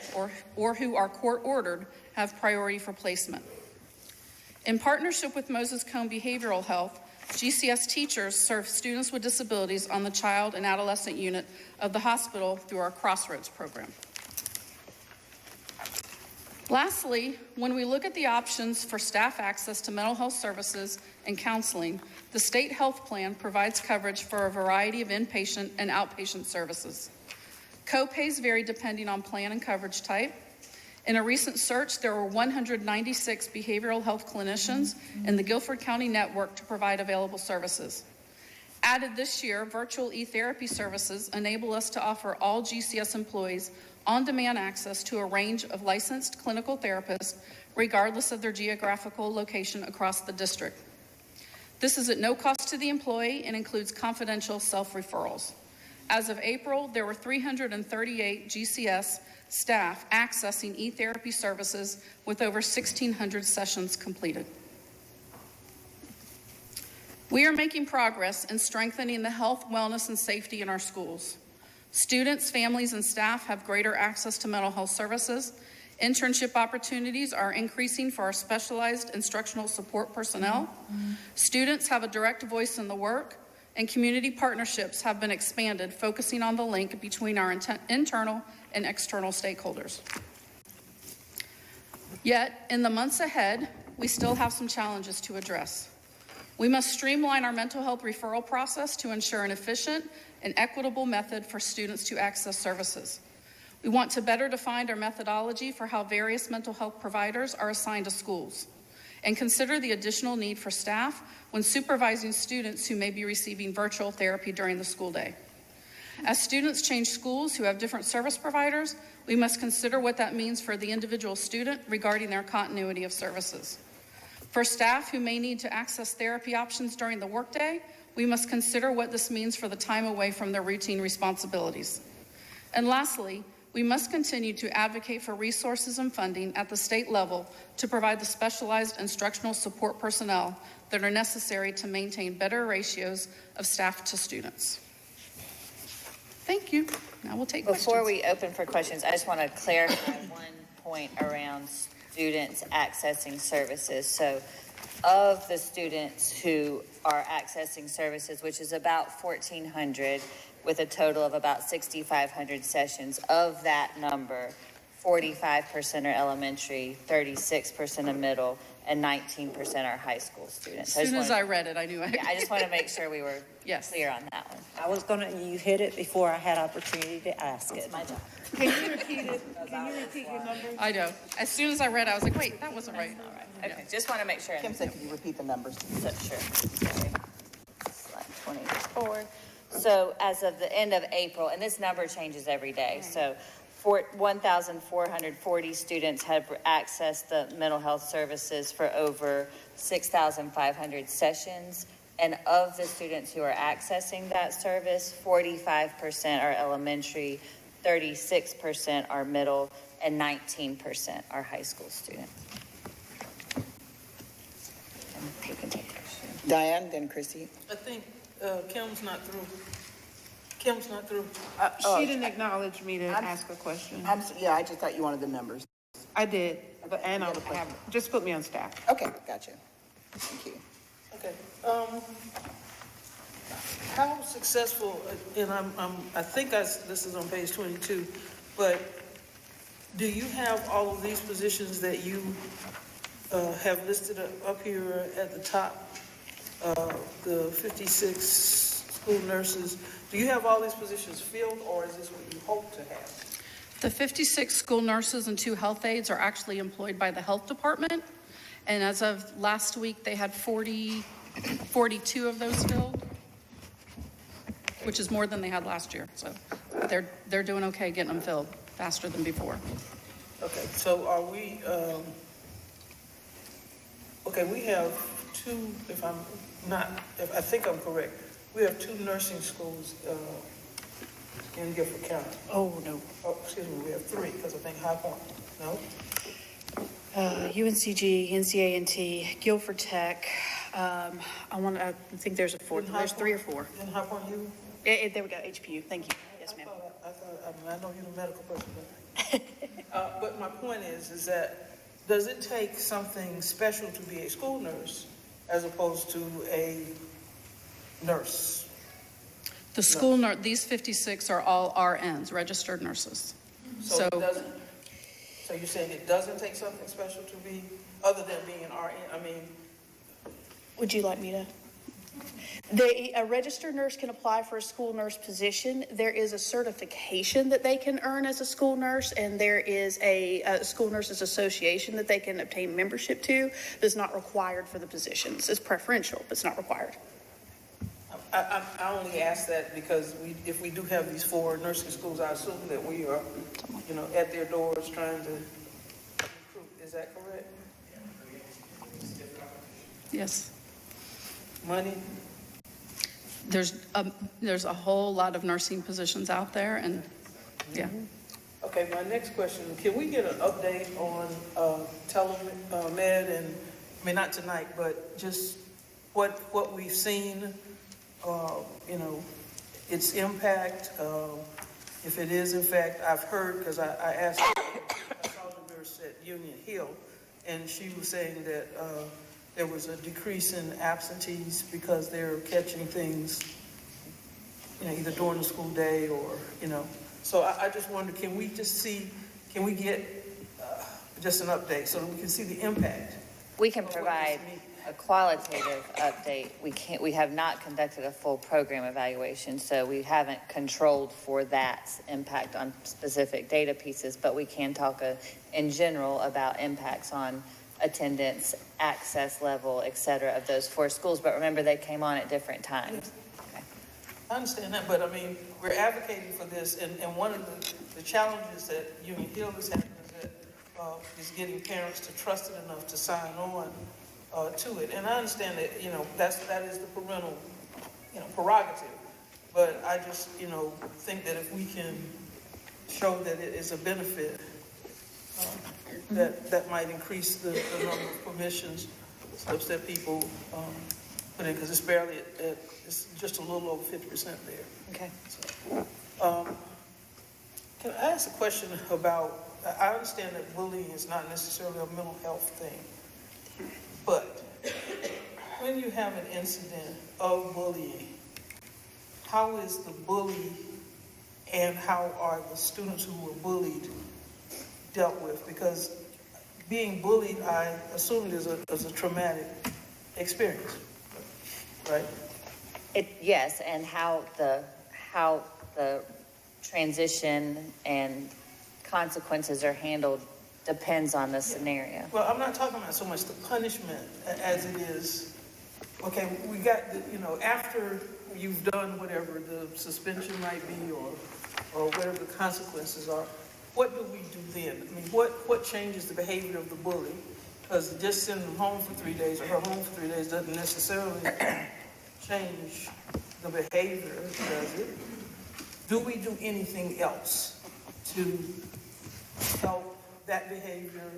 or who are court-ordered have priority for placement. In partnership with Moses Cone Behavioral Health, GCS teachers serve students with disabilities on the child and adolescent unit of the hospital through our Crossroads program. Lastly, when we look at the options for staff access to mental health services and counseling, the state health plan provides coverage for a variety of inpatient and outpatient services. Co-pays vary depending on plan and coverage type. In a recent search, there were 196 behavioral health clinicians in the Guilford County network to provide available services. Added this year, virtual e-therapy services enable us to offer all GCS employees on-demand access to a range of licensed clinical therapists, regardless of their geographical location across the district. This is at no cost to the employee and includes confidential self-referrals. As of April, there were 338 GCS staff accessing e-therapy services with over 1,600 sessions completed. We are making progress in strengthening the health, wellness, and safety in our schools. Students, families, and staff have greater access to mental health services. Internship opportunities are increasing for our specialized instructional support personnel. Students have a direct voice in the work, and community partnerships have been expanded, focusing on the link between our internal and external stakeholders. Yet, in the months ahead, we still have some challenges to address. We must streamline our mental health referral process to ensure an efficient and equitable method for students to access services. We want to better define our methodology for how various mental health providers are assigned to schools, and consider the additional need for staff when supervising students who may be receiving virtual therapy during the school day. As students change schools who have different service providers, we must consider what that means for the individual student regarding their continuity of services. For staff who may need to access therapy options during the workday, we must consider what this means for the time away from their routine responsibilities. And lastly, we must continue to advocate for resources and funding at the state level to provide the specialized instructional support personnel that are necessary to maintain better ratios of staff to students. Thank you. Now we'll take questions. Before we open for questions, I just want to clarify one point around students accessing services. So of the students who are accessing services, which is about 1,400 with a total of about 6,500 sessions, of that number, 45% are elementary, 36% are middle, and 19% are high school students. As soon as I read it, I knew. Yeah, I just want to make sure we were clear on that one. I was you hit it before I had opportunity to ask it. It's my job. Can you repeat it? Can you repeat your numbers? I know. As soon as I read it, I was like, wait, that wasn't right. All right. Okay, just want to make sure. Kim said, can you repeat the numbers? So, sure. Slide 24. So as of the end of April, and this number changes every day, so 1,440 students have accessed the mental health services for over 6,500 sessions. And of the students who are accessing that service, 45% are elementary, 36% are middle, and 19% are high school students. And you can take questions. Diane, then Chrissy. I think Kim's not through. Kim's not through. oh, She didn't acknowledge me to ask a question. Yeah, I just thought you wanted the numbers. I did, but and I have, just put me on staff. Okay, gotcha. Thank you. Okay. How successful, and I think this is on page 22, but do you have all of these positions that you have listed up here at the top? The 56 school nurses, do you have all these positions filled, or is this what you hope to have? The 56 school nurses and 2 health aides are actually employed by the health department. And as of last week, they had 42 of those filled, which is more than they had last year. So they're doing okay getting them filled faster than before. Okay, so are we, okay, we have 2, if I think I'm correct, we have 2 nursing schools in Guilford County. Oh, no. Oh, excuse me, we have 3, because I think High Point, no? UNCG, NCA&T, Guilford Tech. I think there's a 4th. There's 3 or 4. In High Point U? There we go, HPU. Thank you. Yes, ma'am. I know you're the medical person, but my point is that does it take something special to be a school nurse as opposed to a nurse? The school nurse, these 56 are all RNs, registered nurses. So you're saying it doesn't take something special to be, other than being an RN? I mean, would you like me to? A registered nurse can apply for a school nurse position. There is a certification that they can earn as a school nurse, and there is a school nurses association that they can obtain membership to. That's not required for the positions. It's preferential, but it's not required. I only ask that because if we do have these 4 nursing schools, I assume that we are, at their doors trying to recruit. Is that correct? Yes. Money? There's a whole lot of nursing positions out there, and yeah. Okay, my next question, can we get an update on telemed and, not tonight, but just what we've seen, its impact, if it is in fact, I've heard, because I asked, I saw the nurse at Union Hill, and she was saying that there was a decrease in absentees because they're catching things, either during the school day or, So I just wonder, can we get just an update so that we can see the impact? We can provide a qualitative update. We have not conducted a full program evaluation, so we haven't controlled for that impact on specific data pieces, but we can talk in general about impacts on attendance, access level, et cetera, of those 4 schools. But remember, they came on at different times. Okay. I understand that, but we're advocating for this, and one of the challenges that Union Hill is having is getting parents to trust it enough to sign on to it. And I understand that, that is the parental, prerogative. But I just, think that if we can show that it is a benefit, that might increase the number of permissions slips that people put in, because it's barely it's just a little over 50% there. Okay. So, can I ask a question about? I understand that bullying is not necessarily a mental health thing, but when you have an incident of bullying, how is the bully and how are the students who were bullied dealt with? Because being bullied, I assumed is a traumatic experience, right? Yes, and how the transition and consequences are handled depends on the scenario. Well, I'm not talking about so much the punishment as it is, okay, we got, after you've done whatever the suspension might be or whatever the consequences are, what do we do then? I mean, what changes the behavior of the bully? Because just sending them home for 3 days or her home for 3 days doesn't necessarily change the behavior, does it? Do we do anything else to help that behavior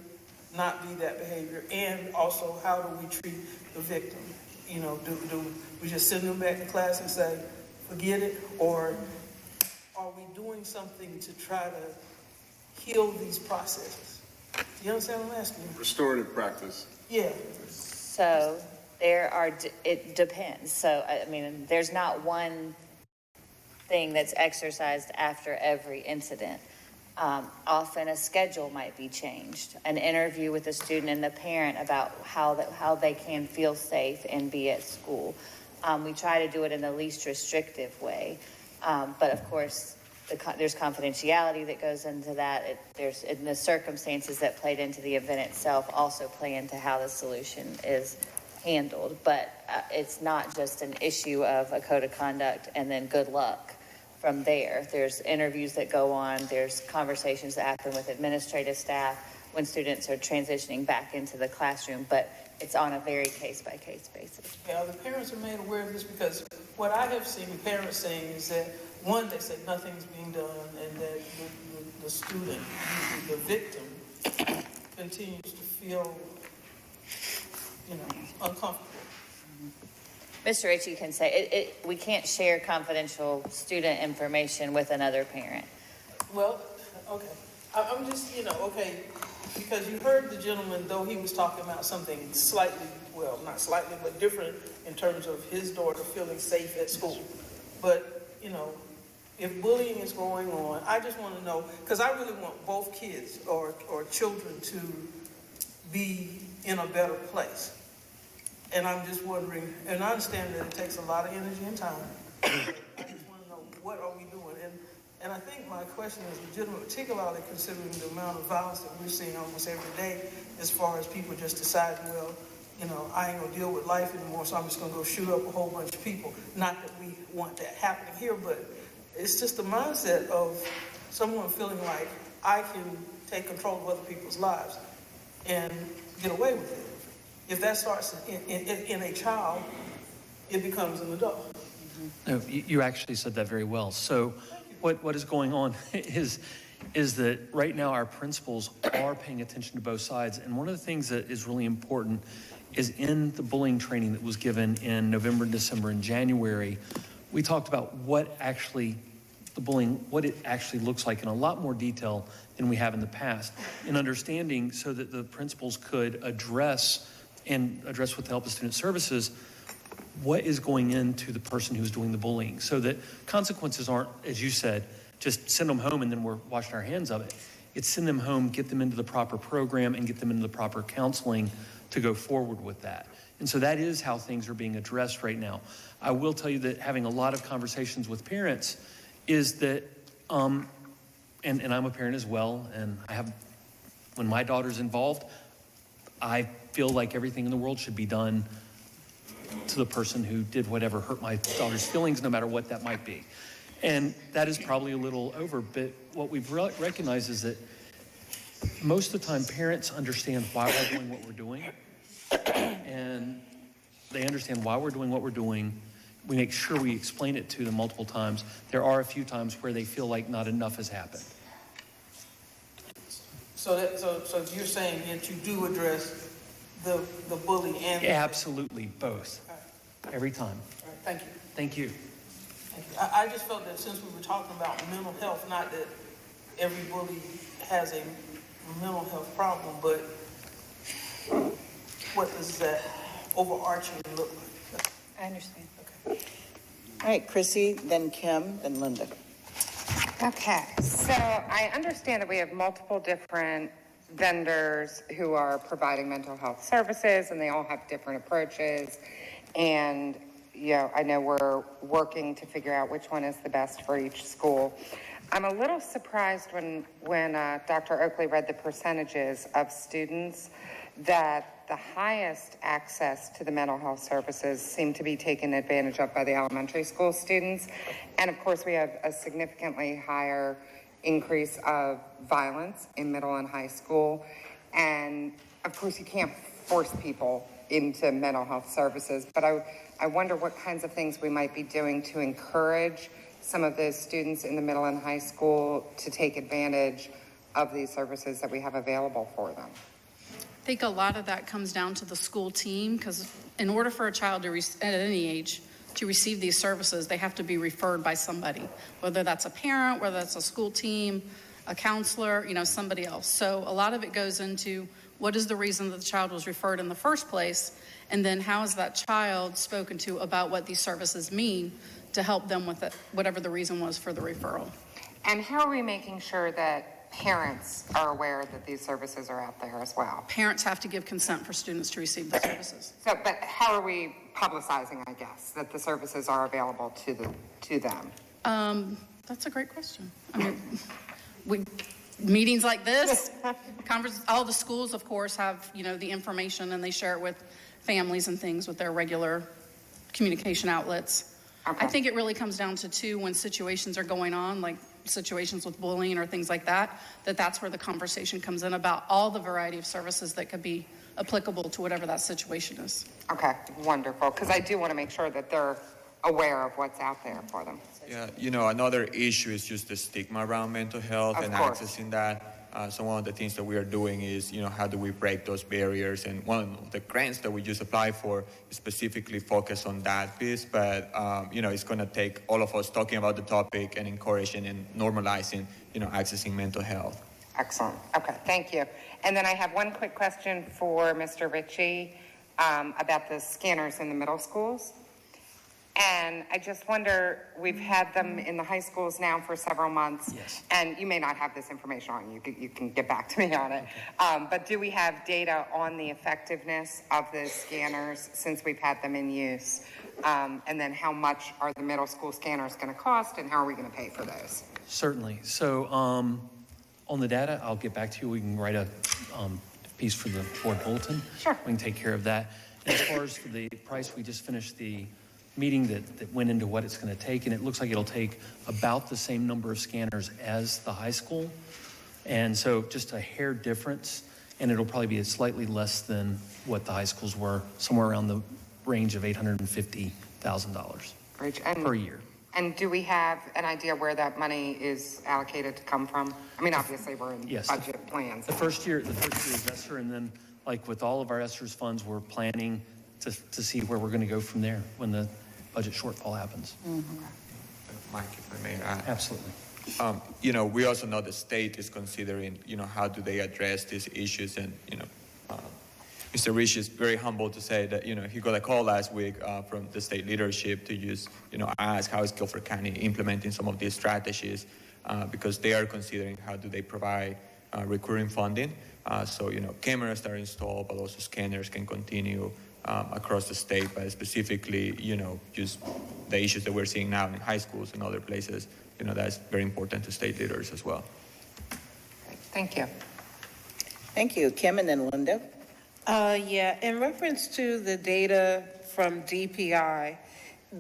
not be that behavior? And also, how do we treat the victim? Do we just send them back to class and say, forget it? Or are we doing something to try to heal these processes? Do you understand what I'm asking? Restorative practice. Yeah. So it depends. So, I mean, there's not one thing that's exercised after every incident. Often a schedule might be changed, an interview with the student and the parent about how they can feel safe and be at school. We try to do it in the least restrictive way. But of course, there's confidentiality that goes into that. And the circumstances that played into the event itself also play into how the solution is handled. But it's not just an issue of a code of conduct and then good luck. From there, there's interviews that go on, there's conversations that happen with administrative staff when students are transitioning back into the classroom, but it's on a very case-by-case basis. Yeah, the parents are made aware of this, because what I have seen parents saying is that, one, they say nothing's being done, and that the student, the victim, continues to feel, uncomfortable. Mr. Ritchie can say, we can't share confidential student information with another parent. Well, okay. I'm just, okay, because you heard the gentleman, though he was talking about something slightly, well, not slightly, but different in terms of his daughter feeling safe at school. But, if bullying is going on, I just want to know, because I really want both kids or children to be in a better place. And I'm just wondering, and I understand that it takes a lot of energy and time. I just want to know, what are we doing? And I think my question is legitimate, particularly considering the amount of violence that we're seeing almost every day, as far as people just deciding, well, I ain't gonna deal with life anymore, so I'm just gonna go shoot up a whole bunch of people. Not that we want that happening here, but it's just the mindset of someone feeling like I can take control of other people's lives and get away with it. If that starts in a child, it becomes an adult. No, you actually said that very well. So what is going on is that right now our principals are paying attention to both sides. And one of the things that is really important is in the bullying training that was given in November, December, and January, we talked about what it actually looks like in a lot more detail than we have in the past, in understanding so that the principals could address with the help of student services what is going into the person who's doing the bullying, so that consequences aren't, as you said, just send them home and then we're washing our hands of it. It's send them home, get them into the proper program, and get them into the proper counseling to go forward with that. And so that is how things are being addressed right now. I will tell you that having a lot of conversations with parents is that, and I'm a parent as well, and when my daughter's involved, I feel like everything in the world should be done to the person who did whatever hurt my daughter's feelings, no matter what that might be. And that is probably a little over, but what we've recognized is that most of the time parents understand why we're doing what we're doing, and they understand why we're doing what we're doing. We make sure we explain it to them multiple times. There are a few times where they feel like not enough has happened. So you're saying that you do address the bully and Absolutely, both. Right. Every time. All right, thank you. Thank you. Thank you. I just felt that since we were talking about mental health, not that every bully has a mental health problem, but what does that overarching look like? I understand. Okay. All right, Chrissy, then Kim, then Linda. Okay, so I understand that we have multiple different vendors who are providing mental health services, and they all have different approaches. And, you know, I know we're working to figure out which one is the best for each school. I'm a little surprised when Dr. Oakley read the percentages of students that the highest access to the mental health services seem to be taken advantage of by the elementary school students. And of course, we have a significantly higher increase of violence in middle and high school. And of course, you can't force people into mental health services, but I wonder what kinds of things we might be doing to encourage some of those students in the middle and high school to take advantage of these services that we have available for them. I think a lot of that comes down to the school team, because in order for a child to, at any age, to receive these services, they have to be referred by somebody, whether that's a parent, whether that's a school team, a counselor, you know, somebody else. So a lot of it goes into what is the reason that the child was referred in the first place, and then how is that child spoken to about what these services mean to help them with it, whatever the reason was for the referral. And how are we making sure that parents are aware that these services are out there as well? Parents have to give consent for students to receive the services. So, but how are we publicizing, I guess, that the services are available to them? That's a great question. I mean, meetings like this, all the schools, of course, have, you know, the information, and they share it with families and things with their regular communication outlets. Okay. I think it really comes down to, too, when situations are going on, like situations with bullying or things like that, that's where the conversation comes in about all the variety of services that could be applicable to whatever that situation is. Okay, wonderful, because I do want to make sure that they're aware of what's out there for them. Yeah, you know, another issue is just the stigma around mental health Of and course. accessing that. So one of the things that we are doing is, you know, how do we break those barriers? And one of the grants that we just applied for is specifically focused on that piece. But, you know, it's going to take all of us talking about the topic and encouraging and normalizing, you know, accessing mental health. Excellent. Okay, thank you. And then I have one quick question for Mr. Ritchie about the scanners in the middle schools. And I just wonder, we've had them in the high schools now for several months. Yes. And you may not have this information on you. You can get back to me on it. But do we have data on the effectiveness of the scanners since we've had them in use? And then how much are the middle school scanners going to cost, and how are we going to pay for those? Certainly. So on the data, I'll get back to you. We can write a piece for the board bulletin. Sure. We can take care of that. And as far as for the price, we just finished the meeting that went into what it's going to take, and it looks like it'll take about the same number of scanners as the high school. And so just a hair difference, and it'll probably be slightly less than what the high schools were, somewhere around the range of $850,000 per year. And do we have an idea where that money is allocated to come from? I mean, obviously, we're in Yes. budget plans. The first year is ESSER, and then like with all of our ESSER's funds, we're planning to see where we're going to go from there when the budget shortfall happens. Mike, if I may add. Absolutely. You know, we also know the state is considering, you know, how do they address these issues. And, you know, Mr. Rich is very humble to say that, you know, he got a call last week from the state leadership to just, you know, ask how is Guilford County implementing some of these strategies because they are considering how do they provide recurring funding. So, you know, cameras that are installed, but also scanners can continue across the state, but specifically, you know, just the issues that we're seeing now in high schools and other places, you know, that's very important to state leaders as well. Thank you. Thank you. Kim and then Linda. Yeah, in reference to the data from DPI,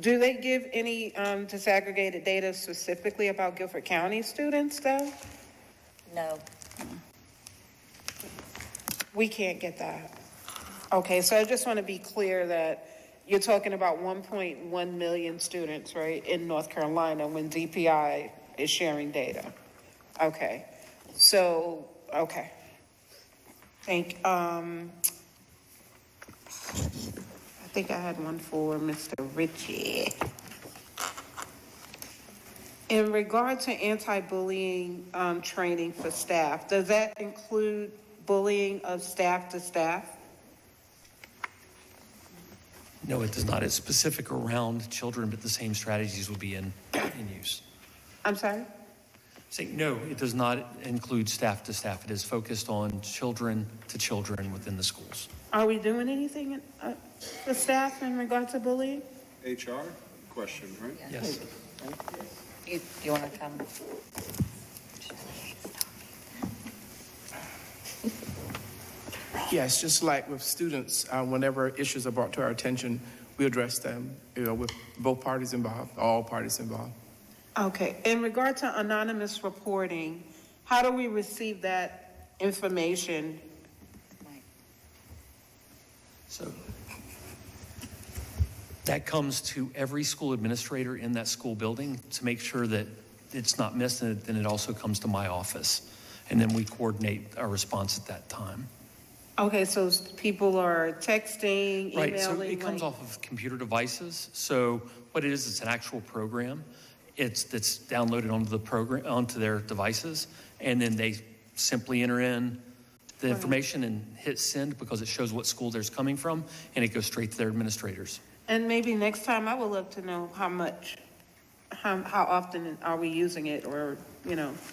do they give any disaggregated data specifically about Guilford County students, though? No. We can't get that. Okay, so I just want to be clear that you're talking about 1.1 million students, right, in North Carolina when DPI is sharing data. Okay, so, okay. I think I had one for Mr. Ritchie. In regard to anti-bullying training for staff, does that include bullying of staff to staff? No, it does not. It's specific around children, but the same strategies will be in use. I'm sorry? Say, no, it does not include staff to staff. It is focused on children to children within the schools. Are we doing anything for staff in regard to bullying? HR question, right? Yes. You want to come? Yes, just like with students, whenever issues are brought to our attention, we address them, with both parties involved, all parties involved. Okay. In regard to anonymous reporting, how do we receive that information? So that comes to every school administrator in that school building to make sure that it's not missed, and then it also comes to my office. And then we coordinate our response at that time. Okay, so people are texting, emailing. Right, so it comes off of computer devices. So what it is, it's an actual program. That's downloaded onto the program, onto their devices, and then they simply enter in the information and hit send because it shows what school they're coming from, and it goes straight to their administrators. And maybe next time I would love to know how often are we using it, or,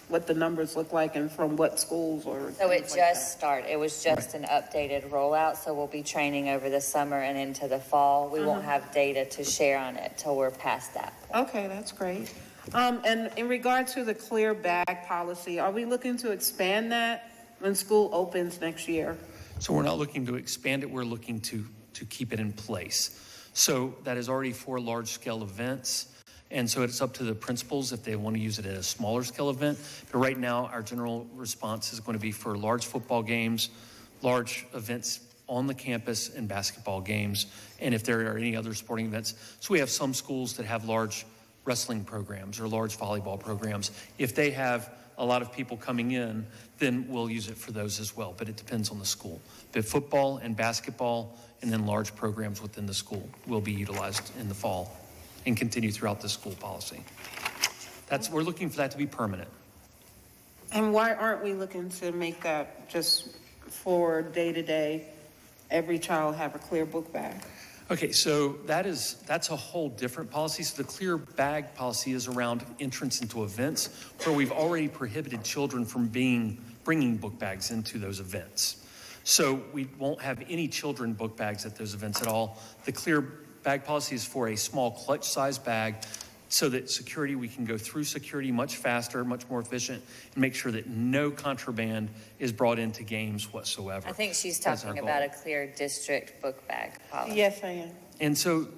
what the numbers look like and from what schools or. So it just started. It was just an updated rollout. So we'll be training over the summer and into the fall. We won't have data to share on it till we're past that. Okay, that's great. And in regard to the clear bag policy, are we looking to expand that when school opens next year? So we're not looking to expand it. We're looking to keep it in place. So that is already for large-scale events. And so it's up to the principals if they want to use it at a smaller scale event. But right now, our general response is going to be for large football games, large events on the campus, and basketball games, and if there are any other sporting events. So we have some schools that have large wrestling programs or large volleyball programs. If they have a lot of people coming in, then we'll use it for those as well. But it depends on the school. But football and basketball and then large programs within the school will be utilized in the fall and continue throughout the school policy. We're looking for that to be permanent. And why aren't we looking to make that just for day-to-day, every child have a clear book bag? Okay, so that's a whole different policy. So the clear bag policy is around entrance into events where we've already prohibited children from bringing book bags into those events. So we won't have any children book bags at those events at all. The clear bag policy is for a small clutch-sized bag so that we can go through security much faster, much more efficient, and make sure that no contraband is brought into games whatsoever. I think she's talking about a clear district book bag policy. Yes, I am. And so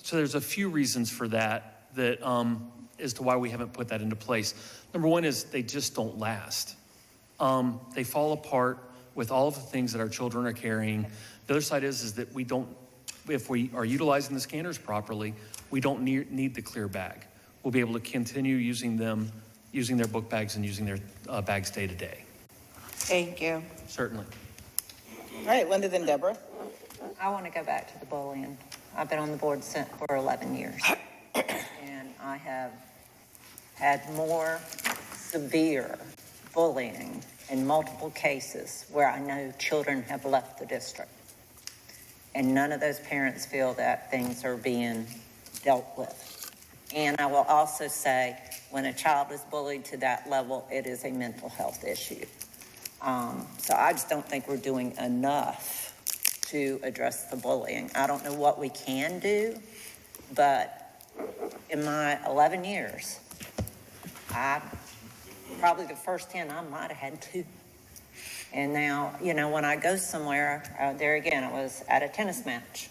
there's a few reasons for that as to why we haven't put that into place. Number one is they just don't last. They fall apart with all of the things that our children are carrying. The other side is that if we are utilizing the scanners properly, we don't need the clear bag. We'll be able to continue using their book bags and using their bags day to day. Thank you. Certainly. All right, Linda, then Deborah. I want to go back to the bullying. I've been on the board for 11 years, and I have had more severe bullying in multiple cases where I know children have left the district. And none of those parents feel that things are being dealt with. And I will also say, when a child is bullied to that level, it is a mental health issue. So I just don't think we're doing enough to address the bullying. I don't know what we can do, but in my 11 years, probably the first 10, I might have had 2. And now, when I go somewhere, there again, I was at a tennis match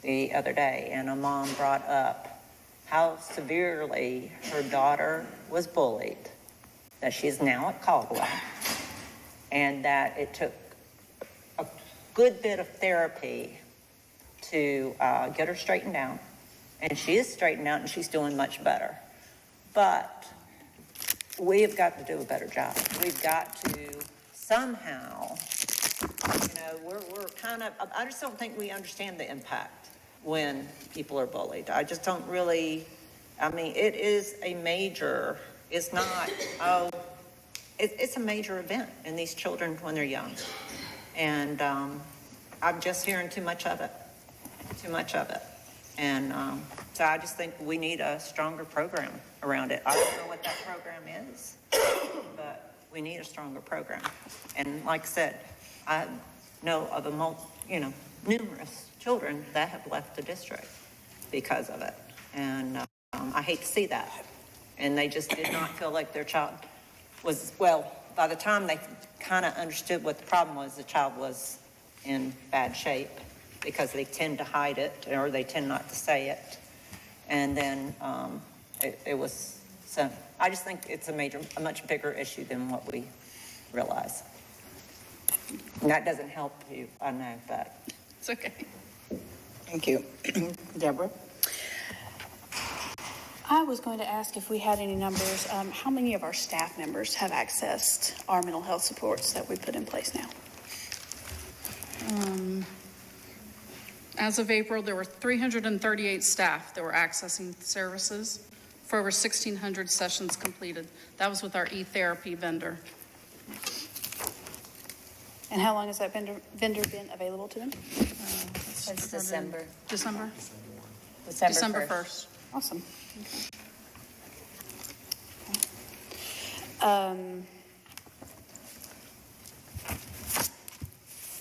the other day, and a mom brought up how severely her daughter was bullied, that she's now at Caldwell, and that it took a good bit of therapy to get her straightened out. And she is straightened out, and she's doing much better. But we have got to do a better job. We've got to somehow, we're kind of, I just don't think we understand the impact when people are bullied. I just don't really, it is a major, it's not, it's a major event in these children when they're young. And I'm just hearing too much of it. And So I just think we need a stronger program around it. I don't know what that program is, but we need a stronger program. And like I said, I know of numerous children that have left the district because of it. And I hate to see that. And they just did not feel like their child was, well, by the time they kind of understood what the problem was, the child was in bad shape because they tend to hide it or they tend not to say it. And then it was, so I just think it's a much bigger issue than what we realize. And that doesn't help you, I know, but. It's okay. Thank you. Deborah? I was going to ask if we had any numbers, how many of our staff members have accessed our mental health supports that we put in place now? As of April, there were 338 staff that were accessing services for over 1,600 sessions completed. That was with our e-therapy vendor. And how long has that vendor been available to them? Since December. December? December 1st. Awesome.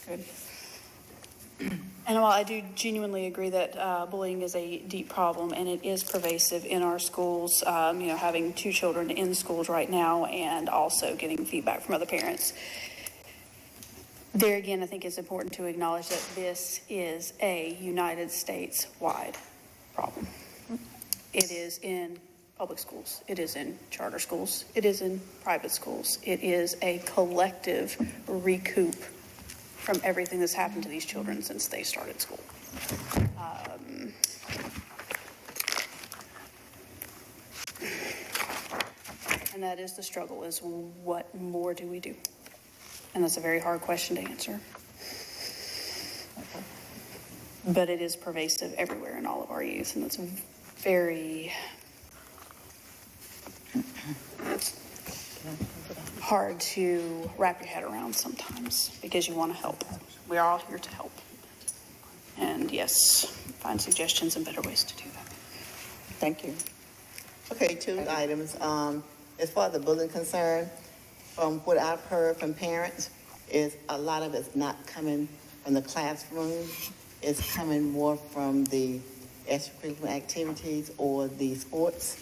Good. And while I do genuinely agree that bullying is a deep problem and it is pervasive in our schools, having 2 children in schools right now and also getting feedback from other parents, there again, I think it's important to acknowledge that this is a United States-wide problem. It is in public schools. It is in charter schools. It is in private schools. It is a collective recoup from everything that's happened to these children since they started school. And that is the struggle, is what more do we do? And that's a very hard question to answer. But it is pervasive everywhere in all of our youth, and it's very hard to wrap your head around sometimes because you want to help. We are all here to help. And yes, find suggestions and better ways to do that. Thank you. Okay, 2 items. As far as the bullying concern, from what I've heard from parents, is a lot of it's not coming from the classroom. It's coming more from the extracurricular activities or the sports.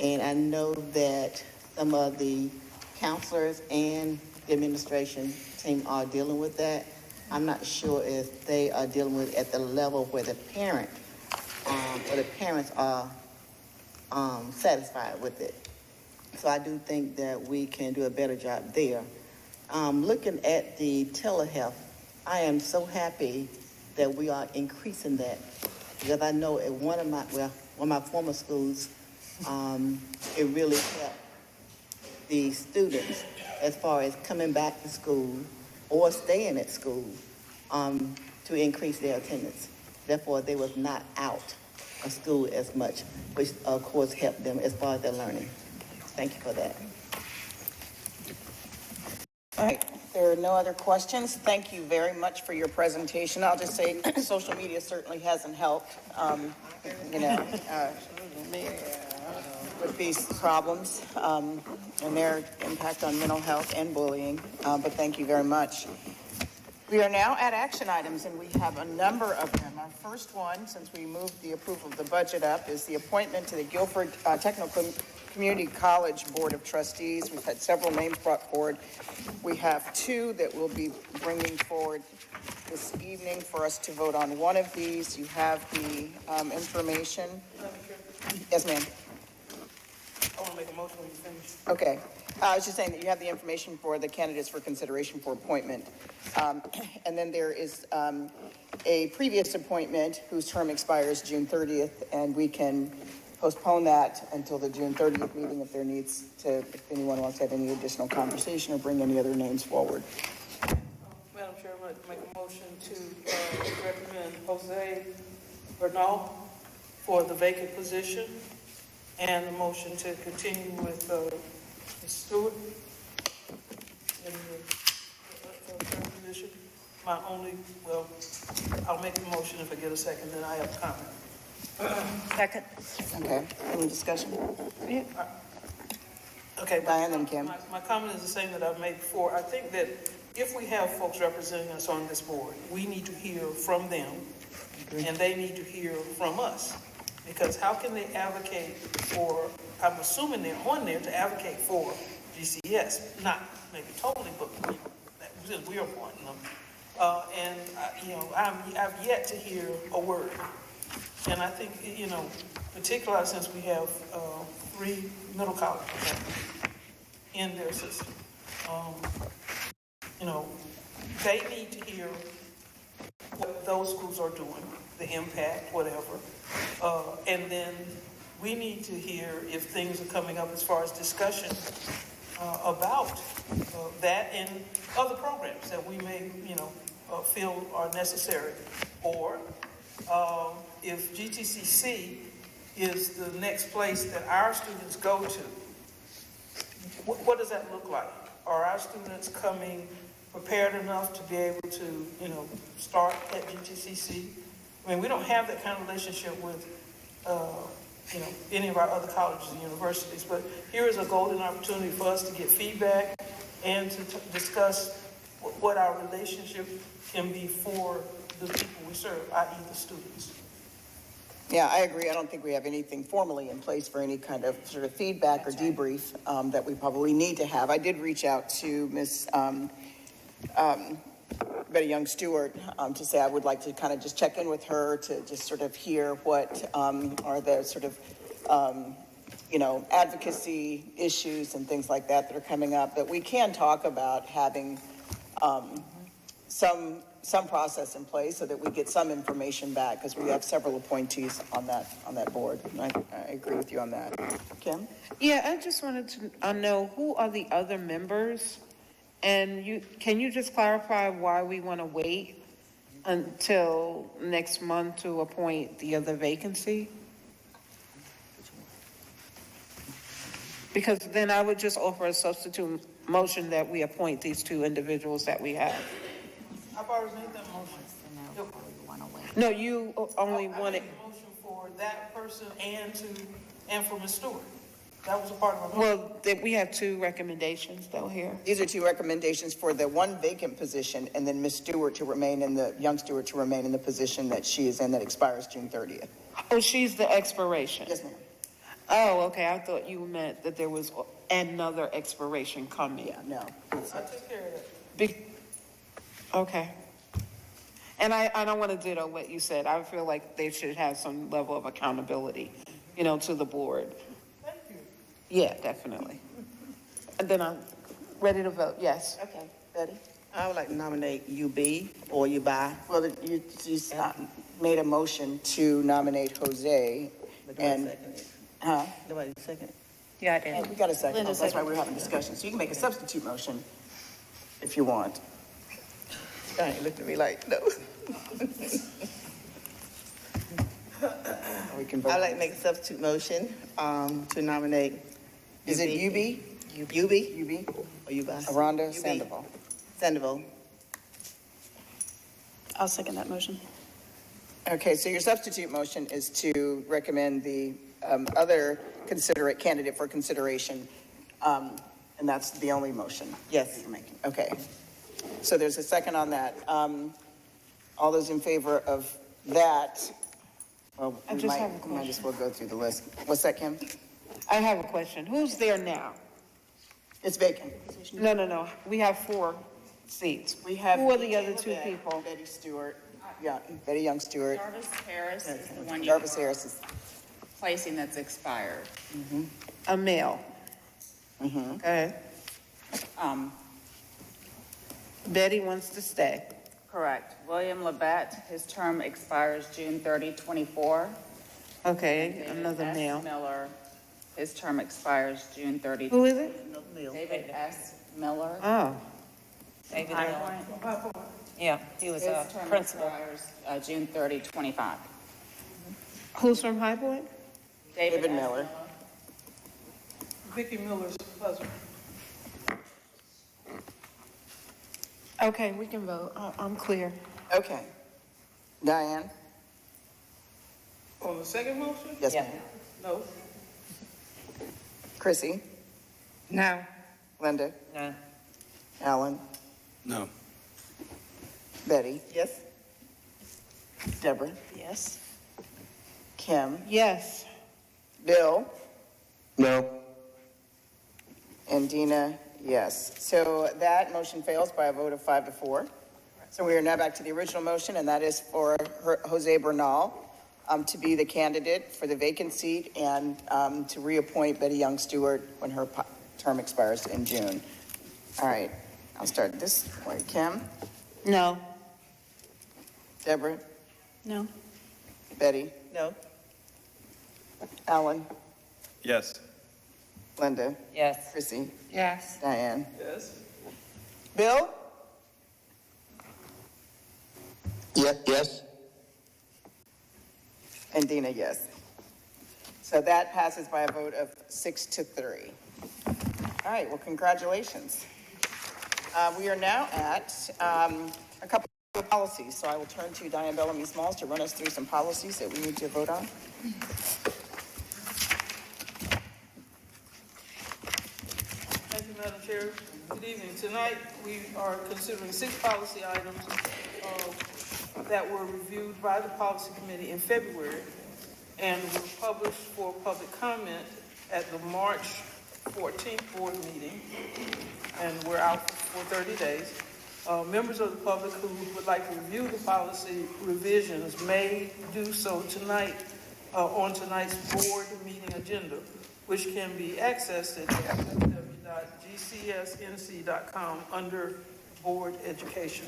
And I know that some of the counselors and the administration team are dealing with that. I'm not sure if they are dealing with it at the level where the parent or the parents are satisfied with it. So I do think that we can do a better job there. Looking at the telehealth, I am so happy that we are increasing that, because I know at one of my former schools, it really helped the students as far as coming back to school or staying at school to increase their attendance. Therefore, they was not out of school as much, which of course helped them as far as their learning. Thank you for that. All right, there are no other questions. Thank you very much for your presentation. I'll just say social media certainly hasn't helped, with these problems and their impact on mental health and bullying, but thank you very much. We are now at action items, and we have a number of them. Our first one, since we moved the approval of the budget up, is the appointment to the Guilford Technical Community College Board of Trustees. We've had several names brought forward. We have 2 that we'll be bringing forward this evening for us to vote on. One of these, you have the information. Yes, ma'am. I want to make a motion when you finish. Okay. I was just saying that you have the information for the candidates for consideration for appointment. And then there is a previous appointment whose term expires June 30th, and we can postpone that until the June 30th meeting if if anyone wants to have any additional conversation or bring any other names forward. Madam Chair, I'd like to make a motion to recommend Jose Bernal for the vacant position, and a motion to continue with Ms. Stewart in the third position. I'll make a motion if I get a second, then I have a comment. Second. Okay, any discussion? Okay. Diane and Kim. My comment is the same that I've made before. I think that if we have folks representing us on this board, we need to hear from them, and they need to hear from us. Because how can they advocate for, I'm assuming they're on there to advocate for GCS, not maybe totally, but since we're appointing them. I've yet to hear a word. And I think, particularly since we have 3 middle colleges in their system, they need to hear what those schools are doing, the impact, whatever. And then we need to hear if things are coming up as far as discussion about that and other programs that we may, feel are necessary. Or if GTCC is the next place that our students go to, what does that look like? Are our students coming prepared enough to be able to, start at GTCC? I mean, we don't have that kind of relationship with, any of our other colleges and universities, but here is a golden opportunity for us to get feedback and to discuss what our relationship can be for the people we serve, i.e. the students. Yeah, I agree. I don't think we have anything formally in place for any kind of sort of feedback or debrief that we probably need to have. I did reach out to Ms. Betty Young Stewart to say I would like to kind of just check in with her to just sort of hear what are the sort of, advocacy issues and things like that are coming up. That we can talk about having some process in place so that we get some information back, because we have several appointees on that board. And I agree with you on that. Kim? Yeah, I just wanted to know who are the other members, and can you just clarify why we want to wait until next month to appoint the other vacancy? Because then I would just offer a substitute motion that we appoint these 2 individuals that we have. I've already made that motion. No, you only I wanted. made a motion for that person and for Ms. Stewart. That was a part of my motion. Well, we have 2 recommendations though here. These are 2 recommendations for the 1 vacant position, and then Ms. Stewart to remain in the, Young Stewart to remain in the position that she is in that expires June 30th. Oh, she's the expiration. Yes, ma'am. Oh, okay. I thought you meant that there was another expiration coming. Yeah, no. I took care of that. Okay. And I don't want to ditto what you said. I feel like they should have some level of accountability, to the board. Thank you. Yeah, definitely. And then I'm ready to vote. Yes. Okay, Betty? I would like to nominate UB or UBI. Well, you made a motion to nominate Jose, and, huh? Nobody second. Yeah, I did. Oh, we got a second. Oh, that's why we're having discussion. So you can make a substitute motion if you want. Diane looked at me like, no. We can vote. I'd like to make a substitute motion to nominate. Is it UB? UB? Or UBI? Aranda Sandoval. Sandoval. I'll second that motion. Okay, so your substitute motion is to recommend the other considerate candidate for consideration, and that's the only motion? Yes. You're making. Okay. So there's a second on that. All those in favor of that? Well, we might as well go through the list. What's that, Kim? I have a question. Who's there now? It's vacant. No. We have 4 seats. We have. Who are the other 2 people? Betty Stewart. Yeah, Betty Young Stewart. Jarvis Harris is the one you Jarvis Harris is. placing that's expired. A male. Okay. Betty wants to stay. Correct. William Labatt, his term expires June 30, 24. Okay, another S. male. Miller, his term expires June 30. Who is it? David S. Miller. Oh. David High Miller. Yeah, he was a His term principal. expires June 30, 25. Who's from High Point? David S. Miller. Vicki Miller's husband. Okay, we can vote. I'm clear. Okay. Diane? On the second motion? Yes, ma'am. No. Chrissy? No. Linda? No. Alan? No. Betty? Yes. Deborah? Yes. Kim? Yes. Bill? No. And Dina, yes. So that motion fails by a vote of 5-4. So we are now back to the original motion, and that is for Jose Bernal to be the candidate for the vacant seat and to reappoint Betty Young Stewart when her term expires in June. All right, I'll start this way. Kim? No. Deborah? No. Betty? No. Alan? Yes. Linda? Yes. Chrissy? Yes. Diane? Yes. Bill? Yes. And Dina, yes. So that passes by a vote of 6-3. All right, well, congratulations. We are now at a couple of policies, so I will turn to Diane Bellamy Smalls to run us through some policies that we need to vote on. Thank you, Madam Chair. Good evening. Tonight, we are considering 6 policy items that were reviewed by the Policy Committee in February and were published for public comment at the March 14th board meeting, and we're out for 30 days. Members of the public who would like to review the policy revisions may do so tonight on tonight's board meeting agenda, which can be accessed at www.gcsnc.com under Board Education.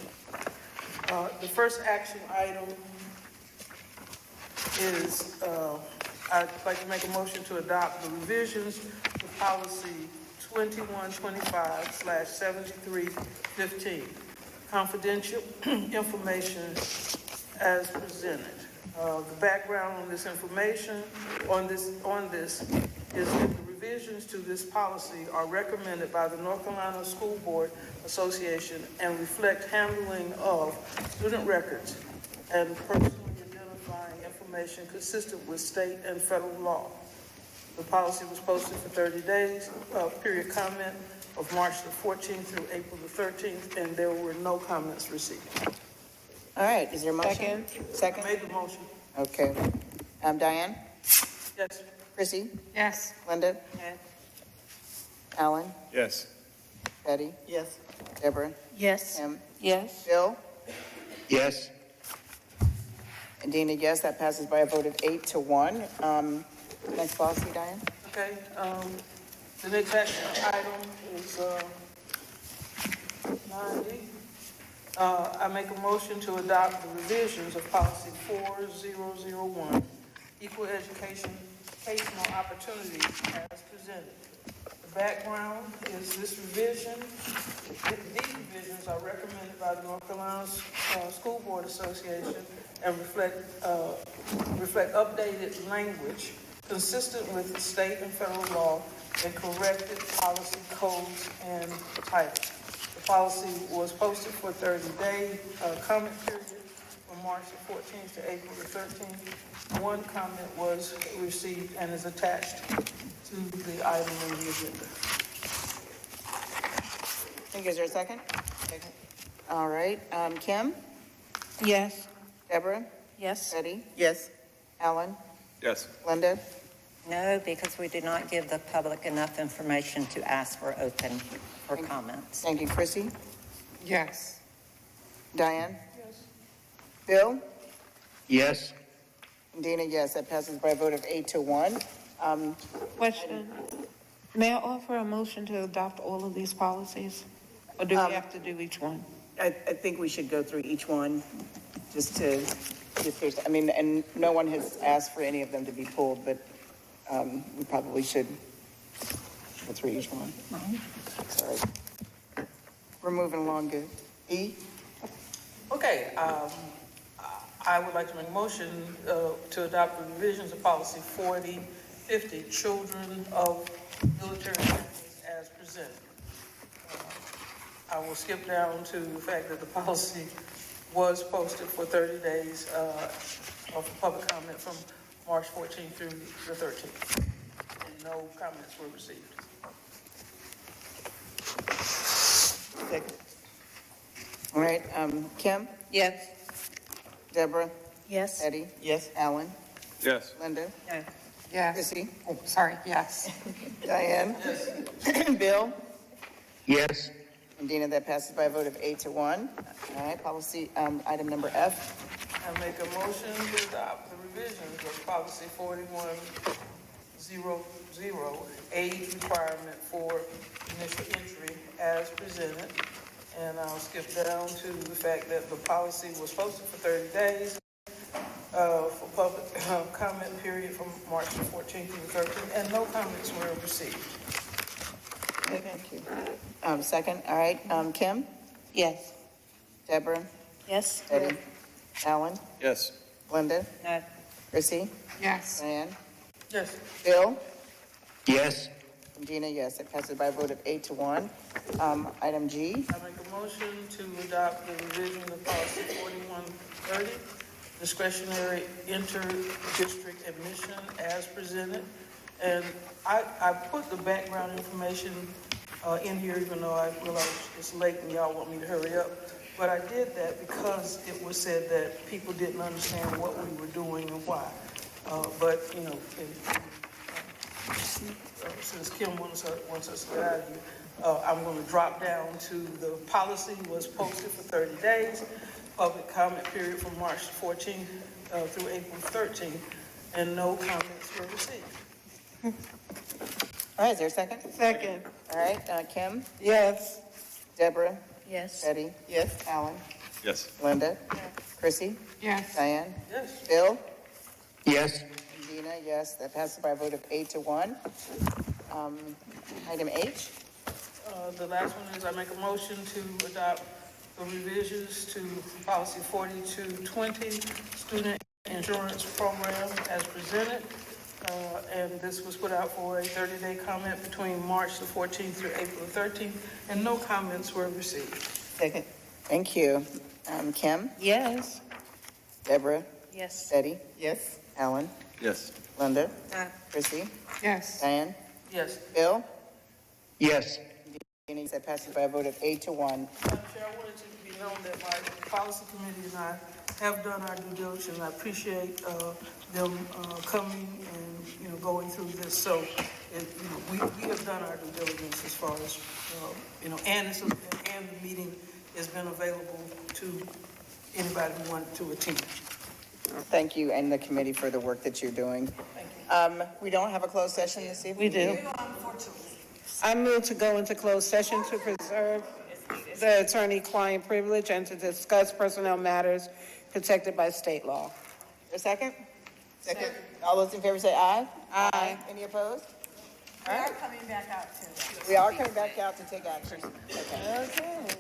The first action item is I'd like to make a motion to adopt the revisions to policy 2125/7315, confidential information as presented. The background on this information, on this is that the revisions to this policy are recommended by the North Carolina School Board Association and reflect handling of student records and personally identifying information consistent with state and federal law. The policy was posted for 30 days, period comment of March the 14th through April the 13th, and there were no comments received. All right, is there a motion? Second? I made the motion. Okay. Diane? Yes. Chrissy? Yes. Linda? Yes. Alan? Yes. Betty? Yes. Deborah? Yes. Kim? Yes. Bill? Yes. And Dina, yes, that passes by a vote of 8-1. Next policy, Diane? Okay, the next action item is 9D. I make a motion to adopt the revisions of policy 4001, equal educational opportunities as presented. The background is these revisions are recommended by the North Carolina School Board Association and reflect updated language consistent with the state and federal law and corrected policy codes and titles. The policy was posted for 30-day comment period from March the 14th to April the 13th. One comment was received and is attached to the item on the agenda. Is there a second? Second. All right, Kim? Yes. Deborah? Yes. Betty? Yes. Alan? Yes. Linda? No, because we did not give the public enough information to ask for open for comments. Thank you, Chrissy. Yes. Diane? Yes. Bill? Yes. And Dina, yes, that passes by a vote of 8-1. Question. May I offer a motion to adopt all of these policies? Or do we have to do each one? I think we should go through each one just to, if there's, I mean, and no one has asked for any of them to be pulled, but we probably should go through each one. Sorry. We're moving along good. E? Okay, I would like to make a motion to adopt the revisions of policy 4050, children of military families as presented. I will skip down to the fact that the policy was posted for 30 days of public comment from March 14th through the 13th. And no comments were received. All right, Kim? Yes. Deborah? Yes. Eddie? Yes. Alan? Yes. Linda? Yes. Chrissy? Oh, sorry, yes. Diane? Bill? Yes. And Dina, that passes by a vote of 8-1. All right, policy, item number F. I make a motion to adopt the revisions of policy 4100, age requirement for initial entry as presented. And I'll skip down to the fact that the policy was posted for 30 days for public comment period from March the 14th to the 13th, and no comments were received. Thank you. Second, all right, Kim? Yes. Deborah? Yes. Eddie? Alan? Yes. Linda? No. Chrissy? Yes. Diane? Yes. Bill? Yes. And Gina, yes, it passes by a vote of 8-1. Item G. I make a motion to adopt the revision of policy 4130, discretionary inter-district admission as presented. And I put the background information in here, even though I realize it's late and y'all want me to hurry up. But I did that because it was said that people didn't understand what we were doing and why. But, you know, since Kim wants us to get out of here, I'm going to drop down to the policy was posted for 30 days, public comment period from March 14th through April 13th, and no comments were received. All right, is there a second? Second. All right, Kim? Yes. Deborah? Yes. Eddie? Yes. Alan? Yes. Linda? Chrissy? Yes. Diane? Yes. Bill? Yes. And Gina, yes, that passes by a vote of 8-1. Item H. The last one is I make a motion to adopt the revisions to policy 4220, student insurance program as presented. And this was put out for a 30-day comment between March the 14th through April the 13th, and no comments were received. Second. Thank you. Kim? Yes. Deborah? Yes. Eddie? Yes. Alan? Yes. Linda? Chrissy? Yes. Diane? Yes. Bill? Yes. Gina, that passes by a vote of 8-1. Chair, I wanted to be known that my policy committee and I have done our due diligence. I appreciate them coming and, you know, going through this. So, we have done our due diligence as far as, and the meeting has been available to anybody who wanted to attend. Thank you and the committee for the work that you're doing. We don't have a closed session this evening. We do. I move to go into closed session to preserve the attorney-client privilege and to discuss personnel matters protected by state law. A second? Second. All those in favor say aye. Aye. Any opposed? We are coming back out too. We are coming back out to take action. Okay.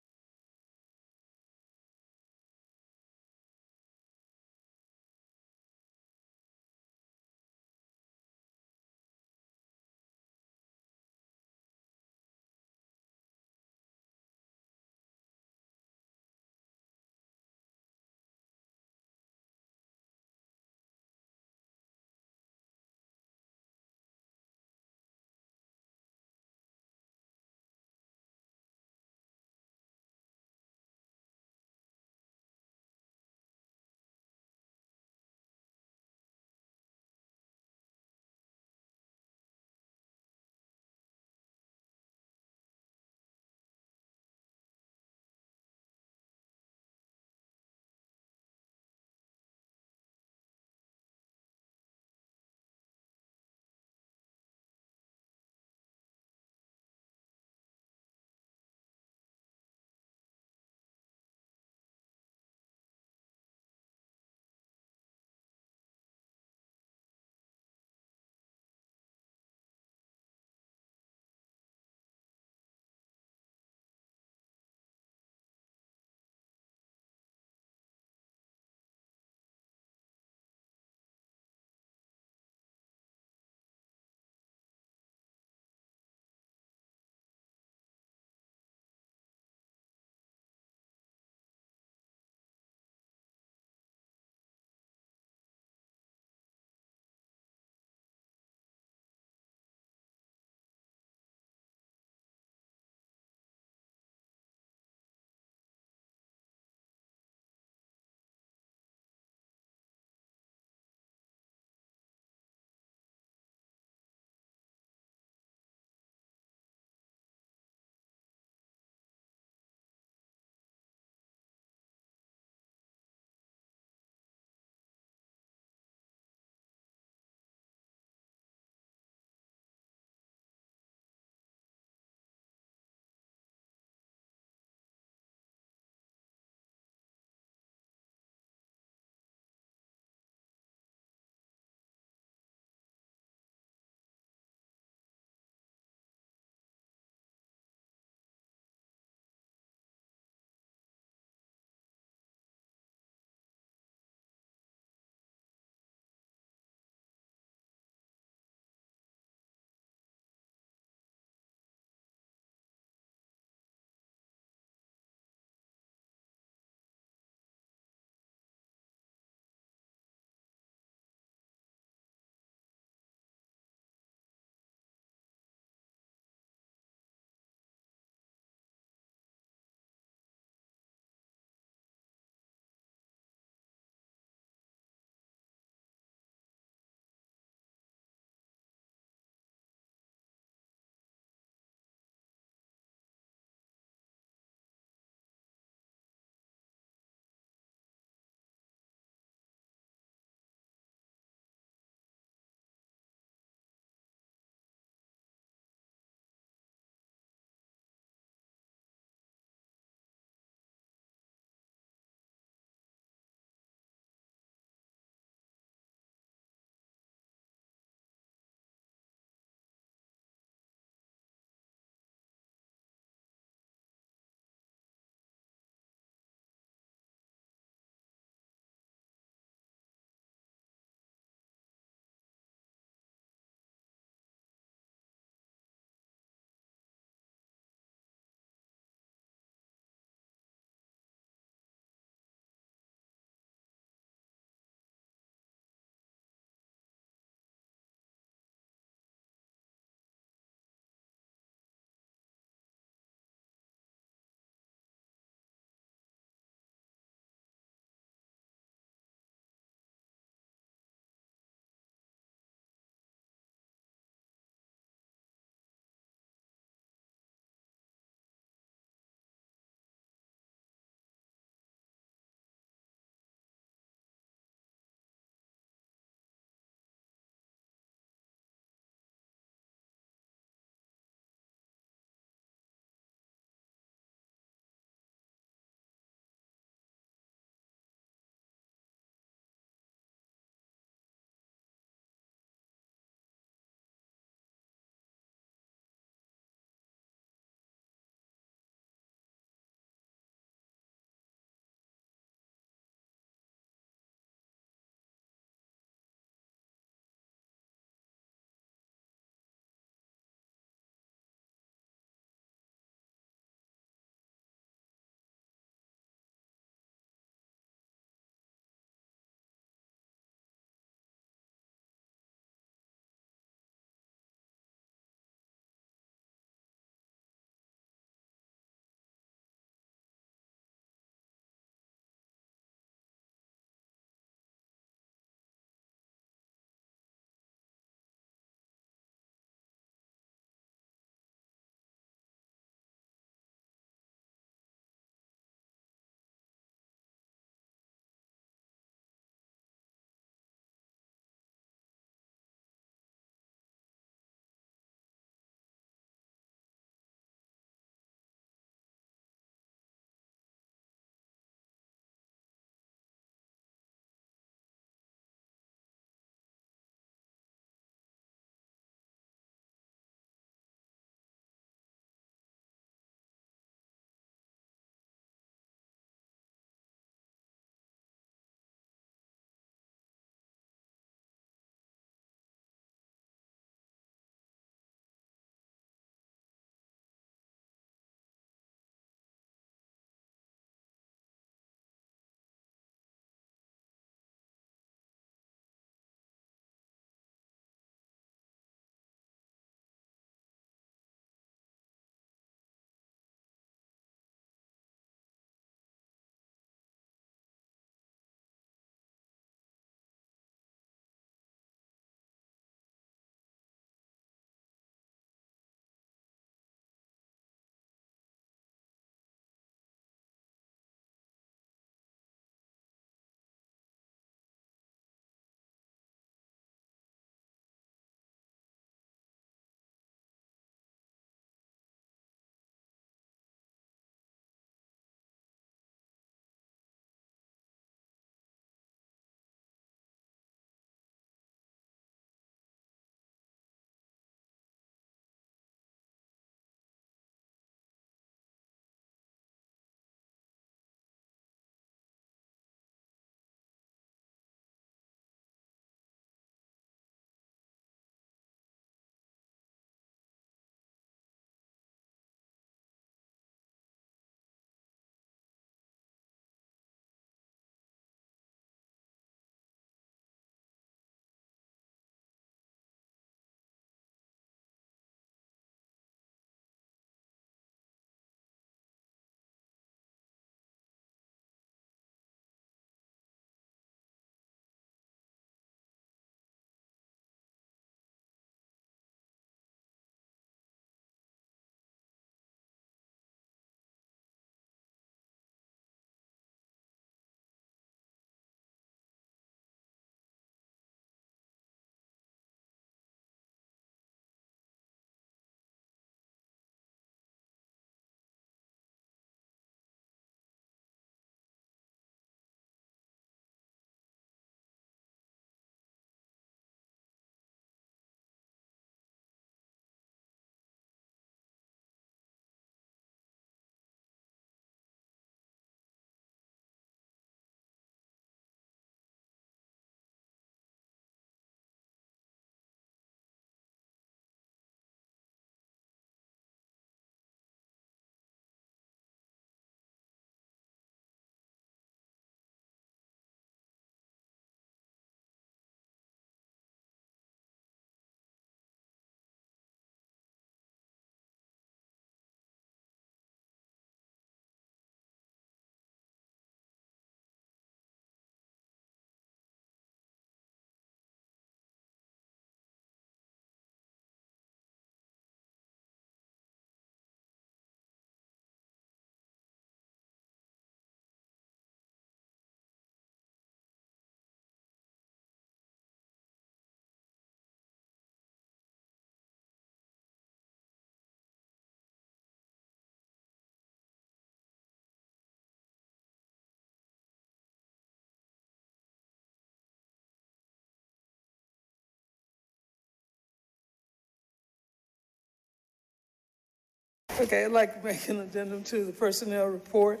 Okay, I'd like to make an addendum to the personnel report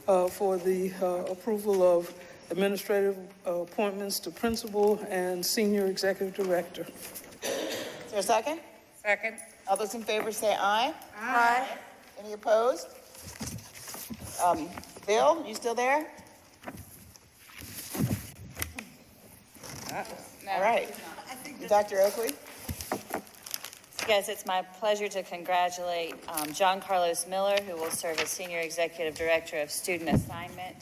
for the approval of administrative appointments to principal and senior executive director. Is there a second? Second. All those in favor say aye. Aye. Any opposed? Bill, you still there? All right. Dr. Oakley? Yes, it's my pleasure to congratulate John Carlos Miller, who will serve as Senior Executive Director of Student Assignment,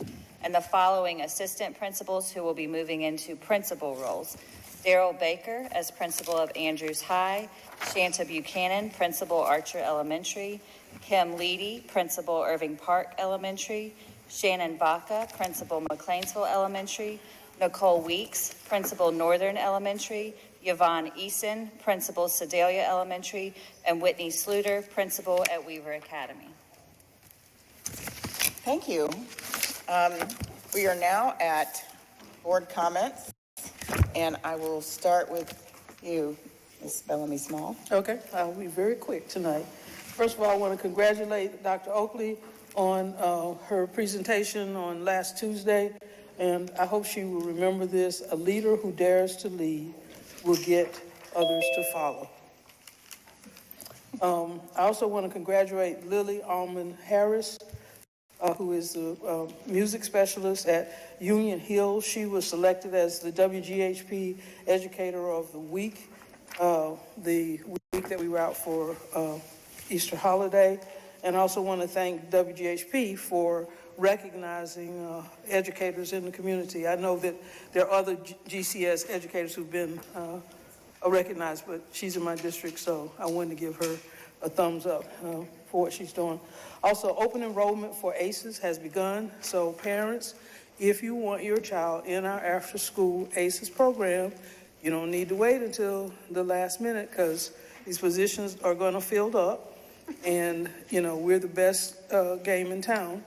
and the following assistant principals who will be moving into principal roles. Daryl Baker as principal of Andrews High, Shanta Buchanan, principal Archer Elementary, Kim Leedy, principal Irving Park Elementary, Shannon Baca, principal McLeansville Elementary, Nicole Weeks, principal Northern Elementary, Yvonne Eason, principal Sedalia Elementary, and Whitney Sluter, principal at Weaver Academy. Thank you. We are now at board comments, and I will start with you, Ms. Bellamy Small. Okay, I'll be very quick tonight. First of all, I want to congratulate Dr. Oakley on her presentation on last Tuesday, and I hope she will remember this: a leader who dares to lead will get others to follow. I also want to congratulate Lily Almond Harris, who is the music specialist at Union Hill. She was selected as the WGHP Educator of the Week, the week that we were out for Easter holiday. And I also want to thank WGHP for recognizing educators in the community. I know that there are other GCS educators who've been recognized, but she's in my district, so I wanted to give her a thumbs up for what she's doing. Also, open enrollment for ACES has begun, so parents, if you want your child in our after-school ACES program, you don't need to wait until the last minute, because these positions are going to fill up. And, you know, we're the best game in town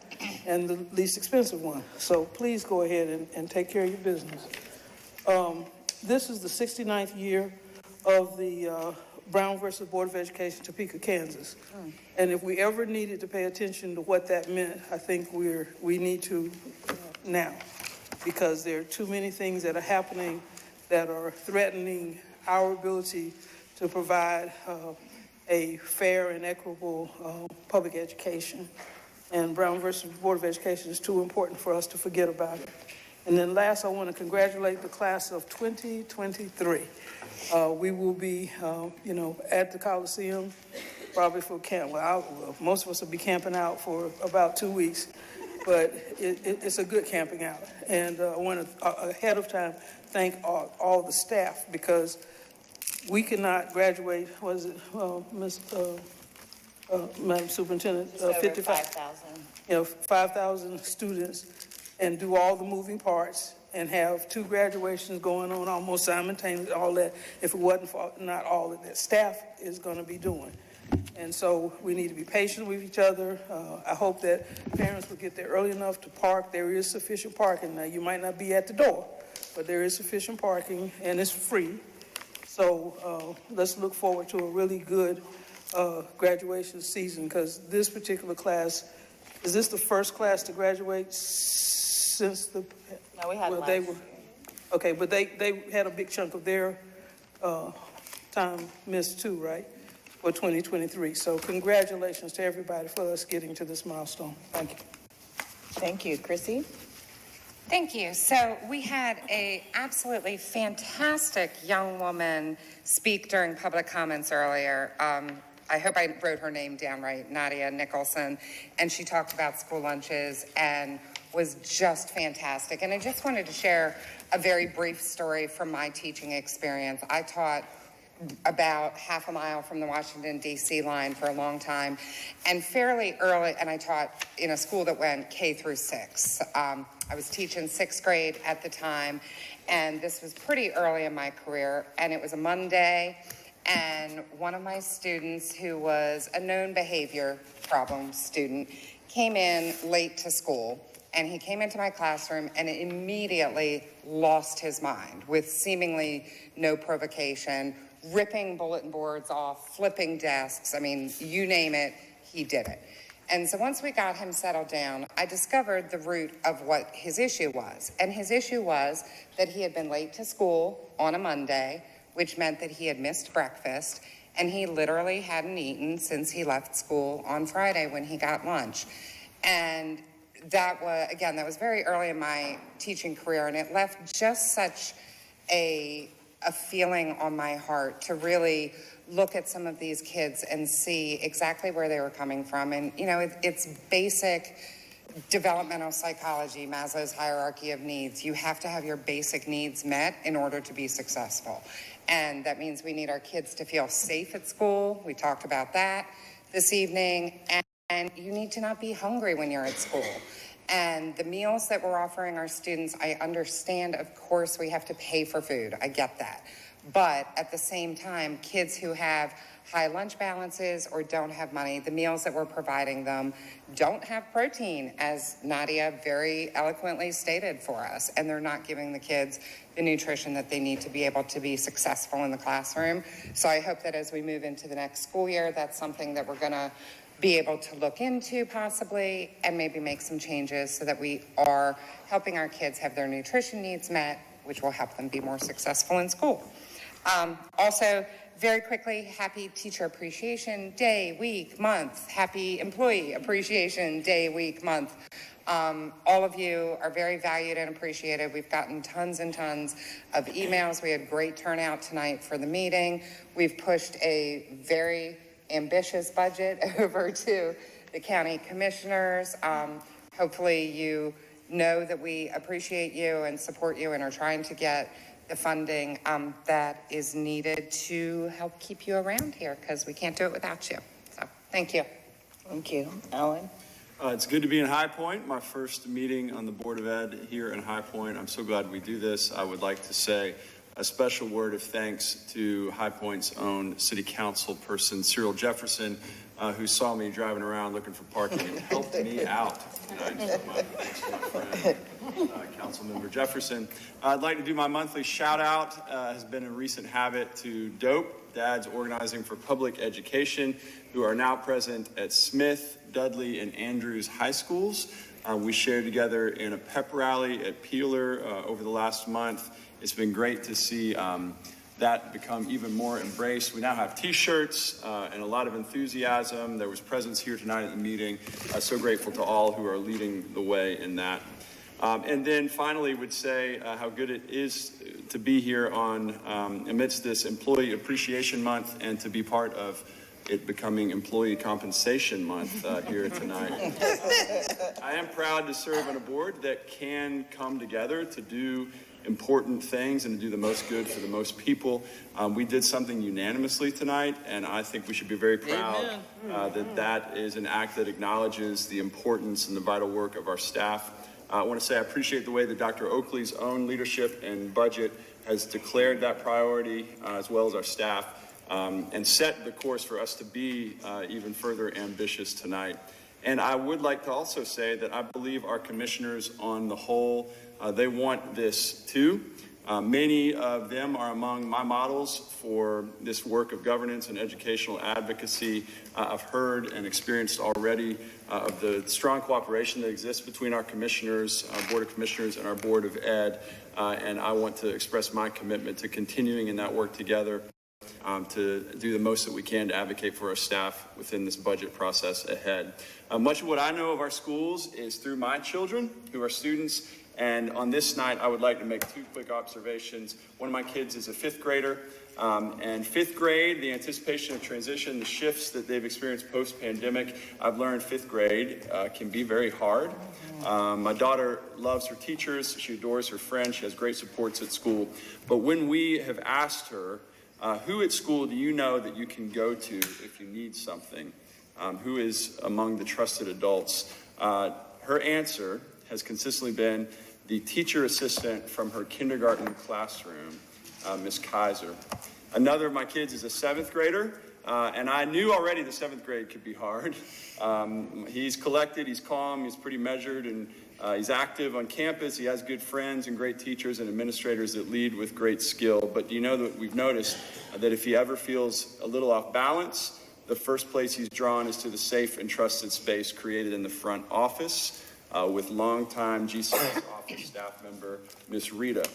and the least expensive one. So please go ahead and take care of your business. This is the 69th year of the Brown versus Board of Education, Topeka, Kansas. And if we ever needed to pay attention to what that meant, I think we need to now, because there are too many things that are happening that are threatening our ability to provide a fair and equitable public education. And Brown versus Board of Education is too important for us to forget about it. And then last, I want to congratulate the class of 2023. We will be, at the Coliseum, probably for camp. Well, most of us will be camping out for about 2 weeks, but it's a good camping out. And I want to, ahead of time, thank all the staff, because we cannot graduate, Madam Superintendent, 55,000. 5,000 students, and do all the moving parts and have 2 graduations going on almost simultaneously, all that, if it wasn't for not all of that staff is going to be doing. And so we need to be patient with each other. I hope that parents will get there early enough to park. There is sufficient parking. Now, you might not be at the door, but there is sufficient parking, and it's free. So let's look forward to a really good graduation season, because this particular class, is this the first class to graduate since the... No, we had well, last they were, okay, but they had a big chunk of their time missed too, right, for 2023. So congratulations to everybody for us getting to this milestone. Thank you. Thank you. Chrissy? Thank you. So we had a absolutely fantastic young woman speak during public comments earlier. I hope I wrote her name down right, Nadia Nicholson, and she talked about school lunches and was just fantastic. And I just wanted to share a very brief story from my teaching experience. I taught about half a mile from the Washington, D.C. line for a long time, and fairly early, and I taught in a school that went K through 6. I was teaching 6th grade at the time, and this was pretty early in my career, and it was a Monday, and one of my students, who was a known behavior problem student, came in late to school, and he came into my classroom and immediately lost his mind with seemingly no provocation, ripping bulletin boards off, flipping desks. I mean, you name it, he did it. And so once we got him settled down, I discovered the root of what his issue was. And his issue was that he had been late to school on a Monday, which meant that he had missed breakfast, and he literally hadn't eaten since he left school on Friday when he got lunch. And that was very early in my teaching career, and it left just such a feeling on my heart to really look at some of these kids and see exactly where they were coming from. And, you know, it's basic developmental psychology, Maslow's hierarchy of needs. You have to have your basic needs met in order to be successful. And that means we need our kids to feel safe at school. We talked about that this evening. And you need to not be hungry when you're at school. And the meals that we're offering our students, I understand, of course, we have to pay for food. I get that. But at the same time, kids who have high lunch balances or don't have money, the meals that we're providing them don't have protein, as Nadia very eloquently stated for us. And they're not giving the kids the nutrition that they need to be able to be successful in the classroom. So I hope that as we move into the next school year, that's something that we're going to be able to look into possibly and maybe make some changes so that we are helping our kids have their nutrition needs met, which will help them be more successful in school. Also, very quickly, happy Teacher Appreciation Day, week, month. Happy Employee Appreciation Day, week, month. All of you are very valued and appreciated. We've gotten tons and tons of emails. We had great turnout tonight for the meeting. We've pushed a very ambitious budget over to the county commissioners. Hopefully you know that we appreciate you and support you and are trying to get the funding that is needed to help keep you around here, because we can't do it without you. So thank you. Thank you. Alan? It's good to be in High Point, my first meeting on the Board of Ed here in High Point. I'm so glad we do this. I would like to say a special word of thanks to High Point's own City Council person, Cyril Jefferson, who saw me driving around looking for parking and helped me out tonight. So thanks to my friend, Councilmember Jefferson. I'd like to do my monthly shout out. Has been a recent habit to DOPE, Dads Organizing for Public Education, who are now present at Smith, Dudley, and Andrews High Schools. We shared together in a pep rally at Peeler over the last month. It's been great to see that become even more embraced. We now have t-shirts and a lot of enthusiasm. There was presence here tonight at the meeting. So grateful to all who are leading the way in that. And then finally would say how good it is to be here on amidst this Employee Appreciation Month and to be part of it becoming Employee Compensation Month here tonight. I am proud to serve on a board that can come together to do important things and to do the most good for the most people. We did something unanimously tonight, and I think we should be very proud that is an act that acknowledges the importance and the vital work of our staff. I want to say I appreciate the way that Dr. Oakley's own leadership and budget has declared that priority, as well as our staff, and set the course for us to be even further ambitious tonight. And I would like to also say that I believe our commissioners on the whole, they want this too. Many of them are among my models for this work of governance and educational advocacy. I've heard and experienced already of the strong cooperation that exists between our commissioners, our Board of Commissioners, and our Board of Ed. And I want to express my commitment to continuing in that work together to do the most that we can to advocate for our staff within this budget process ahead. Much of what I know of our schools is through my children, who are students. And on this night, I would like to make two quick observations. One of my kids is a fifth grader. And fifth grade, the anticipation of transition, the shifts that they've experienced post-pandemic, I've learned fifth grade can be very hard. My daughter loves her teachers. She adores her friends. She has great supports at school. But when we have asked her, who at school do you know that you can go to if you need something? Who is among the trusted adults? Her answer has consistently been the teacher assistant from her kindergarten classroom, Miss Kaiser. Another of my kids is a seventh grader, and I knew already the seventh grade could be hard. He's collected, he's calm, he's pretty measured, and he's active on campus. He has good friends and great teachers and administrators that lead with great skill. But do you know that we've noticed that if he ever feels a little off balance, The first place he's drawn is to the safe and trusted space created in the front office with longtime GCS office staff member, Ms. Rita.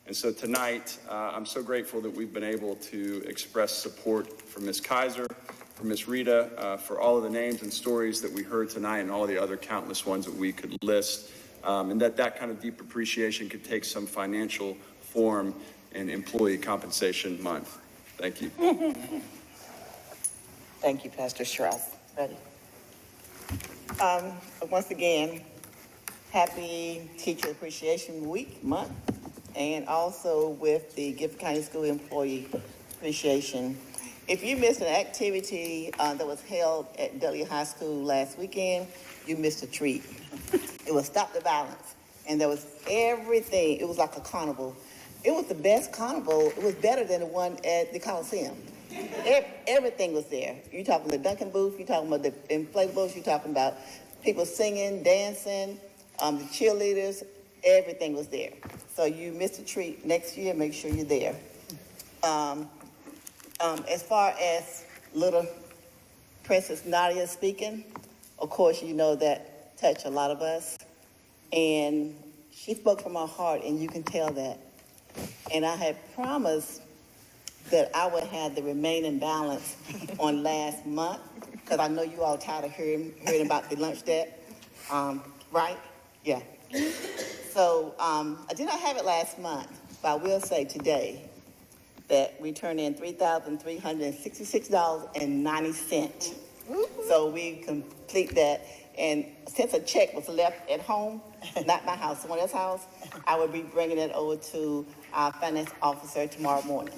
And so tonight, I'm so grateful that we've been able to express support for Ms. Kaiser, for Ms. Rita, for all of the names and stories that we heard tonight and all the other countless ones that we could list, and that kind of deep appreciation could take some financial form in Employee Compensation Month. Thank you. Thank you, Pastor Strauss. Ready? Once again, happy Teacher Appreciation Week, month, and also with the Gifford County School Employee Appreciation. If you missed an activity that was held at Dudley High School last weekend, you missed a treat. It was Stop the Violence, and there was everything. It was like a carnival. It was the best carnival. It was better than the one at the Coliseum. Everything was there. You're talking the Duncan booth, you're talking about the inflatables, you're talking about people singing, dancing, the cheerleaders, everything was there. So you missed a treat. Next year, make sure you're there. As far as little Princess Nadia speaking, of course, you know that touched a lot of us. And she spoke from her heart, and you can tell that. And I had promised that I would have the remaining balance on last month, because I know you all tired of hearing about the lunch debt, right? Yeah. So I did not have it last month, but I will say today that we turned in $3,366.90. So we complete that. And since a check was left at home, not my house, someone else's house, I will be bringing it over to our finance officer tomorrow morning.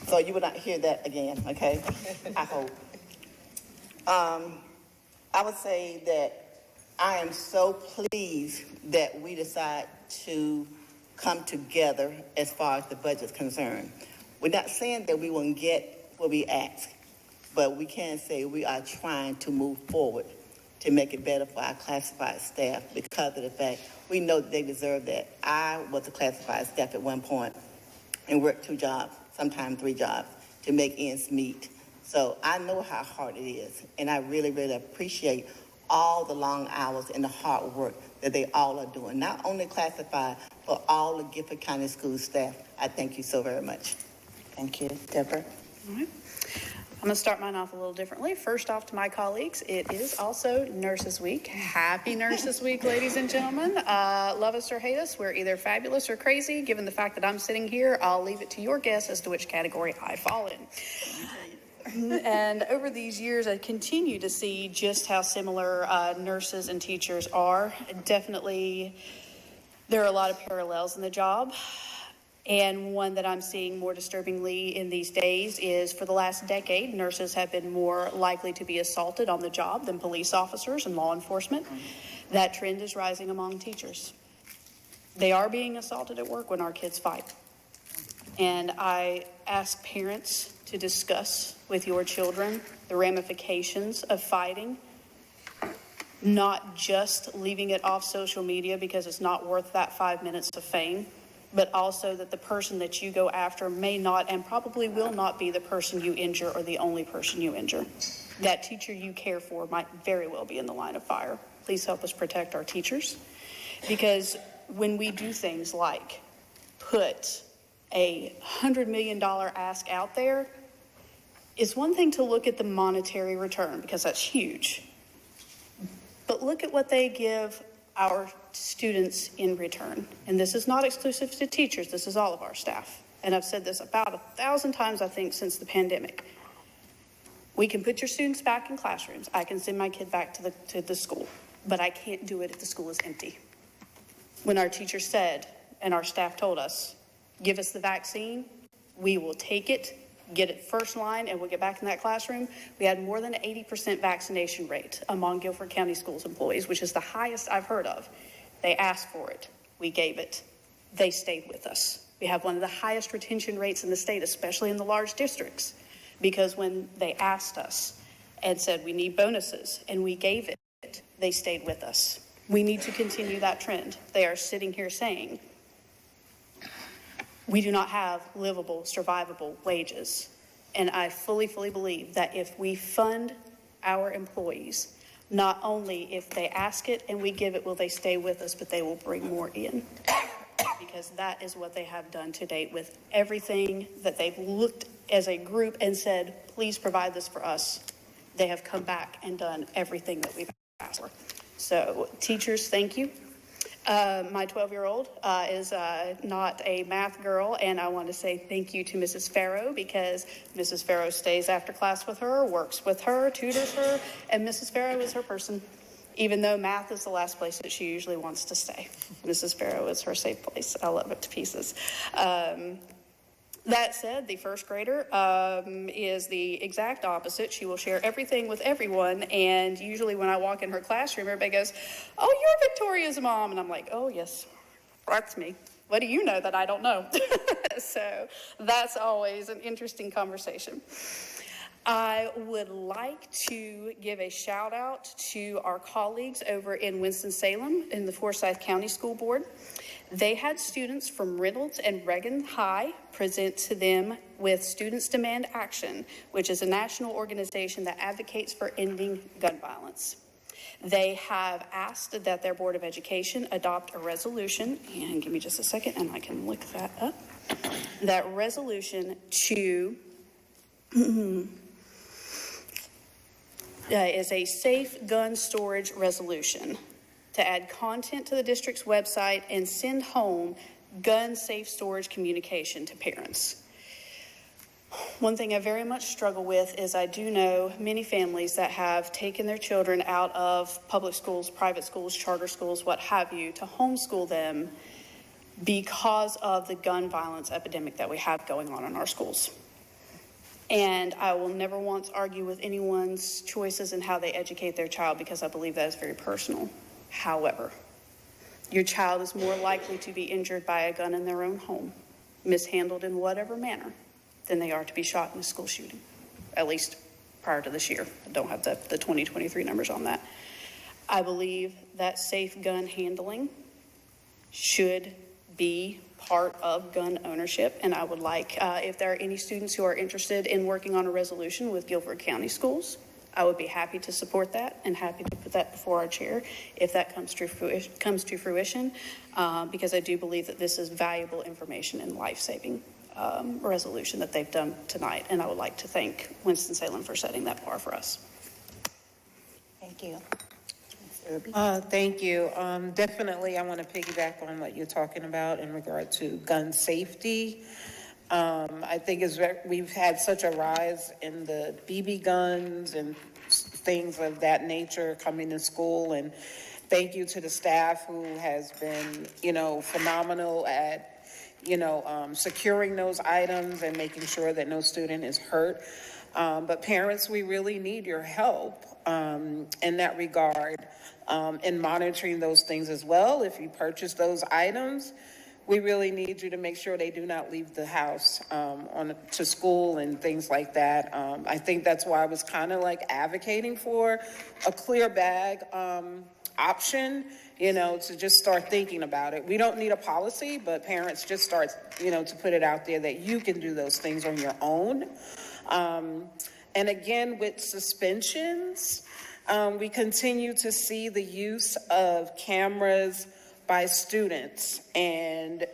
So you will not hear that again, okay? I hope. I would say that I am so pleased that we decide to come together as far as the budget is concerned. We're not saying that we won't get what we ask, but we can say we are trying to move forward to make it better for our classified staff because of the fact we know that they deserve that. I was a classified staff at one point and worked 2 jobs, sometimes 3 jobs, to make ends meet. So I know how hard it is, and I really, really appreciate all the long hours and the hard work that they all are doing, not only classified, but all the Gifford County School staff. I thank you so very much. Thank you. Deborah? All right. I'm going to start mine off a little differently. First off, to my colleagues, it is also Nurses Week. Happy Nurses Week, ladies and gentlemen. Love us or hate us, we're either fabulous or crazy. Given the fact that I'm sitting here, I'll leave it to your guess as to which category I fall in. And over these years, I continue to see just how similar nurses and teachers are. Definitely, there are a lot of parallels in the job. And one that I'm seeing more disturbingly in these days is for the last decade, nurses have been more likely to be assaulted on the job than police officers and law enforcement. That trend is rising among teachers. They are being assaulted at work when our kids fight. And I ask parents to discuss with your children the ramifications of fighting, not just leaving it off social media because it's not worth that 5 minutes of fame, but also that the person that you go after may not and probably will not be the person you injure or the only person you injure. That teacher you care for might very well be in the line of fire. Please help us protect our teachers, because when we do things like put a $100 million ask out there, it's one thing to look at the monetary return because that's huge, but look at what they give our students in return. And this is not exclusive to teachers, this is all of our staff. And I've said this about 1,000 times, I think, since the pandemic. We can put your students back in classrooms. I can send my kid back to the school, but I can't do it if the school is empty. When our teacher said, and our staff told us, give us the vaccine, we will take it, get it first line, and we'll get back in that classroom. We had more than an 80% vaccination rate among Guilford County Schools employees, which is the highest I've heard of. They asked for it. We gave it. They stayed with us. We have one of the highest retention rates in the state, especially in the large districts, because when they asked us and said we need bonuses and we gave it, they stayed with us. We need to continue that trend. They are sitting here saying, we do not have livable, survivable wages. And I fully believe that if we fund our employees, not only if they ask it and we give it will they stay with us, but they will bring more in. Because that is what they have done to date with everything that they've looked as a group and said, please provide this for us. They have come back and done everything that we've asked for. So teachers, thank you. My 12-year-old is not a math girl, and I want to say thank you to Mrs. Farrow, because Mrs. Farrow stays after class with her, works with her, tutors her, and Mrs. Farrow is her person, even though math is the last place that she usually wants to stay. Mrs. Farrow is her safe place. I love it to pieces. That said, the first grader is the exact opposite. She will share everything with everyone, and usually when I walk in her classroom, everybody goes, "Oh, you're Victoria's mom," and I'm like, "Oh, yes, that's me. What do you know that I don't know?" So that's always an interesting conversation. I would like to give a shout out to our colleagues over in Winston-Salem in the Forsyth County School Board. They had students from Reynolds and Reagan High present to them with Students Demand Action, which is a national organization that advocates for ending gun violence. They have asked that their Board of Education adopt a resolution, and give me just a second and I can look that up. That resolution to is a safe gun storage resolution to add content to the district's website and send home gun safe storage communication to parents. One thing I very much struggle with is I do know many families that have taken their children out of public schools, private schools, charter schools, what have you, to homeschool them because of the gun violence epidemic that we have going on in our schools. And I will never once argue with anyone's choices in how they educate their child, because I believe that is very personal. However, your child is more likely to be injured by a gun in their own home, mishandled in whatever manner, than they are to be shot in a school shooting, at least prior to this year. I don't have the 2023 numbers on that. I believe that safe gun handling should be part of gun ownership, and I would like, if there are any students who are interested in working on a resolution with Guilford County Schools, I would be happy to support that and happy to put that before our chair if that comes to fruition, because I do believe that this is valuable information and life-saving resolution that they've done tonight, and I would like to thank Winston-Salem for setting that bar for us. Thank you. Thank you. Definitely, I want to piggyback on what you're talking about in regard to gun safety. I think we've had such a rise in the BB guns and things of that nature coming to school, and thank you to the staff who has been, phenomenal at, securing those items and making sure that no student is hurt. But parents, we really need your help in that regard, in monitoring those things as well. If you purchase those items, we really need you to make sure they do not leave the house to school and things like that. I think that's why I was kind of like advocating for a clear bag option, to just start thinking about it. We don't need a policy, but parents just start, to put it out there that you can do those things on your own. And again, with suspensions, we continue to see the use of cameras by students, and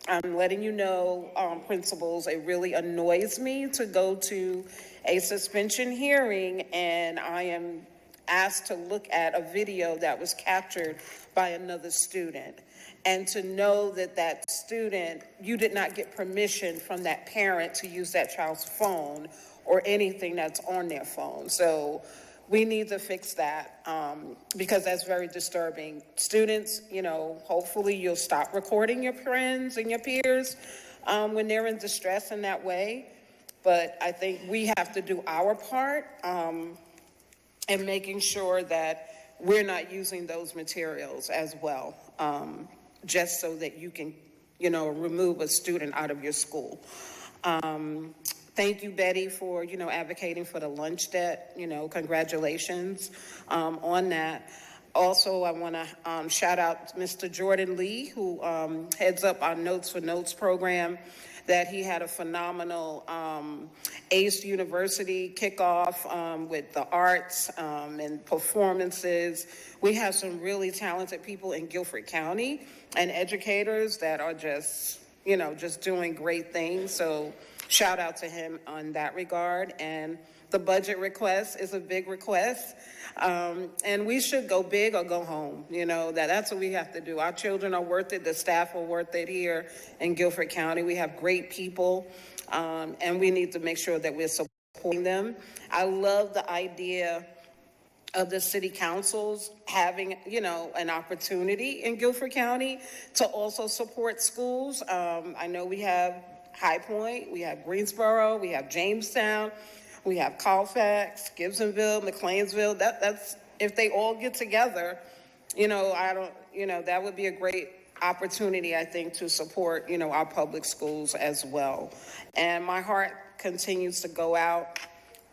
I'm letting you know, principals, it really annoys me to go to a suspension hearing and I am asked to look at a video that was captured by another student, and to know that that student, you did not get permission from that parent to use that child's phone or anything that's on their phone. So we need to fix that because that's very disturbing. Students, hopefully you'll stop recording your friends and your peers when they're in distress in that way. But I think we have to do our part in making sure that we're not using those materials as well, just so that you can, remove a student out of your school. Thank you, Betty, for, advocating for the lunch debt. Congratulations on that. Also, I want to shout out Mr. Jordan Lee, who heads up our Notes for Notes program, that he had a phenomenal ACE University kickoff with the arts and performances. We have some really talented people in Guilford County and educators that are just, you know, just doing great things. So shout out to him on that regard. And the budget request is a big request. And we should go big or go home. You know, that's what we have to do. Our children are worth it. The staff are worth it here in Guilford County. We have great people, and we need to make sure that we're supporting them. I love the idea of the city councils having, you know, an opportunity in Guilford County to also support schools. I know we have High Point, we have Greensboro, we have Jamestown, we have Colfax, Gibsonville, McLeansville. That's if they all get together, you know, that would be a great opportunity, I think, to support, you know, our public schools as well. And my heart continues to go out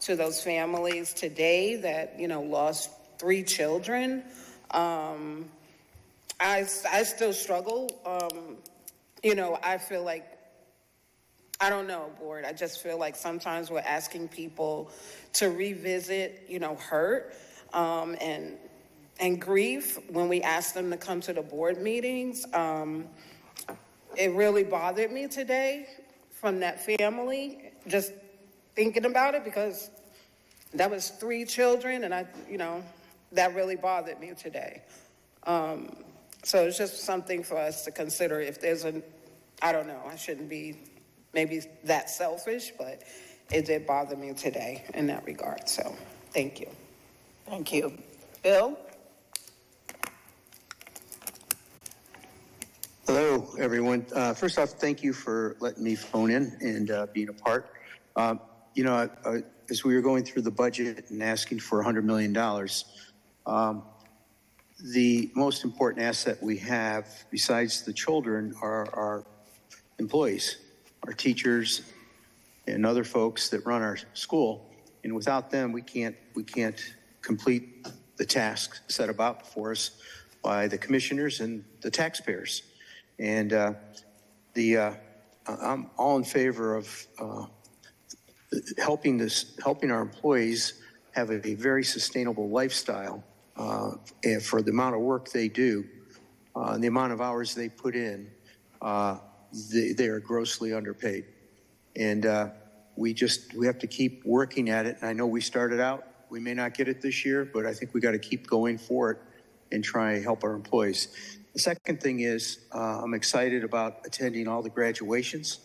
to those families today that, you know, lost 3 children. I still struggle. You know, I feel like, I don't know, board. I just feel like sometimes we're asking people to revisit, you know, hurt and grief when we ask them to come to the board meetings. It really bothered me today from that family, just thinking about it, because that was 3 children, and you know, that really bothered me today. So it's just something for us to consider. If there's I don't know, I shouldn't be maybe that selfish, but it did bother me today in that regard. So thank you. Thank you. Bill? Hello, everyone. First off, thank you for letting me phone in and being a part. You know, as we were going through the budget and asking for $100 million, the most important asset we have, besides the children, are our employees, our teachers, and other folks that run our school. And without them, we can't complete the tasks set about for us by the commissioners and the taxpayers. And I'm all in favor of helping our employees have a very sustainable lifestyle and for the amount of work they do, and the amount of hours they put in. They are grossly underpaid, and we have to keep working at it. And I know we started out, we may not get it this year, but I think we got to keep going for it and try and help our employees. The second thing is I'm excited about attending all the graduations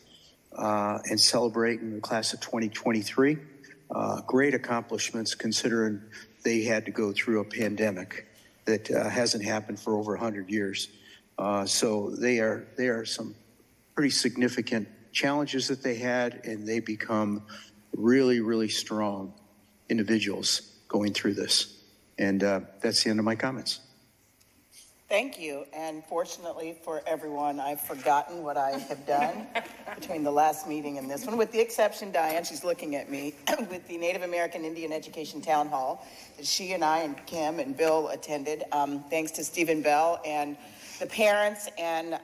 and celebrating the class of 2023. Great accomplishments considering they had to go through a pandemic that hasn't happened for over 100 years. So they are some pretty significant challenges that they had, and they become really, really strong individuals going through this. And that's the end of my comments. Thank you. And fortunately for everyone, I've forgotten what I have done between the last meeting and this one, with the exception, Diane, she's looking at me, with the Native American Indian Education Town Hall that she and I and Kim and Bill attended. Thanks to Stephen Bell and the parents and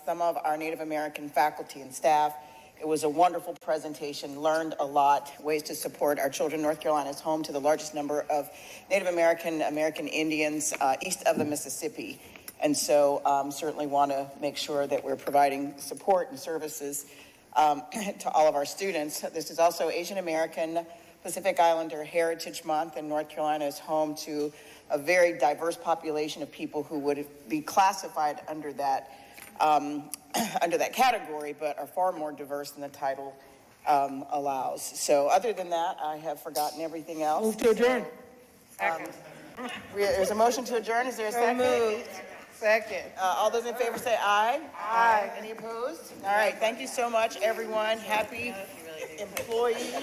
some of our Native American faculty and staff. It was a wonderful presentation, learned a lot, ways to support our children. North Carolina is home to the largest number of Native American Indians east of the Mississippi. And so certainly want to make sure that we're providing support and services to all of our students. This is also Asian American Pacific Islander Heritage Month, and North Carolina is home to a very diverse population of people who would be classified under that category, but are far more diverse than the title allows. So other than that, I have forgotten everything else. Move to adjourn. There's a motion to adjourn. Is there a second? Second. All those in favor say aye. Aye. Any opposed? All right. Thank you so much, everyone. Happy employees.